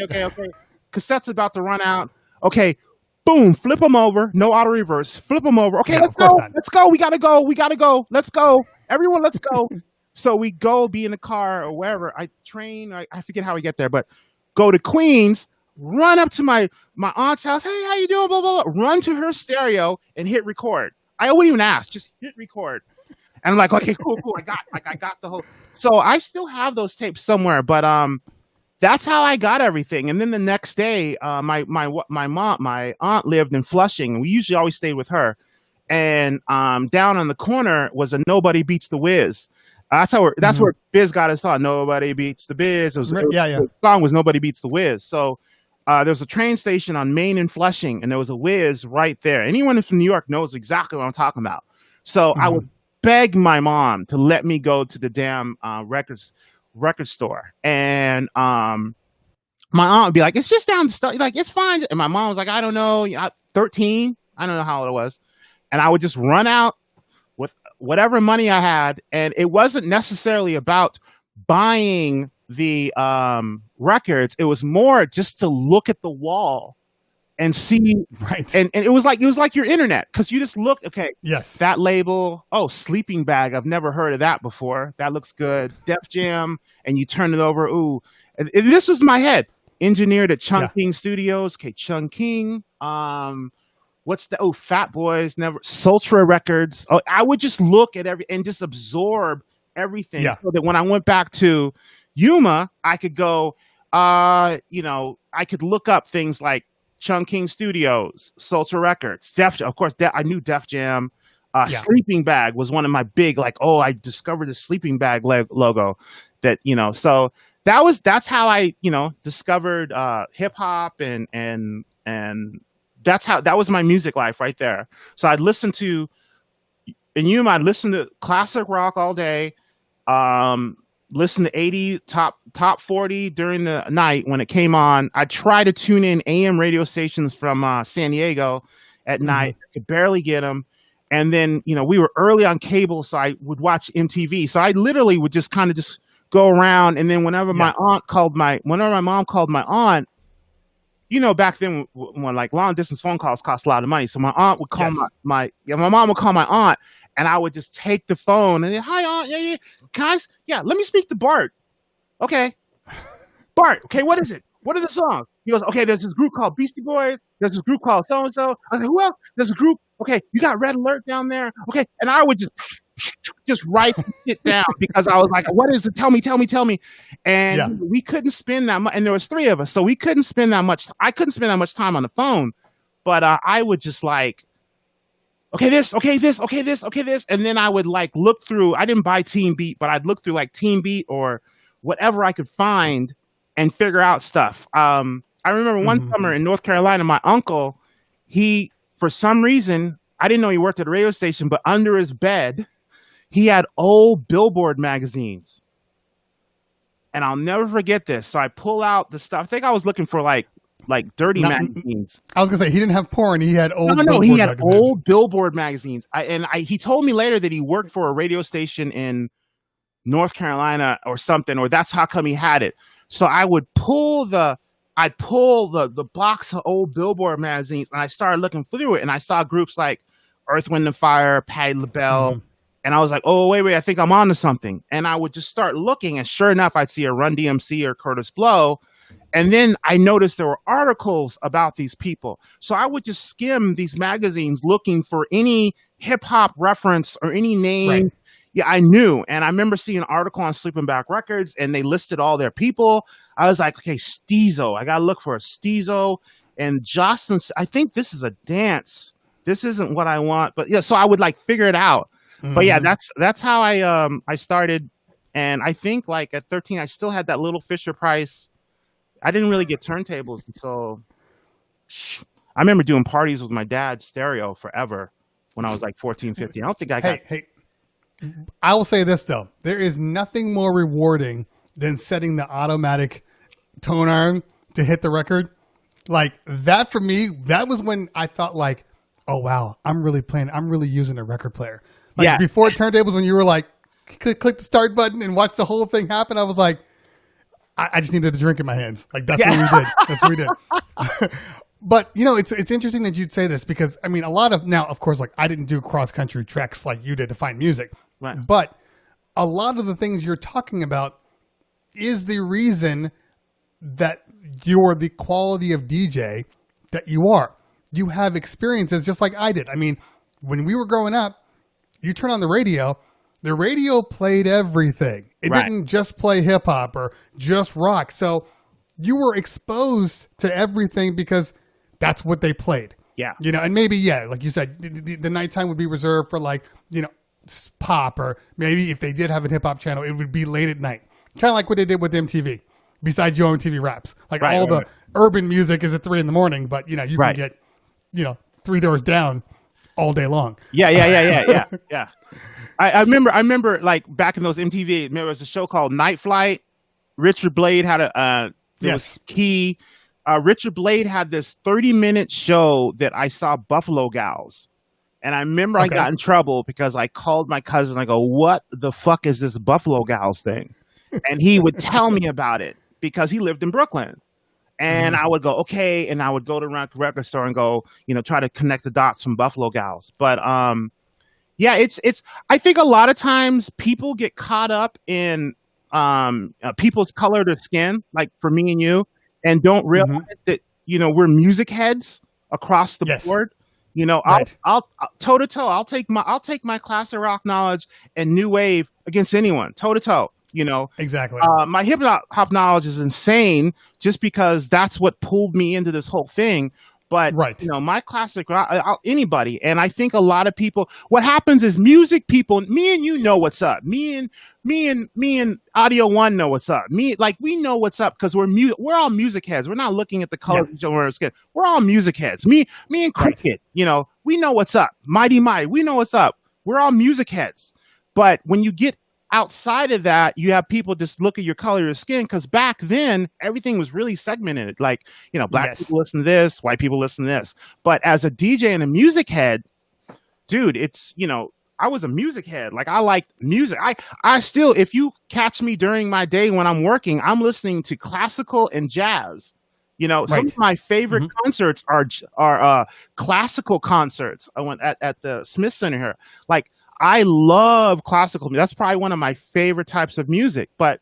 Cassette's about to run out. Okay, boom, flip them over. No auto reverse. Flip them over. Okay, let's go. Let's go. We gotta go. Let's go. Everyone, let's go. So we go, be in the car or wherever. I forget how we get there, but go to Queens, run up to my aunt's house. Hey, how you doing? Blah, blah, blah. Run to her stereo and hit record. I wouldn't even ask, just hit record. And I'm like, okay, cool. I got the whole. So I still have those tapes somewhere, but that's how I got everything. And then the next day, my aunt lived in Flushing, and we usually always stayed with her. And down on the corner was a Nobody Beats the Wiz. That's where Biz got his song. Nobody Beats the Biz. The song was Nobody Beats the Wiz. So there's a train station on Main and Flushing, and there was a Wiz right there. Anyone who's from New York knows exactly what I'm talking about. So I would beg my mom to let me go to the damn record store, and my aunt would be like, "It's just down the street, like it's fine." And my mom was like, "I don't know, 13, I don't know how old it was," and I would just run out with whatever money I had, and it wasn't necessarily about buying the records. It was more just to look at the wall and see, right. And it was like your internet, because you just look, okay, yes, that label, oh, Sleeping Bag, I've never heard of that before, that looks good. Def Jam, and you turn it over, ooh, and this is my head. Engineered at Chung King Studios. Okay, Chung King. What's the Fat Boys? Never. Sultra Records. Oh, I would just look at and just absorb everything, so that when I went back to Yuma, I could go. I could look up things like Chung King Studios, Sultra Records, of course. I knew Def Jam. Sleeping Bag was one of my big, like, oh, I discovered the Sleeping Bag logo. That so. That's how I, discovered hip hop, and that was my music life right there. So I'd listen to, in Yuma, I'd listen to classic rock all day, listen to 80 top 40 during the night when it came on. I'd try to tune in AM radio stations from San Diego at night. I could barely get them. And then, we were early on cable, so I would watch MTV. So I literally would just kind of just go around, and then whenever my mom called my aunt, back then when like long distance phone calls cost a lot of money, so my aunt would call my mom would call my aunt, and I would just take the phone and, hi aunt, guys, let me speak to Bart. Okay, Bart. Okay, what is it? What are the songs? He goes, okay, there's this group called Beastie Boys. There's this group called so and so. I was like, who else? There's a group. Okay, you got Red Alert down there. Okay, and I would just write it down, because I was like, what is it? Tell me. And we couldn't spend that much. And there was 3 of us, so we couldn't spend that much. I couldn't spend that much time on the phone, but I would just like, okay, this. And then I would like look through, I didn't buy Team Beat, but I'd look through like Team Beat or whatever I could find and figure out stuff. I remember one summer in North Carolina, my uncle, he, for some reason, I didn't know he worked at a radio station, but under his bed, he had old Billboard magazines. And I'll never forget this. So I pull out the stuff. I think I was looking for like dirty magazines. I was going to say, he didn't have porn. He had old Billboard he had magazines. Old Billboard magazines. He told me later that he worked for a radio station in North Carolina or something, or that's how come he had it. So I would pull the box of old Billboard magazines, and I started looking through it, and I saw groups like Earth, Wind and Fire, Patti LaBelle, and I was like, oh, wait, I think I'm onto something. And I would just start looking, and sure enough, I'd see a Run DMC or Curtis Blow, and then I noticed there were articles about these people. So I would just skim these magazines looking for any hip-hop reference or any name. Right. Yeah, I knew. And I remember seeing an article on Sleeping Bag Records, and they listed all their people. I was like, okay, Steezo. I got to look for a Steezo. And Jocelyn, I think this is a dance. This isn't what I want. But yeah, so I would like figure it out. But yeah, that's how I started. And I think like at 13, I still had that little Fisher Price. I didn't really get turntables until I remember doing parties with my dad's stereo forever when I was like 14, 15. I don't think I got. Hey, I will say this though. There is nothing more rewarding than setting the automatic tone arm to hit the record. Like that for me, that was when I thought like, oh wow, I'm really using a record player. Like before turntables, when you were like, click the start button and watch the whole thing happen, I was like, I just needed a drink in my hands. Like that's what we did. That's what we did. But it's interesting that you'd say this, because I mean, now, of course, like I didn't do cross country treks like you did to find music, right. But a lot of the things you're talking about is the reason that you're the quality of DJ that you are. You have experiences just like I did. I mean, when we were growing up, you turn on the radio played everything. It didn't just play hip hop or just rock. So you were exposed to everything because that's what they played. Yeah. And maybe, like you said, the nighttime would be reserved for like, pop, or maybe if they did have a hip hop channel, it would be late at night. Kind of like what they did with MTV, besides Yo MTV Raps. Like Right, all right, the right. urban music is at 3 a.m, but you know, you Right. can get, you know, 3 doors down all day long. Yeah. I remember like back in those MTV. There was a show called Night Flight. Richard Blade had there was Yes. Key. Richard Blade had this 30-minute show that I saw Buffalo Gals. And I remember I Okay. got in trouble because I called my cousin. I go, "What the fuck is this Buffalo Gals thing?" And he would tell me about it because he lived in Brooklyn. And I would go, okay, and I would go to record store and go, you know, try to connect the dots from Buffalo Gals. But yeah, it's. I think a lot of times people get caught up in people's color of skin, like for me and you, and don't realize that, you know, we're music heads across the Yes. board. You know, Right. I'll toe to toe. I'll take my classic rock knowledge and new wave against anyone, toe to toe. You know, Exactly. my hip hop knowledge is insane just because that's what pulled me into this whole thing. But Right. you know, my classic rock, anybody, and I think a lot of people. What happens is music people. Me and you know what's up. Me and Audio One know what's up. We know what's up because we're all music heads. We're not looking at the color of each other's skin. We're all music heads. Me and Cricket, you know, we know what's up. Mighty, we know what's up. We're all music heads. But when you get outside of that, you have people just look at your color of your skin because back then everything was really segmented. Like, you know, black people listen to this, white people listen to this. But as a DJ and a music head, dude, it's, you know, I was a music head. Like I liked music. I still, if you catch me during my day when I'm working, I'm listening to classical and jazz. You know, some of my favorite concerts are classical concerts. I went at the Smith Center here. Like, I love classical music. That's probably one of my favorite types of music. But,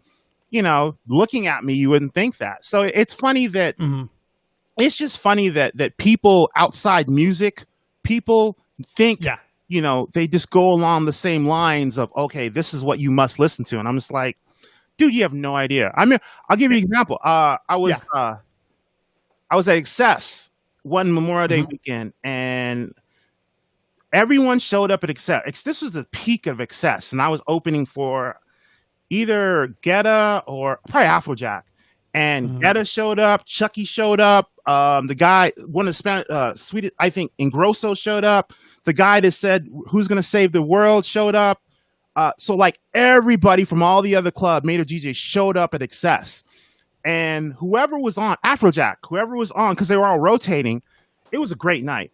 you know, looking at me, you wouldn't think that. So it's funny that it's just funny that people outside music, people think, you know, they just go along the same lines of, okay, this is what you must listen to. And I'm just like, dude, you have no idea. I mean, I'll give you an example. I was at Excess one Memorial Day weekend, and everyone showed up at Excess. This was the peak of Excess, and I was opening for either Guetta or probably Afrojack. And Guetta showed up, Chucky showed up, the guy, one of the Spanish, Swedish, I think Ingrosso showed up. The guy that said, "Who's gonna save the world?" showed up. So like everybody from all the other club, major DJs showed up at Excess. And whoever was on, Afrojack, whoever was on, because they were all rotating, it was a great night.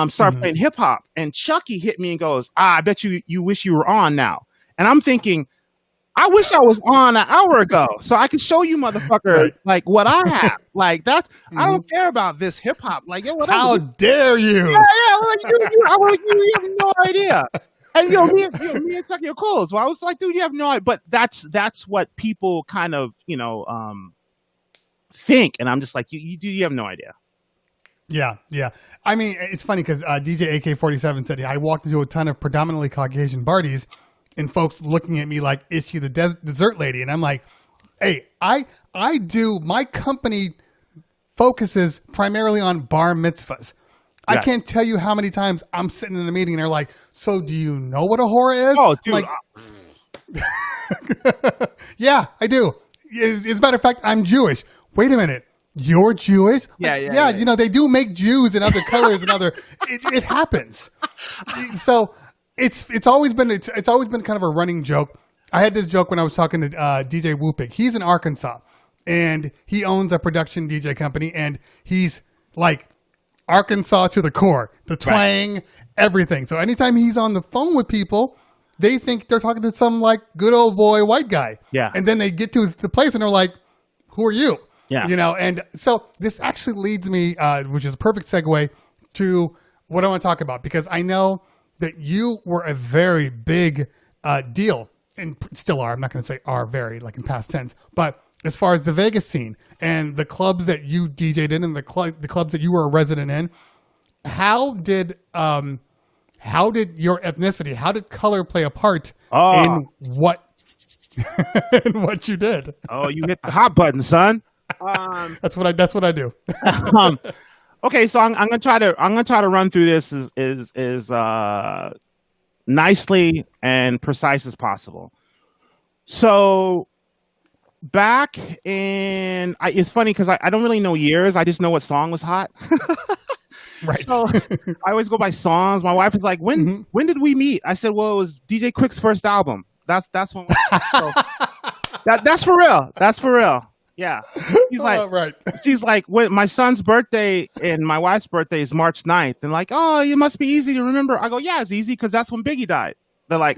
Started playing hip hop, and Chucky hit me and goes, "I bet you wish you were on now." And I'm thinking, I wish I was on an hour ago so I could show you, motherfucker, like what I have. Like that's, I don't care about this hip hop. Like, whatever. How dare you? Yeah. Like, you have no idea. And me and Chucky are cool. So I was like, dude, you have no idea. But that's what people kind of, you know, think. And I'm just like, you have no idea. Yeah. I mean, it's funny because DJ AK-47 said, I walked into a ton of predominantly Caucasian parties and folks looking at me like, is she the dessert lady? And I'm like, hey, I do, my company focuses primarily on bar mitzvahs. I can't tell you how many times I'm sitting in a meeting and they're like, so do you know what a hora is? Oh, dude. Like, yeah, I do. As a matter of fact, I'm Jewish. Wait a minute. You're Jewish? Yeah. You know, they do make Jews in other colors and other, it happens. So it's always been kind of a running joke. I had this joke when I was talking to DJ Whoopig. He's in Arkansas and he owns a production DJ company, and he's like Arkansas to the core, the twang, everything. So anytime he's on the phone with people, they think they're talking to some like good old boy white guy. Yeah. And then they get to the place and they're like, who are you? Yeah. You know, and so this actually leads me, which is a perfect segue to what I want to talk about, because I know that you were a very big deal, and still are. I'm not going to say are very, like in past tense, but as far as the Vegas scene and the clubs that you DJ'd in and the clubs that you were a resident in, how did your ethnicity, how did color play a part in what in what you did? Oh, you hit the hot button, son. That's what I do. Okay, so I'm gonna try to run through this as nicely and precise as possible. So back in, it's funny because I don't really know years. I just know what song was hot. Right. So I always go by songs. My wife is like, when did we meet? I said, well, it was DJ Quick's first album. That's when. So, that's for real. That's for real. Yeah. She's like, right. She's like, when my son's birthday and my wife's birthday is March 9th. And like, oh, it must be easy to remember. I go, yeah, it's easy because that's when Biggie died. They're like,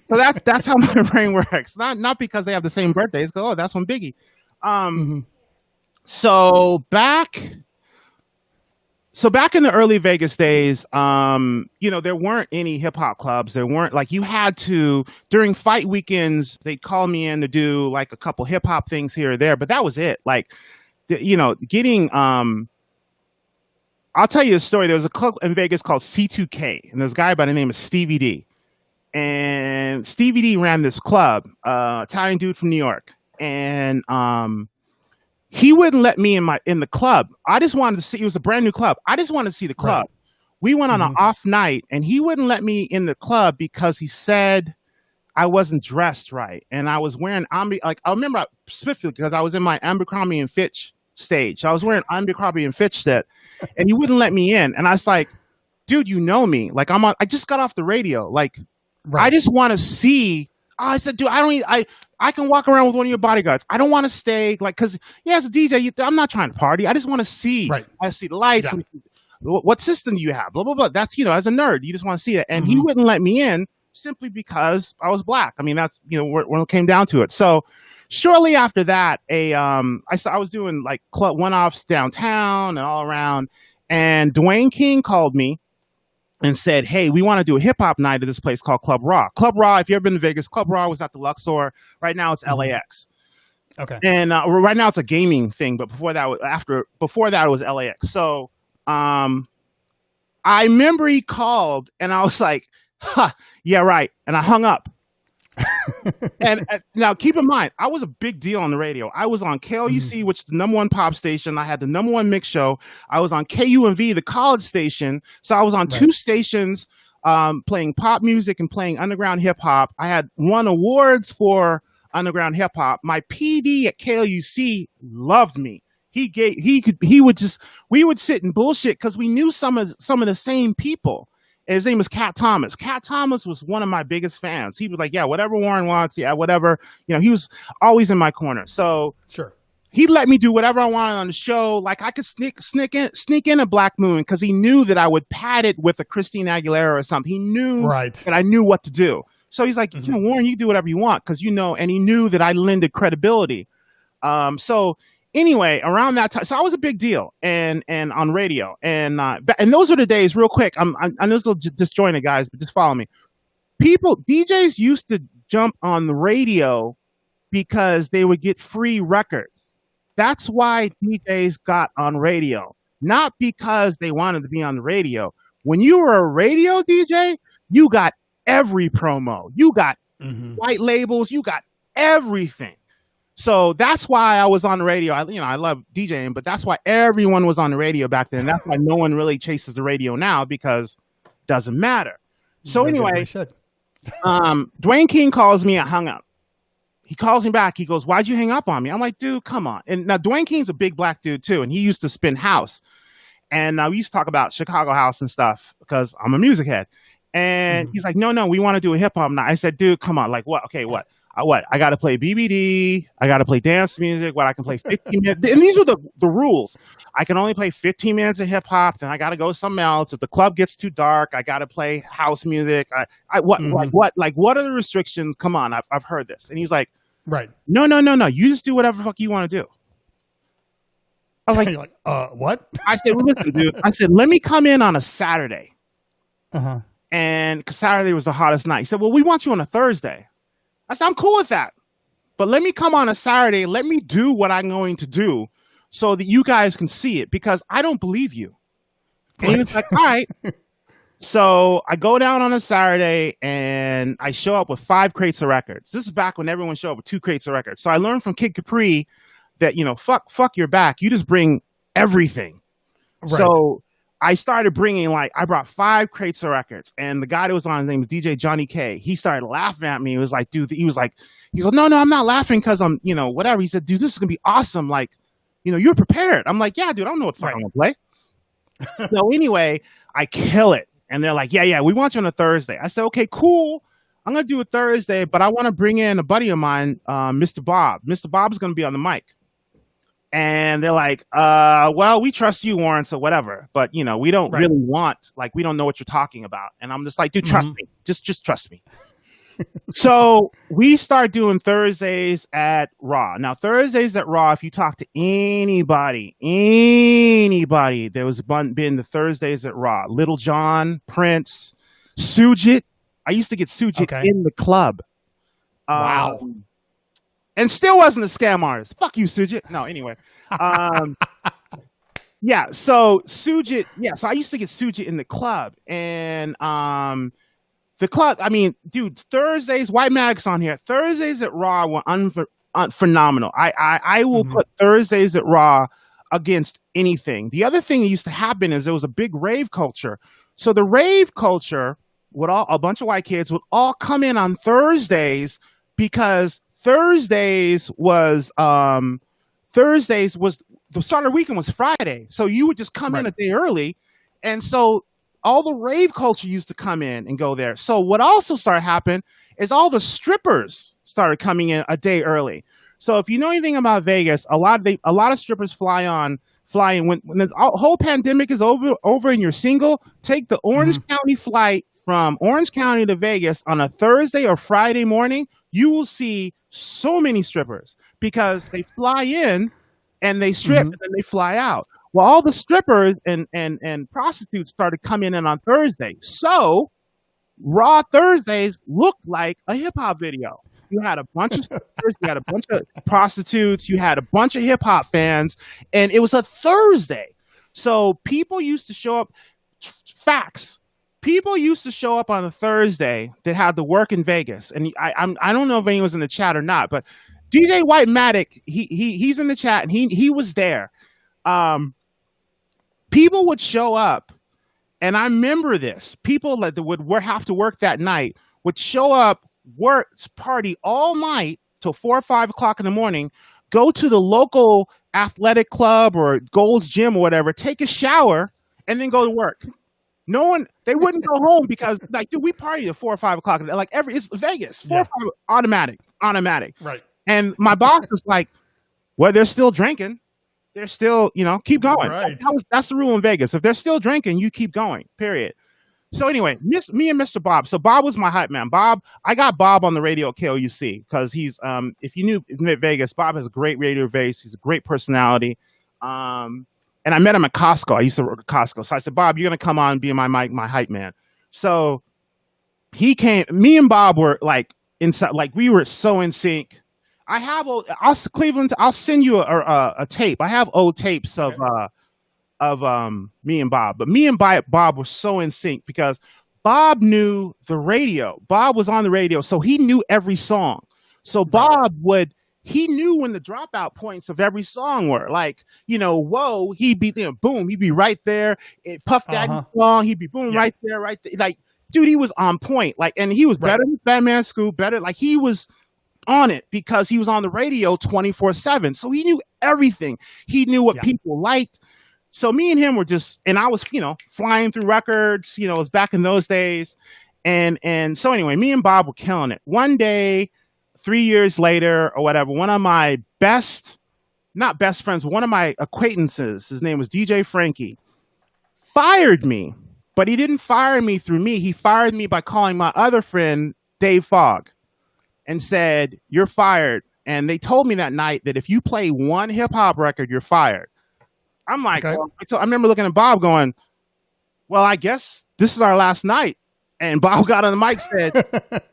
so that's how my brain works. Not because they have the same birthdays. Because, oh, that's when Biggie. So back in the early Vegas days, there weren't any hip hop clubs. There weren't, like, you had to, during fight weekends, they'd call me in to do like a couple hip hop things here or there, but that was it. Like, getting, I'll tell you a story. There was a club in Vegas called C2K, and there's a guy by the name of Stevie D. And Stevie D ran this club, Italian dude from New York. And, he wouldn't let me in the club. I just wanted to see. It was a brand new club. I just wanted to see the club. Right. We went on an off night, and he wouldn't let me in the club because he said I wasn't dressed right, and I was wearing I remember specifically because I was in my Abercrombie and Fitch stage. I was wearing Abercrombie and Fitch set, and he wouldn't let me in. And I was like, "Dude, you know me? Like I just got off the radio. Like I just want to see." I said, dude, I can walk around with one of your bodyguards. I don't want to stay because as a DJ, I'm not trying to party. I just want to see. Right. I see the lights. Yeah. And what system do you have? Blah blah blah. That's as a nerd, you just want to see it. And he wouldn't let me in simply because I was black. I mean, that's when it came down to it. So shortly after that, I was doing like club one-offs downtown and all around, and Dwayne King called me and said, hey, we want to do a hip-hop night at this place called Club Raw. Club Raw, if you've ever been to Vegas, Club Raw was at the Luxor. Right now, it's LAX. Okay. And right now, it's a gaming thing, but before that, it was LAX. So I remember he called, and I was like, yeah, right. And I hung up. And now keep in mind, I was a big deal on the radio. I was on KLUC, which is the #1 pop station. I had the #1 mix show. I was on KUMV, the college station. So I was on two stations playing pop music and playing underground hip hop. I had won awards for underground hip hop. My PD at KLUC loved me. We would sit and bullshit because we knew some of the same people. And his name was Cat Thomas. Cat Thomas was one of my biggest fans. He was like, yeah, whatever Warren wants, yeah, whatever. He was always in my corner. So sure, he let me do whatever I wanted on the show. Like I could sneak in a Black Moon because he knew that I would pad it with a Christina Aguilera or something. He knew that I knew what to do. So he's like, Warren, you can do whatever you want because and he knew that I lended credibility. So anyway, around that time, so I was a big deal, and on radio, and those were the days. Real quick, I know this will disjointed, guys, but just follow me. DJs used to jump on the radio because they would get free records. That's why DJs got on radio, not because they wanted to be on the radio. When you were a radio DJ, you got every promo, you got white labels, you got everything. So that's why I was on the radio. I love DJing, but that's why everyone was on the radio back then. That's why no one really chases the radio now because it doesn't matter. So anyway, Dwayne King calls me. I hung up. He calls me back. He goes, why'd you hang up on me? I'm like, dude, come on. And now Dwayne King's a big black dude too, and he used to spin house. And we used to talk about Chicago house and stuff because I'm a music head. And he's like, no, we want to do a hip hop night. I said, dude, come on. Like what? Okay, what? I got to play BBD. I got to play dance music. I can play 15 minutes. And these were the rules. I can only play 15 minutes of hip hop. Then I got to go something else. If the club gets too dark, I got to play house music. What are the restrictions? Come on. I've heard this. And he's like, right. No. You just do whatever the fuck you want to do. I was like, you're like, what? I said, well, listen, dude. I said, let me come in on a Saturday. And because Saturday was the hottest night. He said, well, we want you on a Thursday. I said, I'm cool with that. But let me come on a Saturday. Let me do what I'm going to do so that you guys can see it because I don't believe you. And he was like, all right. So I go down on a Saturday and I show up with 5 crates of records. This is back when everyone showed up with 2 crates of records. So I learned from Kid Capri that, fuck your back. You just bring everything. Right. So I started bringing I brought 5 crates of records, and the guy that was on, his name was DJ Johnny K. He started laughing at me. He was like, dude, he's like, no, I'm not laughing because I'm, whatever. He said, dude, this is gonna be awesome. Like, you're prepared. I'm like, yeah, dude, I don't know what the fuck I'm gonna play. So anyway, I kill it. And they're like, yeah, we want you on a Thursday. I said, okay, cool. I'm going to do a Thursday, but I want to bring in a buddy of mine, Mr. Bob. Mr. Bob's going to be on the mic. And they're like, well, we trust you, Warren, so whatever. But, we don't really want, we don't know what you're talking about. And I'm just like, dude, trust me. Just trust me. So we start doing Thursdays at Raw. Now, Thursdays at Raw, if you talk to anybody, there was been the Thursdays at Raw. Little John, Prince, Sujit. I used to get Sujit in the club. Wow. And still wasn't a scam artist. Fuck you, Sujit. No, anyway. Yeah, so Sujit, so I used to get Sujit in the club. And the club, I mean, dude, Thursdays, White Magic's on here. Thursdays at Raw were phenomenal. I will put Thursdays at Raw against anything. The other thing that used to happen is there was a big rave culture. So the rave culture, a bunch of white kids would all come in on Thursdays because Thursdays was the start of the weekend was Friday. So you would just come in a day early. And so all the rave culture used to come in and go there. So what also started happening is all the strippers started coming in a day early. So if you know anything about Vegas, a lot of strippers fly in when the whole pandemic is over and you're single. Take the Orange County flight from Orange County to Vegas on a Thursday or Friday morning. You will see so many strippers because they fly in and they strip and then they fly out. Well, all the strippers and prostitutes started coming in on Thursday. So Raw Thursdays looked like a hip hop video. You had a bunch of strippers, you had a bunch of prostitutes, you had a bunch of hip hop fans, and it was a Thursday. So people used to show up. Facts. People used to show up on a Thursday that had to work in Vegas, and I don't know if anyone's in the chat or not, but DJ White Matic, he's in the chat, and he was there. People would show up, and I remember this. People that would have to work that night would show up, work, party all night till 4 or 5 o'clock in the morning, go to the local athletic club or Gold's Gym or whatever, take a shower, and then go to work. They wouldn't go home because, dude, we party at 4 or 5 o'clock. It's Vegas, 4 or 5, automatic. Right. And my boss was like, well, they're still drinking. They're still, keep going. Right. That's the rule in Vegas. If they're still drinking, you keep going, period. So anyway, me and Mr. Bob. So Bob was my hype man. I got Bob on the radio at KOUC because he's, if you knew Vegas, Bob has a great radio voice. He's a great personality. And I met him at Costco. I used to work at Costco. So I said, Bob, you're going to come on and be my hype man. So he came, me and Bob were inside, we were so in sync. I have Cleveland. I'll send you a tape. I have old tapes of me and Bob. But me and Bob were so in sync because Bob knew the radio. Bob was on the radio, so he knew every song. So Bob he knew when the dropout points of every song were. Whoa, he'd be there, boom, he'd be right there. Puff Daddy song, he'd be boom, right there. Dude, he was on point. And he was better than Batman Scoop, better. He was on it because he was on the radio 24/7. So he knew everything. He knew what people liked. So me and him were just, and I was, flying through records, it was back in those days. And so anyway, me and Bob were killing it. One day, 3 years later or whatever, one of my not best friends, one of my acquaintances, his name was DJ Frankie, fired me, but he didn't fire me through me. He fired me by calling my other friend, Dave Fogg, and said, you're fired. And they told me that night that if you play one hip hop record, you're fired. I'm like, okay. I remember looking at Bob going, well, I guess this is our last night. And Bob got on the mic, said,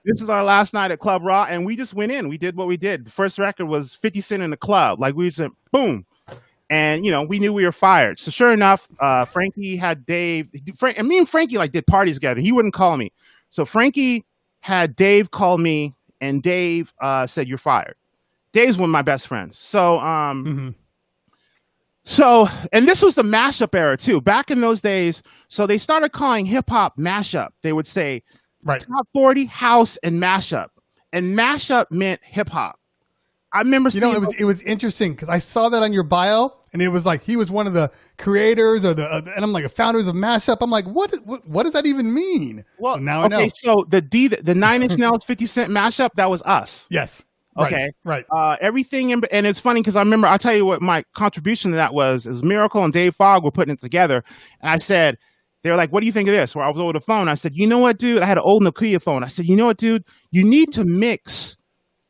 this is our last night at Club Raw. And we just went in. We did what we did. The first record was 50 Cent in the Club. We said, boom. And, we knew we were fired. So sure enough, Frankie had Dave. And me and Frankie, did parties together. He wouldn't call me. So Frankie had Dave call me, and Dave said, you're fired. Dave's one of my best friends. So So, and this was the mashup era too. Back in those days, so they started calling hip hop mashup. They would say Right. top 40 house and mashup. And mashup meant hip hop. I remember seeing it was interesting because I saw that on your bio, and it was like he was one of the creators or and I'm like founders of Mashup. I'm like, what does that even mean? Well, so now I know. So the 9 Inch Nails 50 Cent mashup, that was us. Yes. Okay. Right. Everything and it's funny because I remember I'll tell you what my contribution to that was. It was Miracle and Dave Fogg were putting it together, and I said, they were like, "What do you think of this?" Where I was over the phone, I said, "You know what, dude?" I had an old Nokia phone. I said, "You know what, dude? You need to mix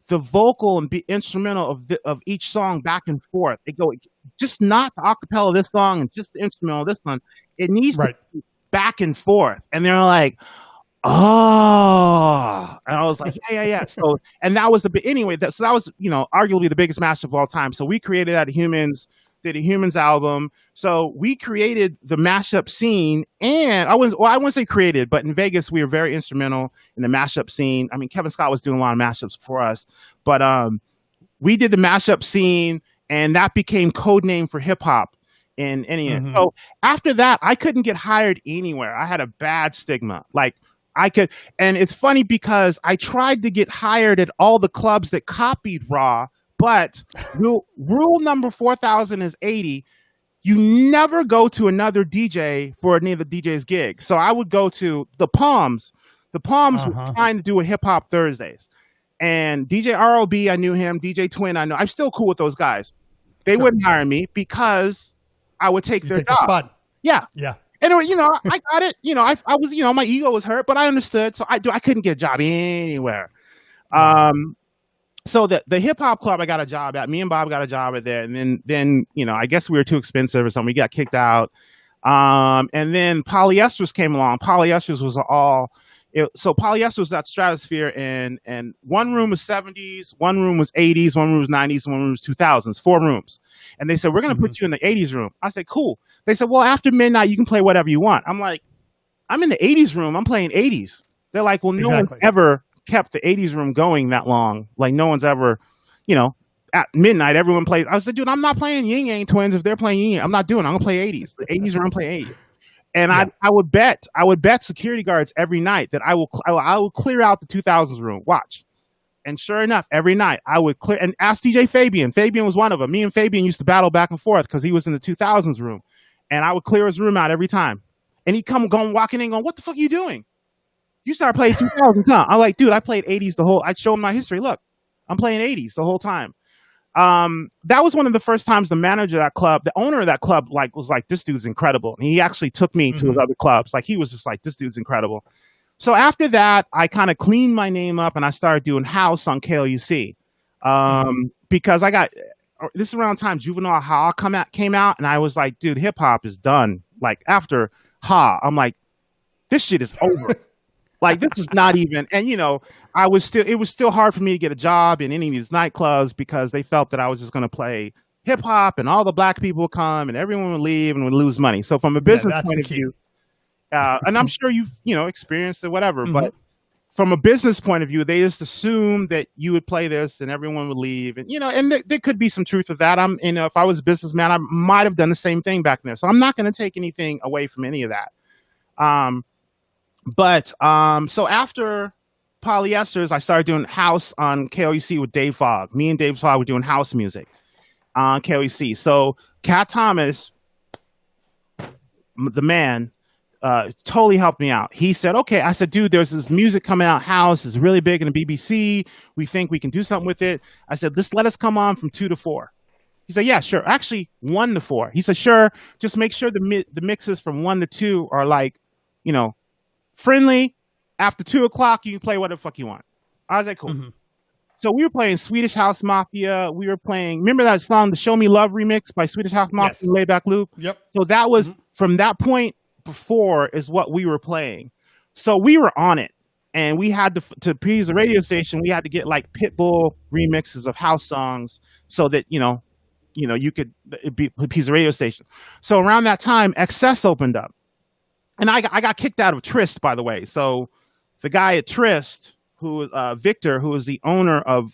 the vocal and the instrumental of each song back and forth. They go just not the acapella of this song and just the instrumental of this one. It needs to be back and forth." And they're like, "Oh," and I was like, yeah. So, and that was anyway. So that was, arguably the biggest mashup of all time. So we created that at Humans, did a Humans album. So we created the mashup scene, and I wouldn't say created, but in Vegas we were very instrumental in the mashup scene. I mean, Kevin Scott was doing a lot of mashups for us, but we did the mashup scene, and that became code name for hip hop. So after that, I couldn't get hired anywhere. I had a bad stigma. Like, and it's funny because I tried to get hired at all the clubs that copied Raw, but rule number 4080, you never go to another DJ for any of the DJ's gigs. So I would go to the Palms. The Palms were trying to do a hip hop Thursdays, and DJ ROB, I knew him. DJ Twin, I know. I'm still cool with those guys. They wouldn't hire me because I would take their job. Spot. Yeah. Anyway, I got it. I was, my ego was hurt, but I understood. So I couldn't get a job anywhere. So the hip hop club I got a job at, me and Bob got a job at there. And then, I guess we were too expensive or something. We got kicked out. And then Polyesters came along. Polyesters was so Polyester was at Stratosphere, and one room was 70s, one room was 80s, one room was 90s, one room was 2000s, 4 rooms. And they said, "We're going to put you in the 80s room." I said, "Cool." They said, "Well, after midnight, you can play whatever you want." I'm like, "I'm in the 80s room. I'm playing 80s." They're like, "Well, no one's ever kept the 80s room going that long. Like, no one's ever, at midnight, everyone plays." I said, "Dude, I'm not playing Yin Yang Twins if they're playing Yin Yang. I'm not doing it. I'm going to play 80s. The 80s room, I'm playing 80s." And I would bet security guards every night that I will clear out the 2000s room. Watch. And sure enough, every night I would clear, and ask DJ Fabian. Fabian was one of them. Me and Fabian used to battle back and forth because he was in the 2000s room. And I would clear his room out every time. And he'd walking in going, "What the fuck are you doing? You started playing 2000s, huh?" I'm like, "Dude, I played 80s I'd show him my history. Look, I'm playing 80s the whole time." That was one of the first times the manager of that club, the owner of that club, was like, "This dude's incredible." And he actually took me to his other clubs. Like, he was just like, "This dude's incredible." So after that, I kind of cleaned my name up and I started doing house on KLUC. Because this is around the time Juvenile Ha came out, and I was like, "Dude, hip hop is done." Like, after Ha, I'm like, "This shit is over." Like, this is not even, and it was still hard for me to get a job in any of these nightclubs because they felt that I was just going to play hip hop and all the black people would come and everyone would leave and would lose money. So from a business point of view, and I'm sure you've, experienced it, whatever, but from a business point of view, they just assumed that you would play this and everyone would leave. And, and there could be some truth to that. If I was a businessman, I might have done the same thing back there. So I'm not going to take anything away from any of that. So after Polyesters, I started doing house on KLUC with Dave Fogg. Me and Dave Fogg were doing house music on KLUC. So Cat Thomas, the man, totally helped me out. He said, "Okay." I said, "Dude, there's this music coming out, house is really big in the BBC. We think we can do something with it." I said, let us come on from 2 to 4. He said, "Yeah, sure. Actually, 1 to 4. He said, "Sure. Just make sure the mixes from 1 to 2 are like, friendly. After 2 o'clock, you can play whatever the fuck you want." I was like, "Cool." So we were playing Swedish House Mafia. We were playing, remember that song, the Show Me Love remix by Swedish House Mafia, Layback Luke? Yep. So that was, from that point before, is what we were playing. So we were on it. And we had to appease the radio station, we had to get like Pitbull remixes of house songs so that, you could appease the radio station. So around that time, Excess opened up. And I got kicked out of Trist, by the way. So the guy at Trist, who was Victor, who was the owner of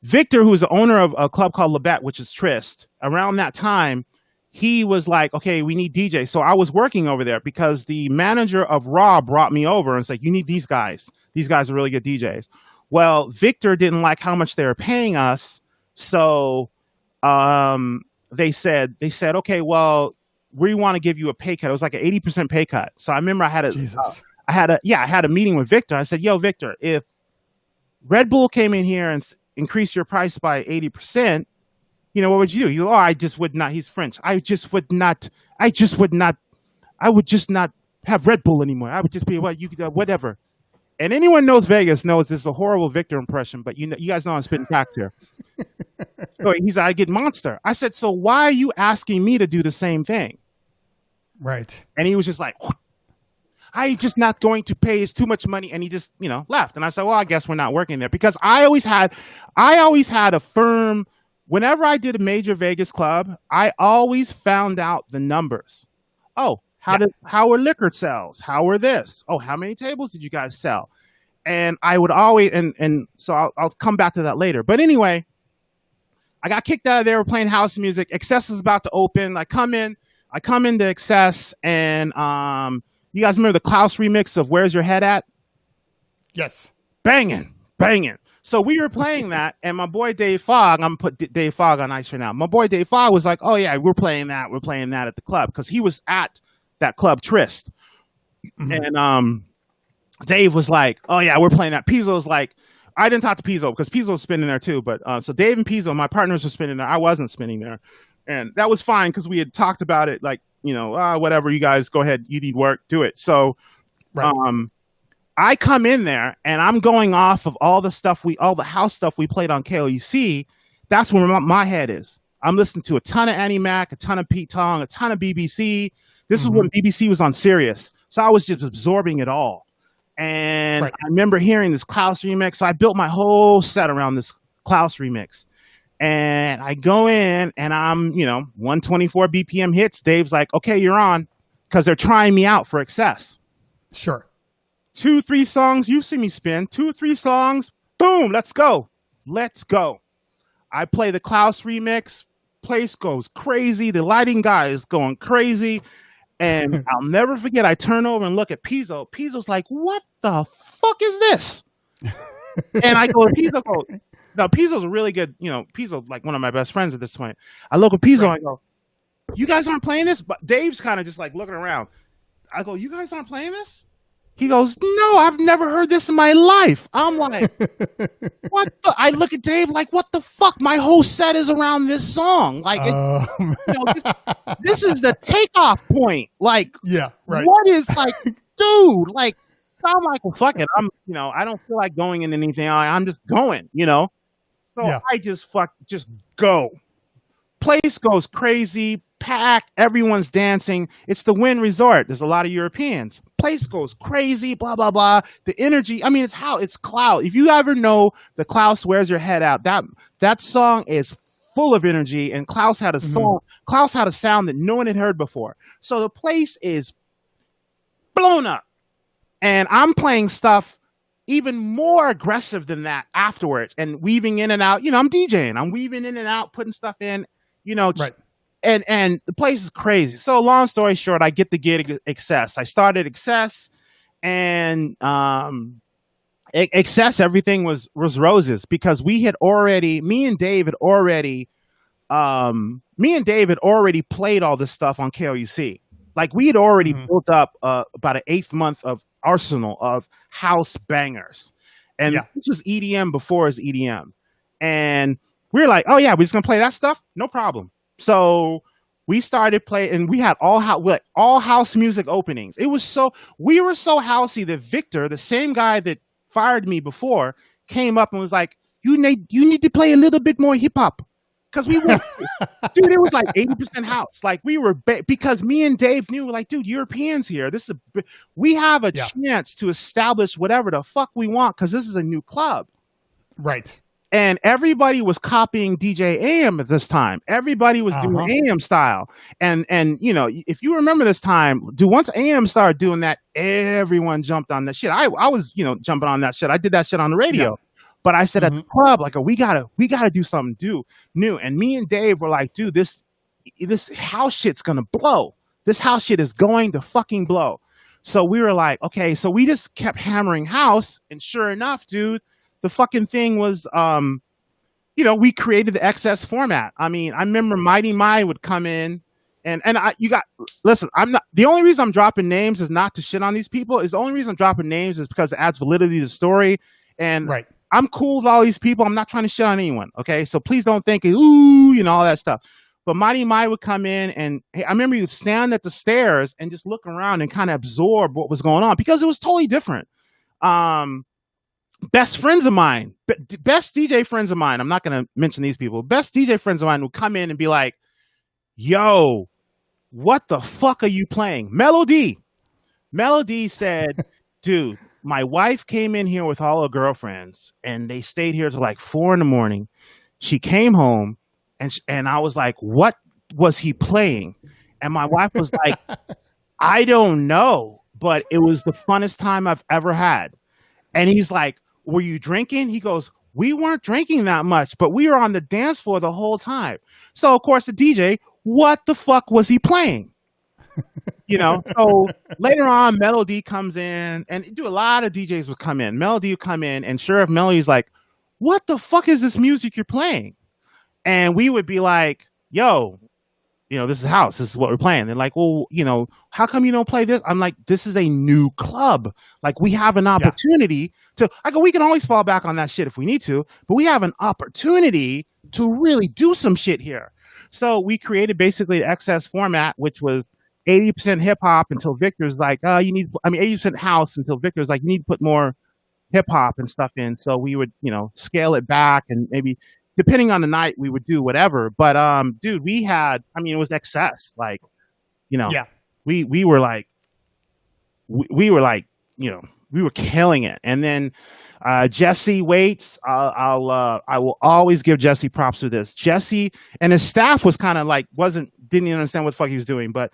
Victor, who's the owner of a club called Labette, which is Trist, around that time, he was like, okay, we need DJs. So I was working over there because the manager of Raw brought me over and said, you need these guys. These guys are really good DJs. Well, Victor didn't like how much they were paying us. So they said, okay, well, we want to give you a pay cut. It was like an 80% pay cut. So I remember I had a meeting with Victor. I said, yo, Victor, if Red Bull came in here and increased your price by 80%, what would you do? You go, oh, I just would not. He's French. I would just not have Red Bull anymore. I would just be whatever. And anyone knows Vegas knows this is a horrible Victor impression, but you guys know I'm spitting facts here. So he's like, I get Monster. I said, so why are you asking me to do the same thing? Right. And he was just like, I'm just not going to pay. It's too much money. And he just, left. And I said, well, I guess we're not working there, because I always had a firm. Whenever I did a major Vegas club, I always found out the numbers. Oh, how are liquor sales? How are this? Oh, how many tables did you guys sell? And I would always, and so I'll come back to that later. But anyway, I got kicked out of there. We're playing house music. Excess is about to open. I come into Excess, and you guys remember the Klaus remix of Where's Your Head At? Yes. Banging. So we were playing that, and my boy Dave Fogg, I'm going to put Dave Fogg on ice for now. My boy Dave Fogg was like, oh yeah, we're playing that at the club, because he was at that club Trist. Mm-hmm. And Dave was like, oh yeah, we're playing that. Pizzo's like, I didn't talk to Pizzo, because Pizzo's spinning there too, but so Dave and Pizzo, my partners, were spinning there. I wasn't spinning there. And that was fine, because we had talked about it, like, whatever, you guys go ahead, you need work, do it. So right. I come in there, and I'm going off of all the house stuff we played on KLUC. That's where my head is. I'm listening to a ton of Annie Mac, a ton of Pete Tong, a ton of BBC. This is when BBC was on Sirius. So I was just absorbing it all. And right. I remember hearing this Klaus remix. So I built my whole set around this Klaus remix. And I go in, and I'm, 124 BPM hits. Dave's like, okay, you're on, because they're trying me out for Excess. Sure. 2-3 songs, you see me spin. 2-3 songs, boom, let's go. I play the Klaus remix, place goes crazy. The lighting guy is going crazy. And I'll never forget, I turn over and look at Pizzo. Pizzo's like, what the fuck is this? And I go to Pizzo, now Pizzo's a really good, Pizzo, like one of my best friends at this point. I look at Pizzo, right. I go, you guys aren't playing this? But Dave's kind of just like looking around. I go, you guys aren't playing this? He goes, no, I've never heard this in my life. I'm like, what the? I look at Dave like, what the fuck? My whole set is around this song. Like, this is the takeoff point. Like, yeah, right. What is, like, dude, like, I'm like, well, fuck it. I don't feel like going in anything. I'm just going, So yeah. I just go. Place goes crazy, packed, everyone's dancing. It's the Wynn Resort. There's a lot of Europeans. Place goes crazy, blah, blah, blah. The energy, it's Klaus. If you ever know the Klaus Where's Your Head At, that song is full of energy, and Klaus had a song. Klaus had a sound that no one had heard before. So the place is blown up. And I'm playing stuff even more aggressive than that afterwards, and weaving in and out. I'm DJing. I'm weaving in and out, putting stuff in. Right. And the place is crazy. So long story short, I get the gig at Excess. I started Excess, and Excess, everything was roses, because me and Dave had already played all this stuff on KLUC. Like, we had already built up about an 8th month of arsenal of house bangers. And this was EDM before it was EDM. And we were like, oh yeah, we're just gonna play that stuff? No problem. So we started playing, and we had all house music openings. We were so housey that Victor, the same guy that fired me before, came up and was like, you need to play a little bit more hip hop. Because we were, dude, it was like 80% house. Like, we were, because me and Dave knew, like, dude, Europeans here. We have a chance to establish whatever the fuck we want, because this is a new club. Right. And everybody was copying DJ AM at this time. Everybody was doing AM style. And if you remember this time, once AM started doing that, everyone jumped on that shit. I was, jumping on that shit. I did that shit on the radio. Yeah. But I said at the club, like, we gotta do something new. And me and Dave were like, dude, this house shit's gonna blow. This house shit is going to fucking blow. So we were like, okay, so we just kept hammering house, and sure enough, dude, the fucking thing was, we created the XS format. I mean, I remember Mighty Mai would come in, and listen, I'm not, the only reason I'm dropping names is not to shit on these people. The only reason I'm dropping names is because it adds validity to the story. And right. I'm cool with all these people. I'm not trying to shit on anyone. Okay. So please don't think, ooh, all that stuff. But Mighty Mai would come in, and hey, I remember he would stand at the stairs and just look around and kind of absorb what was going on, because it was totally different. Best friends of mine, best DJ friends of mine, I'm not going to mention these people, best DJ friends of mine would come in and be like, yo, what the fuck are you playing? Melody said, dude, my wife came in here with all her girlfriends, and they stayed here till like 4 a.m. She came home, and I was like, what was he playing? And my wife was like, I don't know, but it was the funnest time I've ever had. And he's like, were you drinking? He goes, we weren't drinking that much, but we were on the dance floor the whole time. So, of course, the DJ, what the fuck was he playing? So later on, Melody comes in, and a lot of DJs would come in. Melody would come in, and sure enough, Melody's like, what the fuck is this music you're playing? And we would be like, yo, this is house. This is what we're playing. They're like, well, how come you don't play this? I'm like, this is a new club. Like, we have an opportunity we can always fall back on that shit if we need to, but we have an opportunity to really do some shit here. So we created basically the XS format, which was 80% hip hop until Victor's like, 80% house until Victor's like, you need to put more hip hop and stuff in. So we would, scale it back, and maybe depending on the night we would do whatever. But, dude, it was excess. Like, we were like, we were killing it. And then, Jesse Waits, I will always give Jesse props for this. Jesse and his staff was kind of like, didn't even understand what the fuck he was doing. But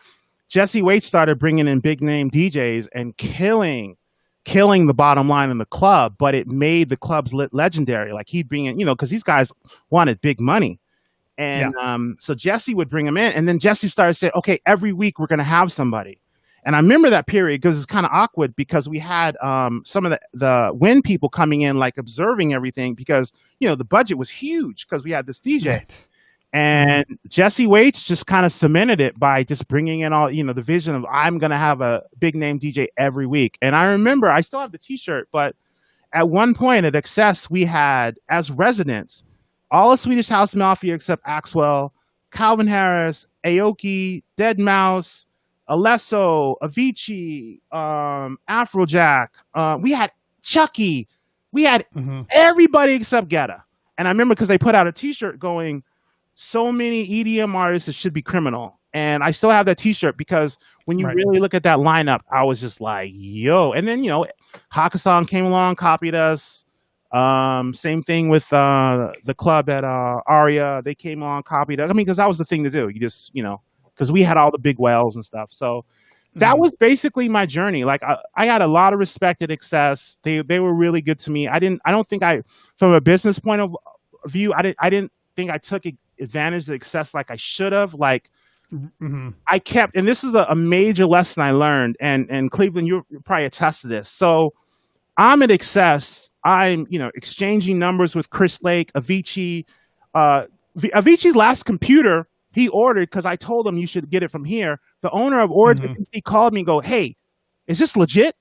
Jesse Waits started bringing in big name DJs and killing the bottom line in the club, but it made the clubs legendary. Like, he'd bring in, because these guys wanted big money. And so Jesse would bring them in, and then Jesse started saying, okay, every week we're going to have somebody. And I remember that period because it's kind of awkward, because we had some of the WIN people coming in, like, observing everything, because, the budget was huge because we had this DJ. Right. And Jesse Waits just kind of cemented it by just bringing in all, the vision of, I'm going to have a big name DJ every week. And I remember, I still have the t-shirt, but at one point at Excess, we had, as residents, all of Swedish House Mafia except Axwell, Calvin Harris, Aoki, Deadmau5, Alesso, Avicii, Afrojack. We had Chucky. We had everybody except Guetta. And I remember because they put out a t-shirt going, so many EDM artists, it should be criminal. And I still have that t-shirt, because when you really look at that lineup, I was just like, yo. And then, Hakkasan came along, copied us. Same thing with the club at Aria. They came along, copied us. Because that was the thing to do. You just, because we had all the big whales and stuff. So that was basically my journey. Like, I got a lot of respect at Excess. They were really good to me. I don't think from a business point of view, I didn't think I took advantage of Excess like I should have. Like, I kept, and this is a major lesson I learned, and Cleveland, you probably attest to this. So I'm at Excess. I'm, exchanging numbers with Chris Lake, Avicii. Avicii's last computer he ordered, because I told him you should get it from here. The owner of Origin, he called me and go, hey, is this legit?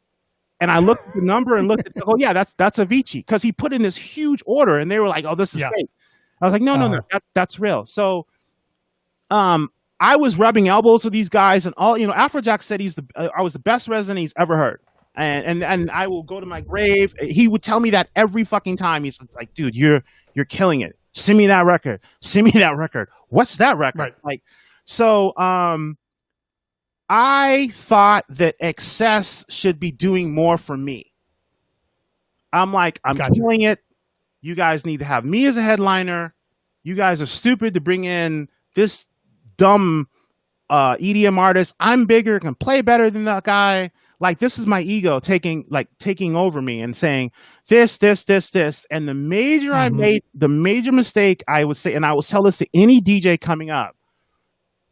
And I looked at the number and looked at, oh yeah, that's Avicii, because he put in this huge order, and they were like, oh, this is fake. I was like, no, that's real. So, I was rubbing elbows with these guys, and all, Afrojack said I was the best resident he's ever heard. And I will go to my grave. He would tell me that every fucking time. He's like, dude, you're killing it. Send me that record. Send me that record. What's that record? Right. Like, so, I thought that Excess should be doing more for me. I'm like, I'm killing it. You guys need to have me as a headliner. You guys are stupid to bring in this dumb EDM artist. I'm bigger, can play better than that guy. Like this is my ego taking over me and saying this, this, this, this. And the major mistake I would say, and I will tell this to any DJ coming up,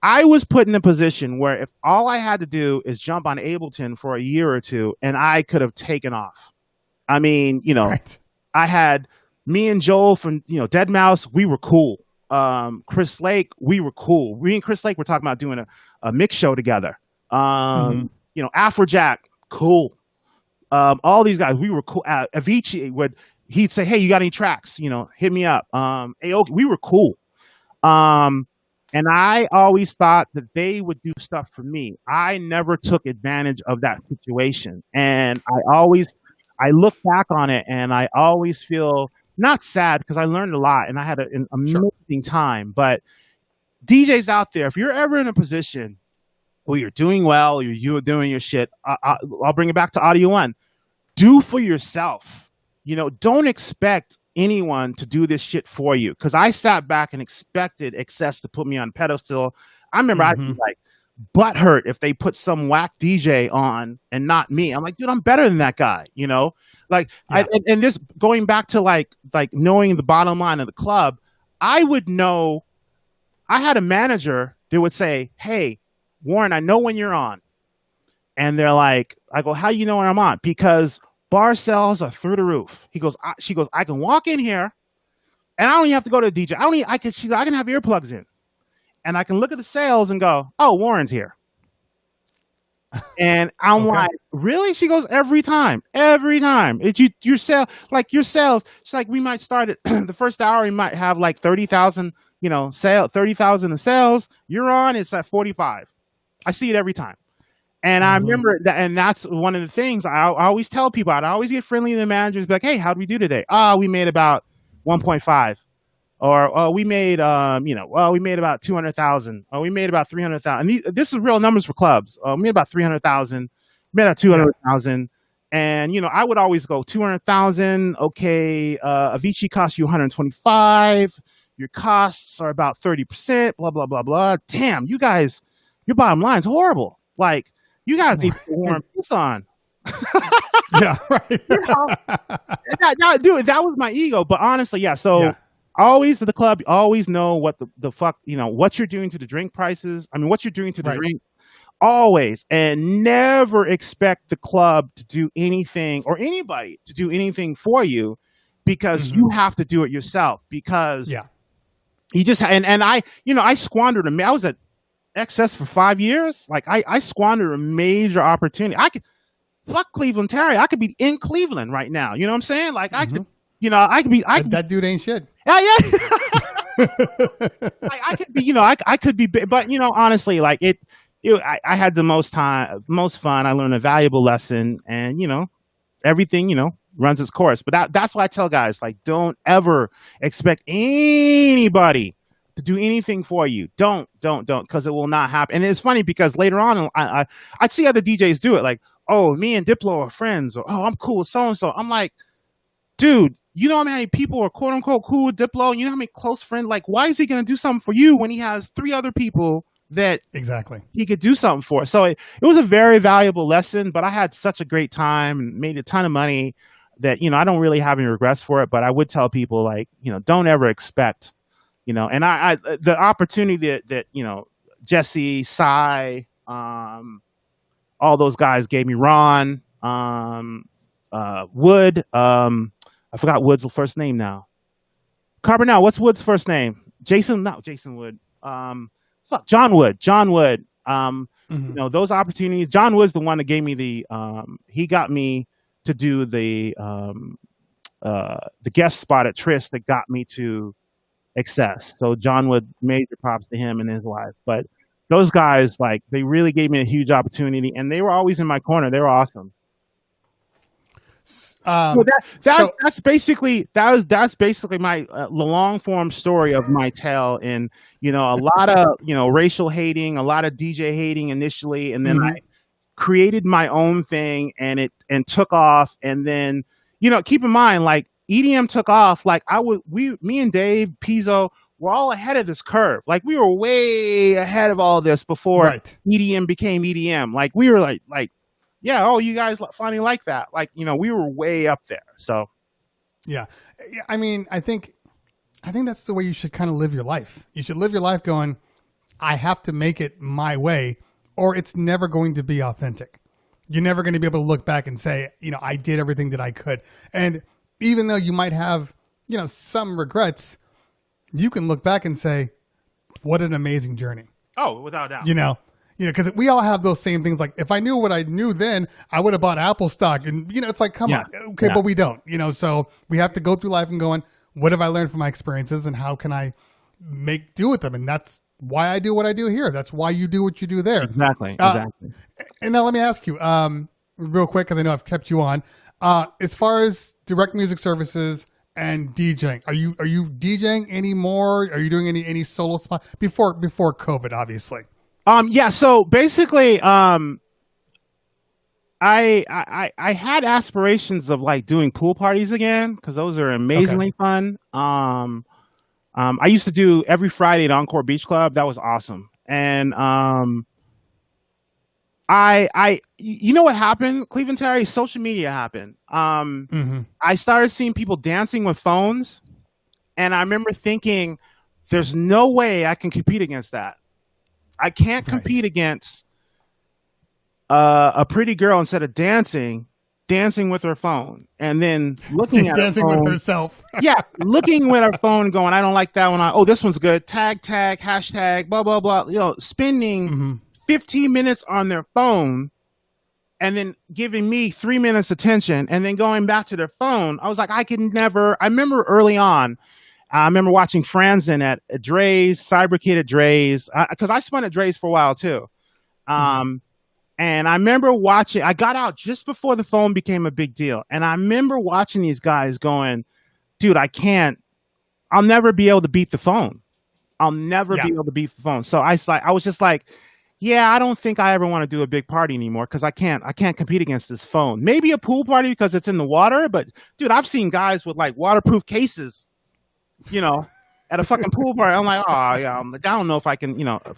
I was put in a position where if all I had to do is jump on Ableton for a year or two, and I could have taken off. I mean, Right. I had me and Joel from, Dead Mouse, we were cool. Chris Lake, we were cool. Me and Chris Lake were talking about doing a mix show together. Afrojack, cool. All these guys, we were cool. Avicii he'd say, "Hey, you got any tracks? Hit me up." Aoki, we were cool. And I always thought that they would do stuff for me. I never took advantage of that situation, and I look back on it, and I always feel not sad because I learned a lot and I had an amazing time. But DJs out there, if you're ever in a position where you're doing well, you're doing your shit, I'll bring it back to Audio One. Do for yourself. Don't expect anyone to do this shit for you. Because I sat back and expected Excess to put me on pedestal. I remember I'd be like butthurt if they put some whack DJ on and not me. I'm like, dude, I'm better than that guy. And this going back to like knowing the bottom line of the club, I would know. I had a manager that would say, "Hey, Warren, I know when you're on." And they're like, I go, "How you know when I'm on?" Because bar sales are through the roof. She goes, "I can walk in here and I don't even have to go to the DJ. I can have earplugs in and I can look at the sales and go, oh, Warren's here." And I'm like, "Really?" She goes, every time. It's your sales. It's like we might start at the first hour, we might have like 30,000, 30,000 in sales. You're on, it's at 45. I see it every time. And I remember that, and that's one of the things I always tell people. I'd always get friendly to the managers, be like, "Hey, how'd we do today?" We made about 1.5. Or we made, we made about 200,000. Or we made about 300,000. And this is real numbers for clubs. We made about 300,000. Made about 200,000. And, I would always go 200,000. Okay, Avicii costs you 125. Your costs are about 30%, blah, blah, blah, blah. Damn, you guys, your bottom line's horrible. Like, you guys need to warm this on. Yeah, right. Dude, that was my ego. But honestly, yeah. So always at the club, you always know what the fuck, what you're doing to the drink prices. I mean, what you're doing to the drink. Always. And never expect the club to do anything or anybody to do anything for you, because you have to do it yourself. Because you just, and I squandered I was at Excess for 5 years. Like I squandered a major opportunity. Fuck Cleveland Terry. I could be in Cleveland right now. You know what I'm saying? Like I could, that dude ain't shit. Yeah. I could be, I could be, but honestly, like I had the most fun. I learned a valuable lesson, and everything, runs its course. But that's why I tell guys, like, don't ever expect anybody to do anything for you. Don't, because it will not happen. And it's funny because later on, I'd see other DJs do it. Like, "Oh, me and Diplo are friends," or, "Oh, I'm cool with so-and-so." I'm like, dude, you know how many people are quote unquote cool with Diplo? You know how many close friends? Like, why is he going to do something for you when he has 3 other people that he could do something for? So it was a very valuable lesson, but I had such a great time and made a ton of money that, I don't really have any regrets for it. But I would tell people, like, don't ever expect, and I the opportunity that Jesse, Cy, all those guys gave me, Ron, Wood, I forgot Wood's first name now. Carbonell, what's Wood's first name? Jason Wood. John Wood. Those opportunities. John Wood's the one that gave me he got me to do the guest spot at Trist that got me to Excess. So John Wood, major props to him and his wife. But those guys, like, they really gave me a huge opportunity, and they were always in my corner. They were awesome. That's basically my long form story of my tale. And a lot of racial hating, a lot of DJ hating initially, and then I created my own thing, and it took off. And then keep in mind, like, EDM took off. Like me and Dave Pizzo were all ahead of this curve. Like, we were way ahead of all this before EDM became EDM. Like, we were like yeah, oh, you guys finally like that. Like, we were way up there. So yeah. I mean, I think that's the way you should kind of live your life. You should live your life going, I have to make it my way, or it's never going to be authentic. You're never going to be able to look back and say, I did everything that I could. And even though you might have, some regrets, you can look back and say, what an amazing journey. Oh, without a doubt. Because we all have those same things. Like, if I knew what I knew then, I would have bought Apple stock. And, it's like, come on. Okay, but we don't. So we have to go through life and going, what have I learned from my experiences and how can I make do with them? And that's why I do what I do here. That's why you do what you do there. Exactly. And now let me ask you real quick, because I know I've kept you on. As far as direct music services and DJing, are you DJing anymore? Are you doing any solo spot before COVID, obviously? Yeah. So basically, I had aspirations of like doing pool parties again because those are amazingly fun. I used to do every Friday at Encore Beach Club. That was awesome. And you know what happened, Cleveland Terry? Social media happened. I started seeing people dancing with phones, and I remember thinking, there's no way I can compete against that. I can't compete against a pretty girl instead of dancing with her phone and then looking at dancing her phone, with herself. Yeah, looking with her phone, going, I don't like that one. Oh, this one's good. Tag, hashtag, blah blah blah. Spending 15 minutes on their phone and then giving me 3 minutes attention and then going back to their phone. I was like, I could never. I remember early on, I remember watching Franzen at Dre's, Cyberkid at Dre's, because I spun at Dre's for a while too. And I remember watching, I got out just before the phone became a big deal. And I remember watching these guys going, dude, I'll never be able to beat the phone. I'll never be able to beat the phone. So I was just like, yeah, I don't think I ever want to do a big party anymore because I can't compete against this phone. Maybe a pool party because it's in the water. But dude, I've seen guys with like waterproof cases, at a fucking pool party. I'm like, oh yeah, I don't know if I can,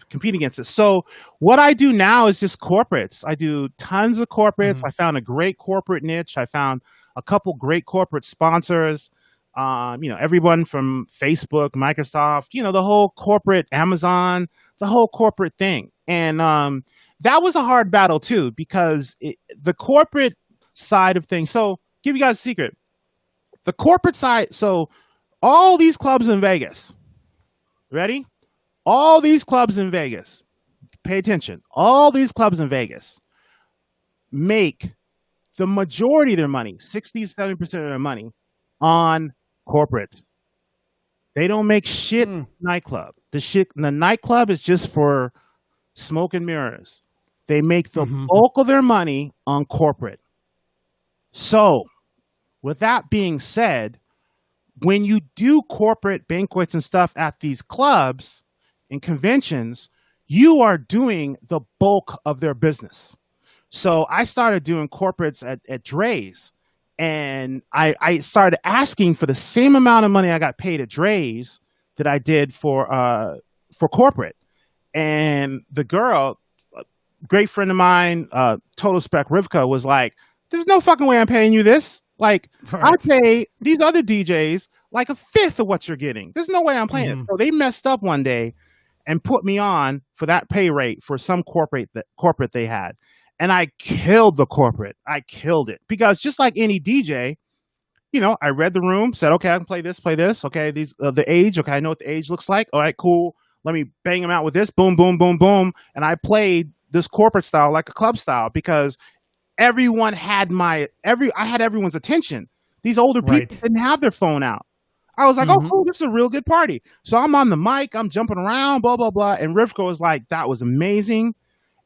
compete against it. So what I do now is just corporates. I do tons of corporates. I found a great corporate niche. I found a couple great corporate sponsors. Everyone from Facebook, Microsoft, the whole corporate, Amazon, the whole corporate thing. And that was a hard battle too, because the corporate side of things. So give you guys a secret. The corporate side. So all these clubs in Vegas, ready? All these clubs in Vegas, pay attention. All these clubs in Vegas make the majority of their money, 60-70% of their money, on corporates. They don't make shit nightclub. The nightclub is just for smoke and mirrors. They make the bulk of their money on corporate. So, with that being said, when you do corporate banquets and stuff at these clubs and conventions, you are doing the bulk of their business. So I started doing corporates at Dre's, and I started asking for the same amount of money I got paid at Dre's that I did for corporate. And the girl, a great friend of mine, Total Spec Rivka, was like, there's no fucking way I'm paying you this. Like, I pay these other DJs like a fifth of what you're getting. There's no way I'm playing it. So they messed up one day and put me on for that pay rate for some corporate they had. And I killed the corporate. I killed it. Because just like any DJ, I read the room, said, okay, I can play this. Okay, these the age. Okay, I know what the age looks like. All right, cool. Let me bang them out with this. Boom, boom, boom, boom. And I played this corporate style like a club style because everyone had I had everyone's attention. These older people didn't have their phone out. I was like, oh, cool, this is a real good party. So I'm on the mic, I'm jumping around, blah, blah, blah. And Rivka was like, that was amazing.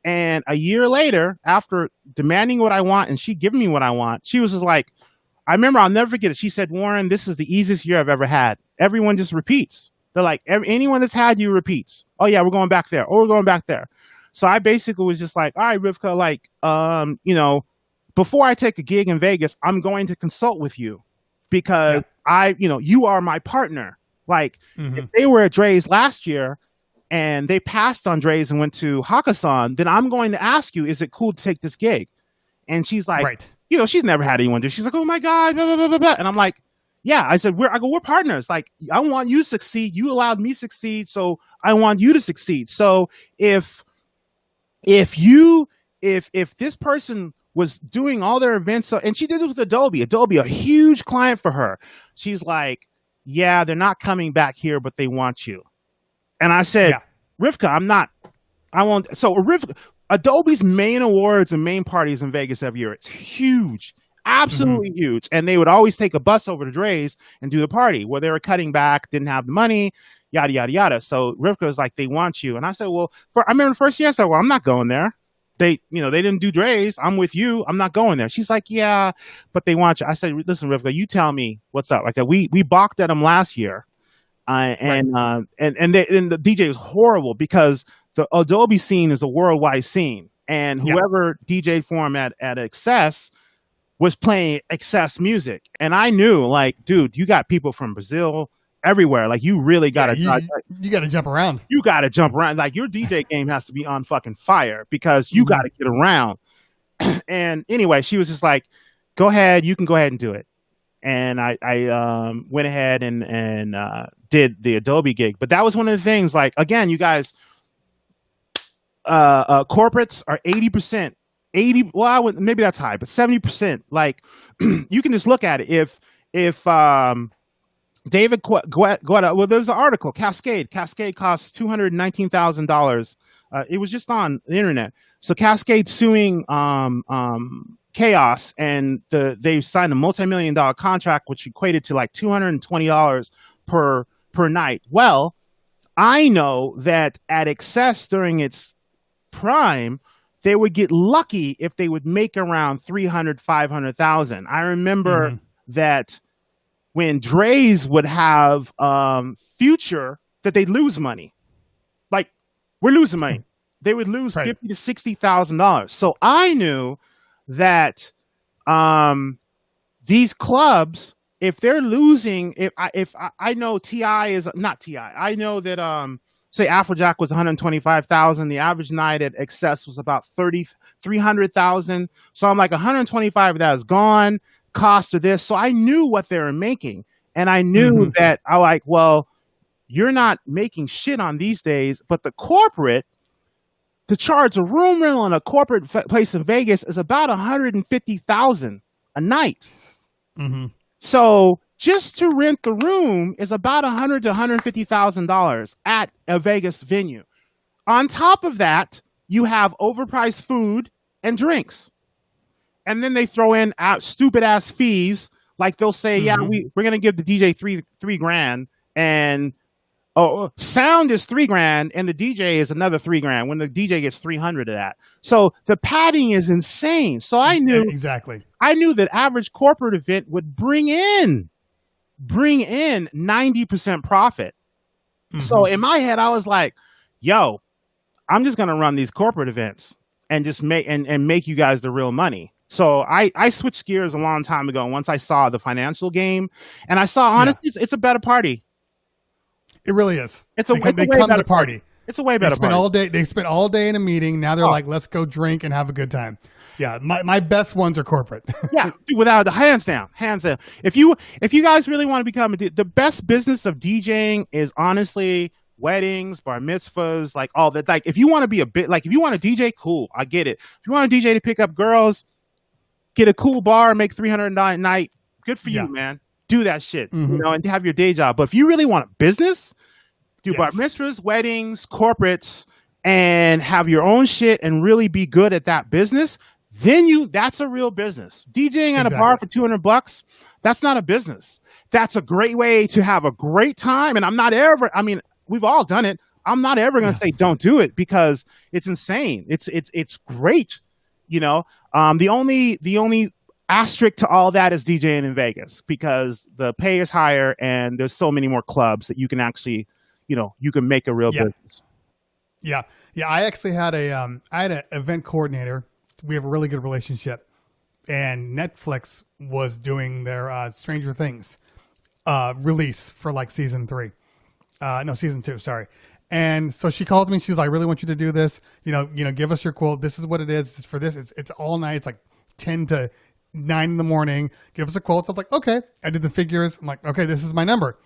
And a year later, after demanding what I want and she giving me what I want, she was just like, I remember, I'll never forget it. She said, Warren, this is the easiest year I've ever had. Everyone just repeats. They're like, anyone that's had you repeats. Oh yeah, we're going back there. Oh, we're going back there. So I basically was just like, all right, Rivka, like, before I take a gig in Vegas, I'm going to consult with you because you are my partner. Like, if they were at Dre's last year and they passed on Dre's and went to Hakkasan, then I'm going to ask you, is it cool to take this gig? And she's like, Right. you know, she's never had anyone do. She's like, oh my God, blah, blah, blah, blah, blah. And I'm like, yeah, I said, we're partners. Like, I want you to succeed. You allowed me to succeed, so I want you to succeed. So if this person was doing all their events, and she did it with Adobe, a huge client for her. She's like, yeah, they're not coming back here, but they want you. And I said, Rivka, I won't. So Adobe's main awards and main parties in Vegas every year, it's huge. Absolutely huge. And they would always take a bus over to Dre's and do the party where they were cutting back, didn't have the money, yada, yada, yada. So Rivka was like, they want you. And I said, well, I remember the first year I said, well, I'm not going there. They didn't do Dre's. I'm with you. I'm not going there. She's like, yeah, but they want you. I said, listen, Rivka, you tell me what's up. Like we balked at them last year. And the DJ was horrible because the Adobe scene is a worldwide scene. And whoever DJ'd for him at Excess was playing Excess music. And I knew, like, dude, you got people from Brazil everywhere. Like, you really got to... you got to jump around. You got to jump around. Like, your DJ game has to be on fucking fire because you got to get around. And anyway, she was just like, go ahead. You can go ahead and do it. And I went ahead and did the Adobe gig. But that was one of the things, like, again, you guys, corporates are 80%. 80, well, maybe that's high, but 70%. Like, you can just look at it. If David Guetta, well, there's an article, Cascade costs $219,000. It was just on the internet. So Cascade suing Chaos, and they signed a multi-million-dollar contract, which equated to like $220 per night. Well, I know that at Excess during its prime, they would get lucky if they would make around 300, 500,000. I remember that when Dre's would have Future, that they'd lose money. Like, we're losing money. They would lose $50,000 to $60,000. So I knew that these clubs, if they're losing, if I know T.I. is not T.I. I know that say Afrojack was 125,000. The average night at Excess was about 300,000. So I'm like, 125 of that is gone. Cost of this. So I knew what they were making. And I knew that I like, well, you're not making shit on these days, but the corporate, to charge a room rental in a corporate place in Vegas is about 150,000 a night. So just to rent the room is about $100,000 to $150,000 at a Vegas venue. On top of that, you have overpriced food and drinks. And then they throw in stupid ass fees. Like they'll say, yeah, we're going to give the DJ three grand, and sound is $3,000 and the DJ is another $3,000 when the DJ gets 300 of that. So the padding is insane. So I knew that average corporate event would bring in 90% profit. So in my head, I was like, yo, I'm just going to run these corporate events and just make you guys the real money. So I switched gears a long time ago once I saw the financial game, and I saw, honestly, it's a better party. It really is. It's a way better party. It's a way better party. They spent all day in a meeting. Now they're like, let's go drink and have a good time. Yeah, my best ones are corporate. Yeah, without the hands down. If you guys really want to become the best business of DJing is honestly weddings, bar mitzvahs, like all that. Like if you want to be if you want to DJ, cool, I get it. If you want a DJ to pick up girls, get a cool bar, make $300 a night, good for you, man. Do that shit, and have your day job. But if you really want a business, do bar mitzvahs, weddings, corporates, and have your own shit and really be good at that business, then that's a real business. DJing at a bar for $200, that's not a business. That's a great way to have a great time. And we've all done it. I'm not ever going to say don't do it because it's insane. It's great. The only asterisk to all that is DJing in Vegas because the pay is higher and there's so many more clubs that you can actually, you can make a real business. Yeah. I actually had an event coordinator. We have a really good relationship, and Netflix was doing their Stranger Things release for like season 2. Sorry. And so she calls me. She's like, I really want you to do this. Give us your quote. This is what it is. It's for this. It's all night. It's like 10 to 9 in the morning. Give us a quote. So I'm like, okay. I did the figures. I'm like, okay, this is my number.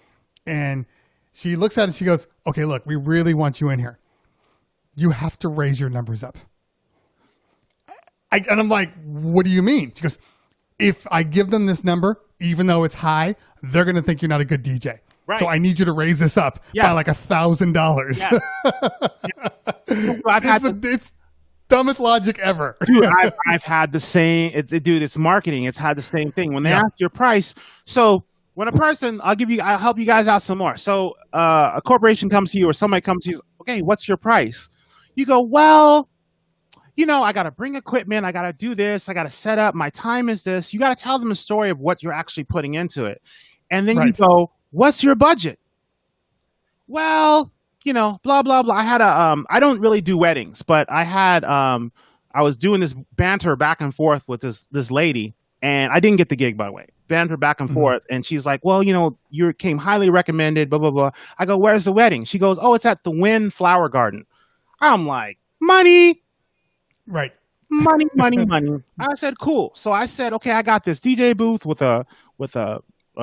And she looks at it. She goes, okay, look, we really want you in here. You have to raise your numbers up. And I'm like, what do you mean? She goes, if I give them this number, even though it's high, they're going to think you're not a good DJ. Right. So I need you to raise this up by like $1,000. Yeah. It's dumbest logic ever. Dude, I've had the same. It's marketing. It's had the same thing. When they ask your price, so when a person, I'll help you guys out some more. So a corporation comes to you or somebody comes to you, okay, what's your price? You go, well, I got to bring equipment. I got to do this. I got to set up. My time is this. You got to tell them a story of what you're actually putting into it. And then you go, what's your budget? Well, blah, blah, blah. I had I don't really do weddings, but I was doing this banter back and forth with this lady, and I didn't get the gig, by the way. Banter back and forth. And she's like, well, you came highly recommended, blah, blah, blah. I go, where's the wedding? She goes, oh, it's at the Wynn Flower Garden. I'm like, money. Right. Money. I said, cool. So I said, okay, I got this DJ booth with a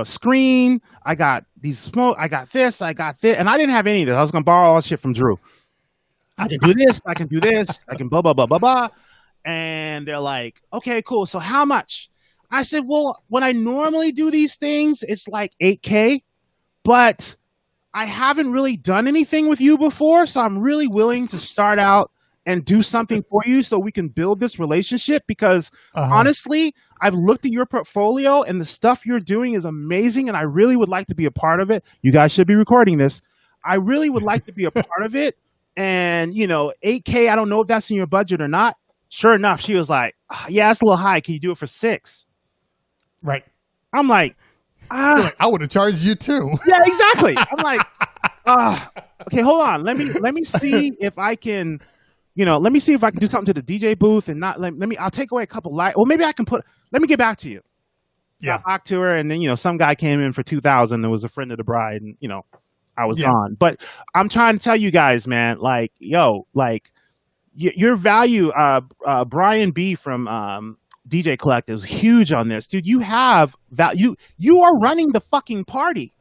screen. I got these smoke. I got this. And I didn't have any of this. I was going to borrow all this shit from Drew. I can do this. I can do this. I can blah, blah, blah, blah, blah. And they're like, okay, cool. So how much? I said, well, when I normally do these things, it's like $8K, but I haven't really done anything with you before. So I'm really willing to start out and do something for you so we can build this relationship, because honestly, I've looked at your portfolio and the stuff you're doing is amazing, and I really would like to be a part of it. You guys should be recording this. I really would like to be a part of it. And, $8K, I don't know if that's in your budget or not. Sure enough, she was like, yeah, it's a little high. Can you do it for $6? Right. I'm like, I would have charged you too. Yeah, exactly. I'm like, okay, hold on. Let me see if I can... let me see if I can do something to the DJ booth and not I'll take away a couple light. Well, maybe I can let me get back to you. Yeah. I talked to her, and then, some guy came in for $2,000 that was a friend of the bride, and, I was gone. But I'm trying to tell you guys, man, your value, Brian B from DJ Collective is huge on this. Dude, you have value. You are running the fucking party.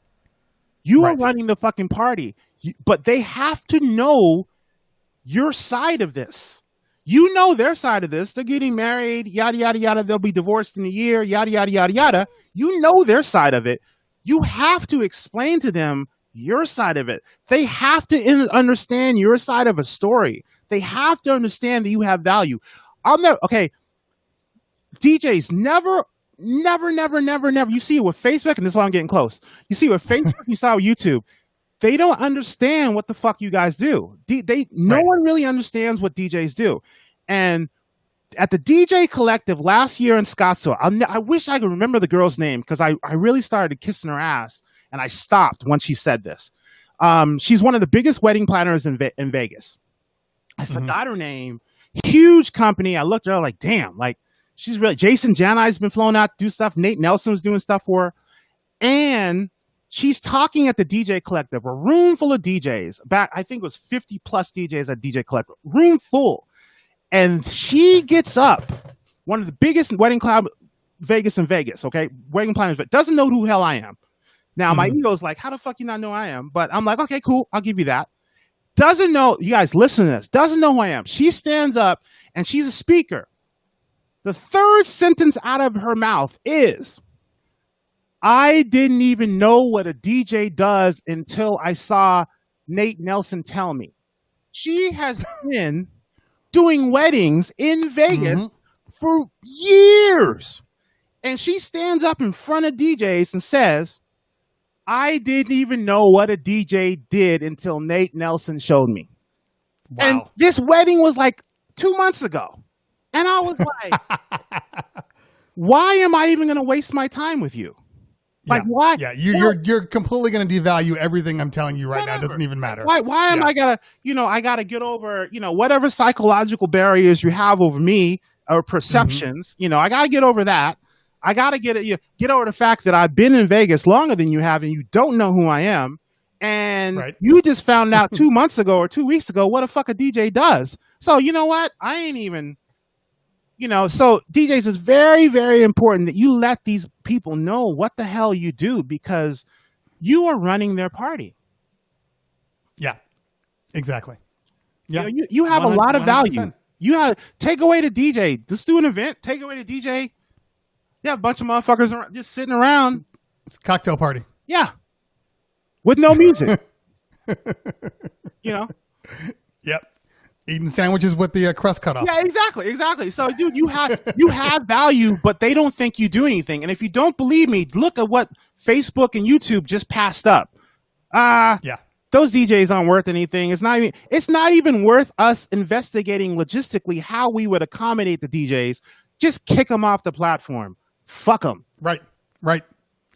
You are running the fucking party. But they have to know your side of this. You know their side of this. They're getting married, yada, yada, yada. They'll be divorced in a year, yada, yada, yada, yada. You know their side of it. You have to explain to them your side of it. They have to understand your side of a story. They have to understand that you have value. DJs never. You see it with Facebook, and this is why I'm getting close. You see it with Facebook, you saw it with YouTube. They don't understand what the fuck you guys do. No one really understands what DJs do. And at the DJ Collective last year in Scottsdale, I wish I could remember the girl's name, because I really started kissing her ass, and I stopped when she said this. She's one of the biggest wedding planners in Vegas. I forgot her name. Huge company. I looked at her like, damn, she's really... Jason Janai's been flown out to do stuff. Nate Nelson was doing stuff for her. And she's talking at the DJ Collective, a room full of DJs. I think it was 50 plus DJs at DJ Collective, room full. And she gets up, one of the biggest wedding club Vegas, okay? Wedding planners, but doesn't know who the hell I am. Now, my ego's like, how the fuck you not know I am? But I'm like, okay, cool, I'll give you that. Doesn't know, you guys listen to this, doesn't know who I am. She stands up, and she's a speaker. The third sentence out of her mouth is, I didn't even know what a DJ does until I saw Nate Nelson tell me. She has been doing weddings in Vegas for years. And she stands up in front of DJs and says, I didn't even know what a DJ did until Nate Nelson showed me. Wow. And this wedding was like 2 months ago. And I was like, why am I even going to waste my time with you? Why? Yeah, you're completely going to devalue everything I'm telling you right now. It doesn't even matter. Why am I going to, I got to get over, whatever psychological barriers you have over me or perceptions, I got to get over that. I got to get over the fact that I've been in Vegas longer than you have, and you don't know who I am. And you just found out 2 months ago or 2 weeks ago what the fuck a DJ does. So you know what? I ain't even, You know, so DJs, is very, very important that you let these people know what the hell you do, because you are running their party. Yeah, exactly. Yeah, you have 100%. A lot of value. You have take away the DJ. Just do an event. Take away the DJ. You have a bunch of motherfuckers just sitting around. It's a cocktail party. Yeah, with no music. You know. Yep. Eating sandwiches with the crust cut off. Yeah, exactly. So, dude, you have value, but they don't think you do anything. And if you don't believe me, look at what Facebook and YouTube just passed up. Yeah. Those DJs aren't worth anything. It's not even worth us investigating logistically how we would accommodate the DJs. Just kick them off the platform. Fuck them. Right.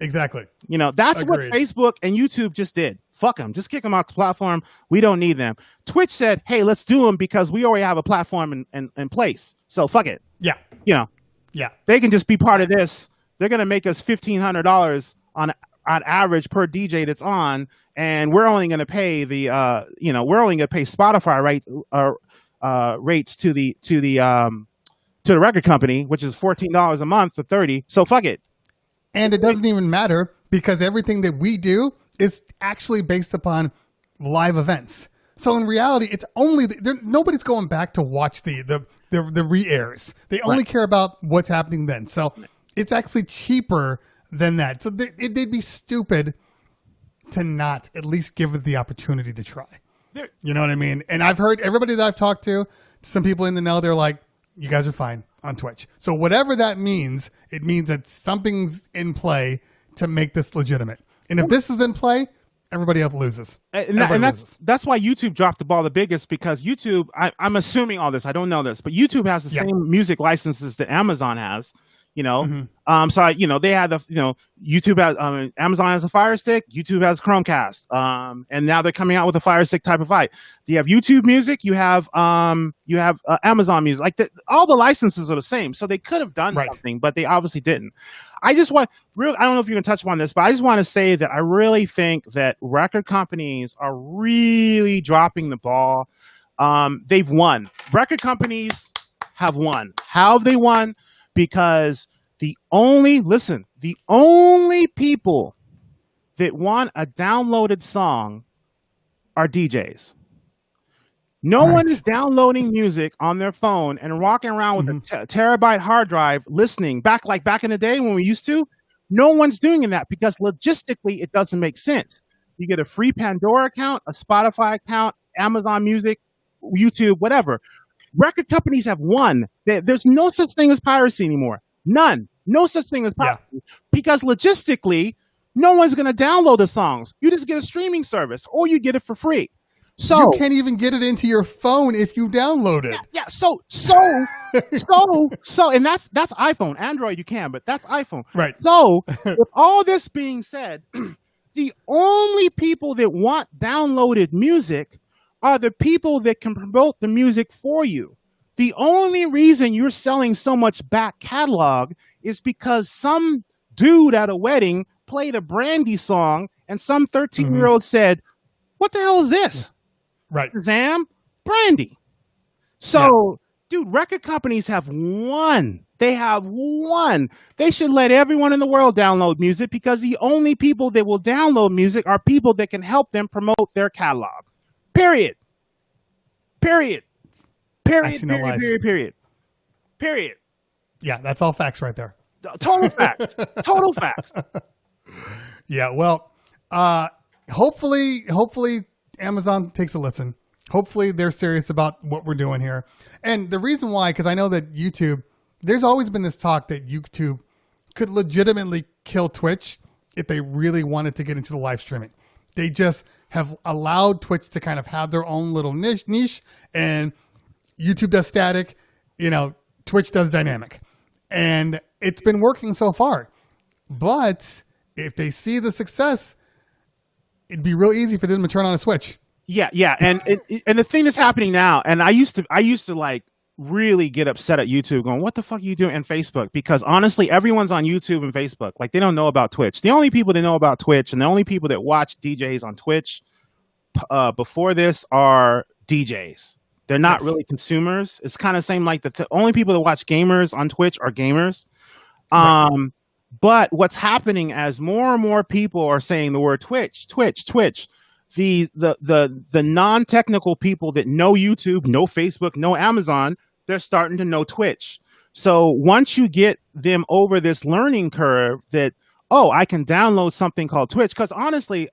Exactly. You know, that's Agreed. What Facebook and YouTube just did. Fuck them. Just kick them off the platform. We don't need them. Twitch said, hey, let's do them because we already have a platform in place. So fuck it. Yeah. You know. Yeah. They can just be part of this. They're going to make us $1,500 on average per DJ that's on, and we're only going to pay we're only going to pay Spotify rates to the record company, which is $14 a month for 30. So fuck it. And it doesn't even matter because everything that we do is actually based upon live events. So in reality, it's only nobody's going back to watch the re-airs. They only care about what's happening then. So it's actually cheaper than that. So they'd be stupid to not at least give it the opportunity to try. You know what I mean? And I've heard everybody that I've talked to, some people in the know, they're like, you guys are fine on Twitch. So whatever that means, it means that something's in play to make this legitimate. And if this is in play, everybody else loses. And that's why YouTube dropped the ball the biggest, because YouTube, I'm assuming all this, I don't know this, but YouTube has the same music licenses that Amazon has. You know, so they had YouTube has Amazon has a Fire Stick, YouTube has Chromecast, and now they're coming out with a Fire Stick type of light. You have YouTube Music, you have Amazon Music, like all the licenses are the same, so they could have done something, but they obviously didn't. I don't know if you can touch upon this, but I just want to say that I really think that record companies are really dropping the ball. They've won. Record companies have won. How have they won? Because the only people that want a downloaded song are DJs. No one is downloading music on their phone and walking around with a terabyte hard drive listening back in the day when we used to. No one's doing that because logistically it doesn't make sense. You get a free Pandora account, a Spotify account, Amazon Music, YouTube, whatever. Record companies have won. There's no such thing as piracy anymore. None. No such thing as piracy. Because logistically, no one's going to download the songs. You just get a streaming service or you get it for free. So you can't even get it into your phone if you download it. Yeah. So, and that's iPhone. Android you can, but that's iPhone. Right. So, with all this being said, the only people that want downloaded music are the people that can promote the music for you. The only reason you're selling so much back catalog is because some dude at a wedding played a Brandy song and some 13-year-old said, what the hell is this? Right. Shazam, Brandy. So, dude, record companies have won. They have won. They should let everyone in the world download music because the only people that will download music are people that can help them promote their catalog. Period. Yeah, that's all facts right there. Total facts. Total facts. Yeah, well, hopefully Amazon takes a listen. Hopefully they're serious about what we're doing here. And the reason why, because I know that YouTube, there's always been this talk that YouTube could legitimately kill Twitch if they really wanted to get into the live streaming. They just have allowed Twitch to kind of have their own little niche, and YouTube does static, Twitch does dynamic. And it's been working so far. But if they see the success, it'd be real easy for them to turn on a switch. Yeah. And and the thing that's happening now, and I used to like really get upset at YouTube going, what the fuck are you doing? And Facebook, because honestly, everyone's on YouTube and Facebook. Like, they don't know about Twitch. The only people that know about Twitch and the only people that watch DJs on Twitch before this are DJs. They're not really consumers. It's kind of same like the only people that watch gamers on Twitch are gamers. But what's happening as more and more people are saying the word Twitch, the non-technical people that know YouTube, know Facebook, know Amazon, they're starting to know Twitch. So once you get them over this learning curve that, oh, I can download something called Twitch, because honestly,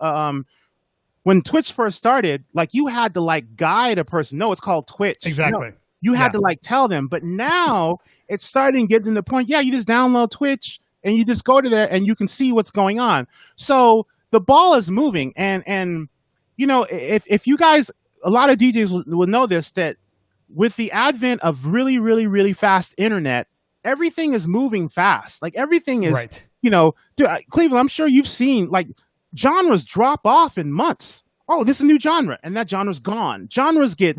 when Twitch first started, like you had to like guide a person. No, it's called Twitch. Exactly. No, you had to like tell them. But now it's starting to get to the point. Yeah, you just download Twitch and you just go to there and you can see what's going on. So the ball is moving. And you know, if you guys, a lot of DJs will know this, that with the advent of really, really, really fast internet, everything is moving fast. Like everything is, you know, dude, Cleveland, I'm sure you've seen like genres drop off in months. Oh, this is a new genre, and that genre's gone. Genres get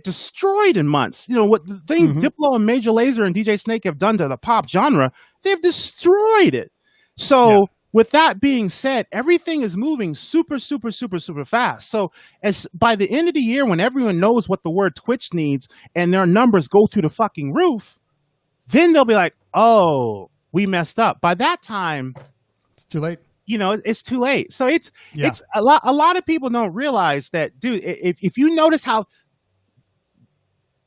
destroyed in months. You know what the things Diplo and Major Lazer and DJ Snake have done to the pop genre, they've destroyed it. So with that being said, everything is moving super, super, super, super fast. So as by the end of the year, when everyone knows what the word Twitch needs and their numbers go through the fucking roof, then they'll be like, oh, we messed up. By that time, it's too late. You know, it's too late. So it's a lot of people don't realize that, dude, if you notice how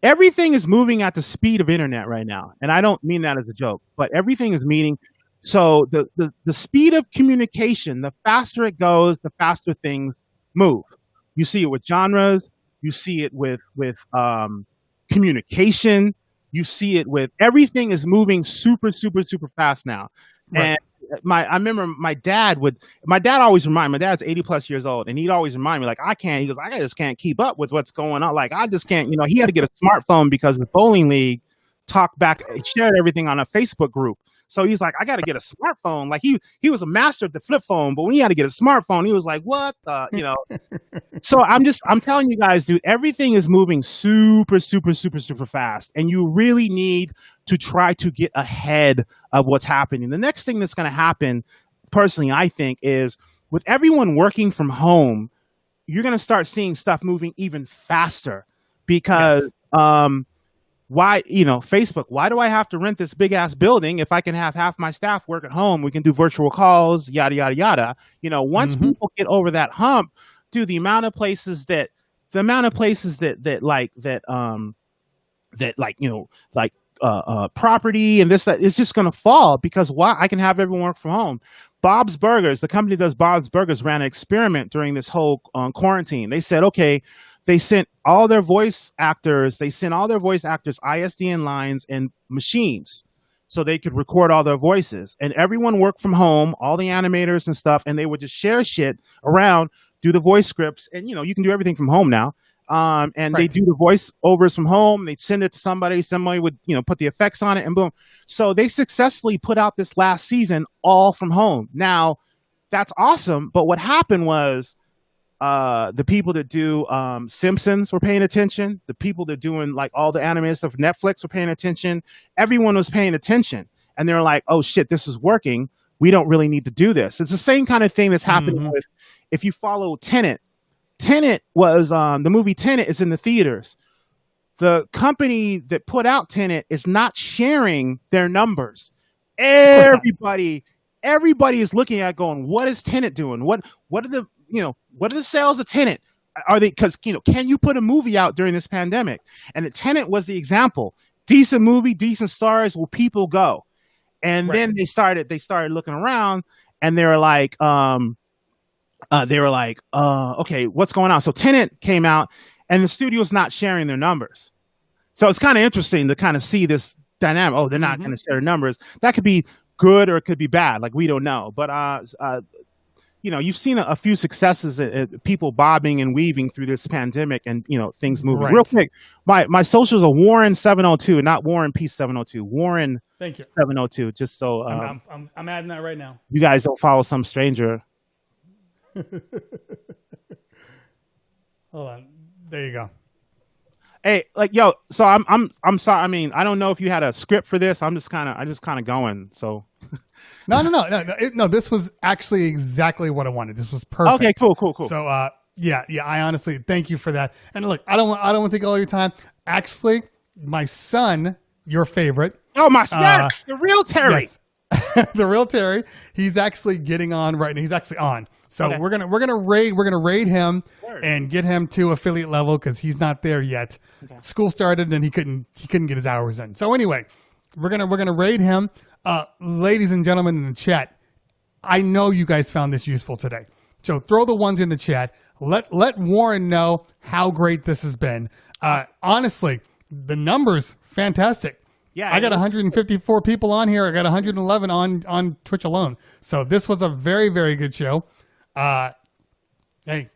everything is moving at the speed of internet right now, and I don't mean that as a joke, but everything is meaning, so the speed of communication, the faster it goes, the faster things move. You see it with genres, you see it with communication, you see it with everything is moving super, super, super fast now. And I remember my dad always remind me, my dad's 80 plus years old, and he'd always remind me, like, I just can't keep up with what's going on. Like, I just can't, you know, he had to get a smartphone because the bowling league shared everything on a Facebook group. So he's like, I got to get a smartphone. Like he was a master at the flip phone, but when he had to get a smartphone, he was like, what the, you know? So I'm telling you guys, dude, everything is moving super, super, super, super fast. And you really need to try to get ahead of what's happening. The next thing that's going to happen, personally, I think, is with everyone working from home, you're going to start seeing stuff moving even faster because, why, you know, Facebook, why do I have to rent this big ass building if I can have half my staff work at home? We can do virtual calls, yada, yada, yada. You know, once people get over that hump, dude, the amount of places that property and this, that, it's just going to fall because why? I can have everyone work from home. Bob's Burgers, the company that does Bob's Burgers, ran an experiment during this whole quarantine. They said, okay, they sent all their voice actors ISDN lines and machines so they could record all their voices. And everyone worked from home, all the animators and stuff, and they would just share shit around, do the voice scripts. And, you know, you can do everything from home now. And they do the voice overs from home. They'd send it to somebody would, you know, put the effects on it and boom. So they successfully put out this last season all from home. Now, that's awesome. But what happened was, the people that do Simpsons were paying attention. The people that are doing like all the animated stuff, Netflix, were paying attention. Everyone was paying attention, and they're like, "Oh shit, this is working. We don't really need to do this." It's the same kind of thing that's happening with, if you follow Tenet. Tenet was the movie Tenet is in the theaters. The company that put out Tenet is not sharing their numbers. Everybody is looking at going, "What is Tenet doing? What are the what are the sales of Tenet? Are they, because, you know, can you put a movie out during this pandemic?" And the Tenet was the example. Decent movie, decent stars, will people go? And then they started looking around, and they were like, okay, what's going on? So Tenet came out, and the studio's not sharing their numbers. So it's kind of interesting to kind of see this dynamic. Oh, they're not going to share their numbers. That could be good or it could be bad. Like, we don't know. But you know, you've seen a few successes at people bobbing and weaving through this pandemic, and, you know, things moving. Real quick, my socials are Warren702, not Warren P702. Warren, thank you, 702. Just so I'm adding that right now. You guys don't follow some stranger. Hold on, there you go. Hey, like, yo, so I'm sorry. I mean, I don't know if you had a script for this. I just kind of going. So. No. This was actually exactly what I wanted. This was perfect. Okay, cool. So Yeah, yeah. I honestly thank you for that. And look, I don't want to take all your time. Actually, my son, your favorite. Oh my, yes, the real Terry. Yes, the real Terry. He's actually getting on right now. He's actually on. So Okay. we're gonna raid him Word. and get him to affiliate level because he's not there yet. Okay. School started and he couldn't get his hours in. So anyway, we're gonna raid him. Ladies and gentlemen in the chat, I know you guys found this useful today. So throw the ones in the chat. Let Warren know how great this has been. Honestly, the numbers fantastic. Yeah, I got 154 people on here. I got 111 on Twitch alone. So this was a very, very good show. Hey,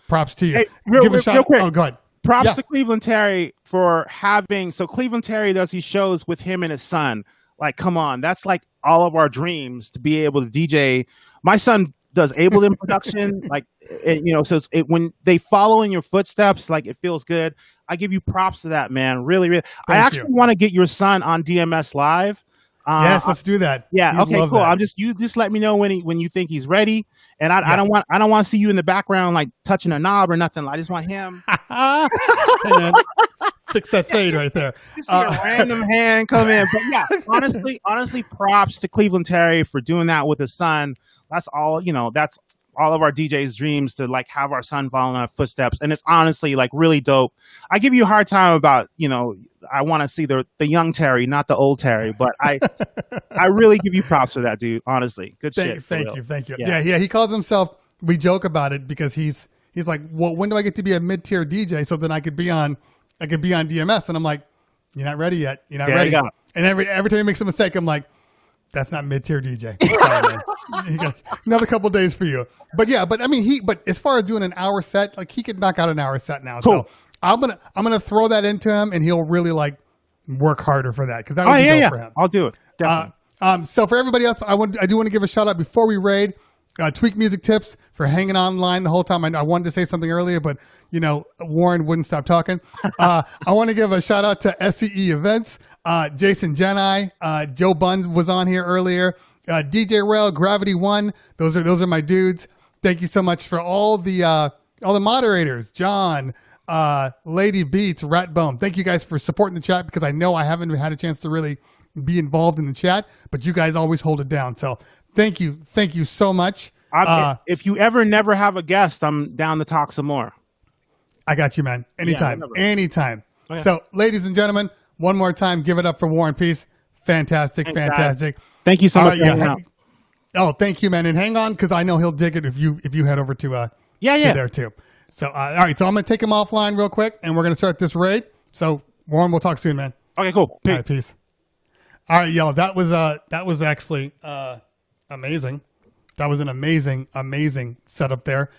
props to you. Hey, real quick. Oh, go ahead. Props Yeah. to Cleveland Terry for having. So Cleveland Terry does these shows with him and his son. Like, come on, that's like all of our dreams to be able to DJ. My son does Ableton production, like, so when they follow in your footsteps, like, it feels good. I give you props to that, man. Really, really. I actually want to get your son on DMS Live. Yes, let's do that. Yeah. He'd Okay. love Cool. that. You just let me know when you think he's ready, and I don't want to see you in the background like touching a knob or nothing. I just want him. Hey, man, fix that fade right there. Just see a random hand come in. But yeah, honestly, props to Cleveland Terry for doing that with his son. That's all. That's all of our DJs' dreams, to like have our son follow in our footsteps, and it's honestly like really dope. I give you a hard time about I want to see the young Terry, not the old Terry, but I really give you props for that, dude. Honestly, good shit. Thank you. Yeah. He calls himself. We joke about it because he's like, well, when do I get to be a mid-tier DJ so then I could be on DMS? And I'm like, you're not ready yet. You're not ready. And every time he makes a mistake, I'm like, that's not mid-tier DJ. Sorry, man. You got another couple days for you. But yeah, but as far as doing an hour set, like, he could knock out an hour set now. Cool. So I'm gonna throw that into him, and he'll really like work harder for that, because that would be dope for him. I'll do it. Definitely. So for everybody else, I do want to give a shout out before we raid. Tweak Music Tips for hanging online the whole time. I wanted to say something earlier, but Warren wouldn't stop talking. I want to give a shout out to SCE Events, Jason Jeni, Joe Bunn was on here earlier, DJ Rail, Gravity One. Those are my dudes. Thank you so much for all the moderators, John, Lady Beats, Ratbone. Thank you guys for supporting the chat, because I know I haven't had a chance to really be involved in the chat, but you guys always hold it down. So thank you so much. If you ever never have a guest, I'm down to talk some more. I got you, man. Anytime. Anytime. Okay. So, ladies and gentlemen, one more time, give it up for War and Peace. Fantastic. Thank you so much for hanging out. Oh, thank you, man. And hang on, because I know he'll dig it if you head over to there too. So, all right. So I'm going to take him offline real quick, and we're going to start this raid. So, Warren, we'll talk soon, man. Okay, cool. All right, peace. All right, y'all. That was actually amazing. That was an amazing setup there.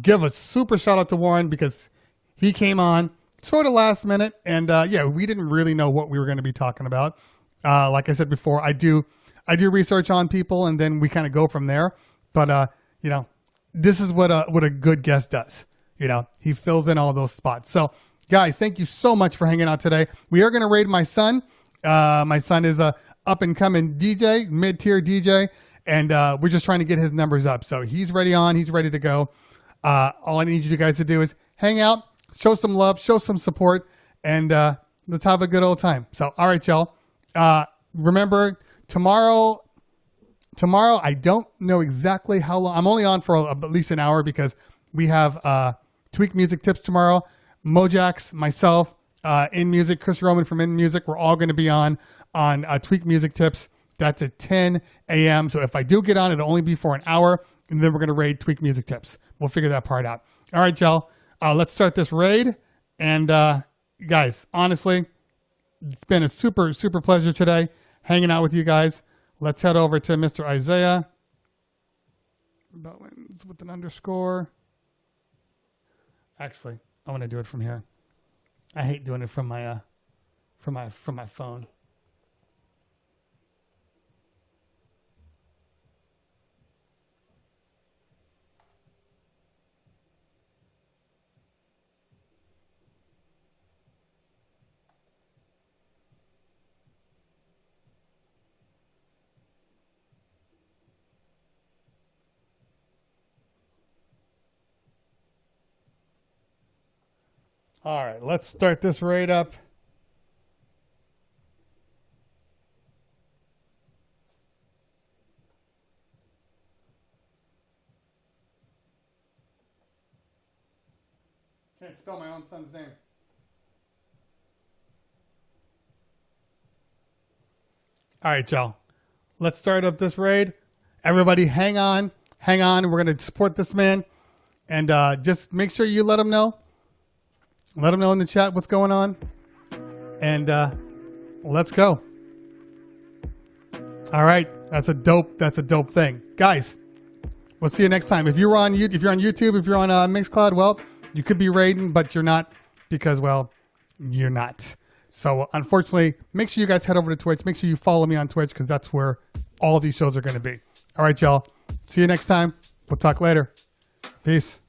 Give a super shout out to Warren, because he came on sort of last minute, and we didn't really know what we were going to be talking about. Like I said before, I do research on people, and then we kind of go from there. But this is what a good guest does. He fills in all those spots. So, guys, thank you so much for hanging out today. We are going to raid my son. My son is a up and coming DJ, mid-tier DJ, and we're just trying to get his numbers up. So he's ready to go. All I need you guys to do is hang out, show some love, show some support, and let's have a good old time. So, all right, y'all. Remember, tomorrow, I don't know exactly how long. I'm only on for at least an hour, because we have Tweak Music Tips tomorrow. Mojax, myself, In Music, Chris Roman from In Music, we're all going to be on Tweak Music Tips. That's at 10 a.m. So if I do get on, it'll only be for an hour, and then we're going to raid Tweak Music Tips. We'll figure that part out. All right, y'all. Let's start this raid. And guys, honestly, it's been a super, super pleasure today hanging out with you guys. Let's head over to Mr. Isaiah Bowens with an underscore. Actually, I want to do it from here. I hate doing it from my phone. All right, let's start this raid up. Can't spell my own son's name. All right, y'all. Let's start up this raid. Everybody, hang on. Hang on. We're going to support this man. And just make sure you let him know. Let him know in the chat what's going on. And let's go. All right. That's a dope thing. Guys, we'll see you next time. If you're on YouTube, if you're on Mixcloud, well, you could be raiding, but you're not because, well, you're not. So unfortunately, make sure you guys head over to Twitch. Make sure you follow me on Twitch because that's where all these shows are going to be. All right, y'all. See you next time. We'll talk later. Peace.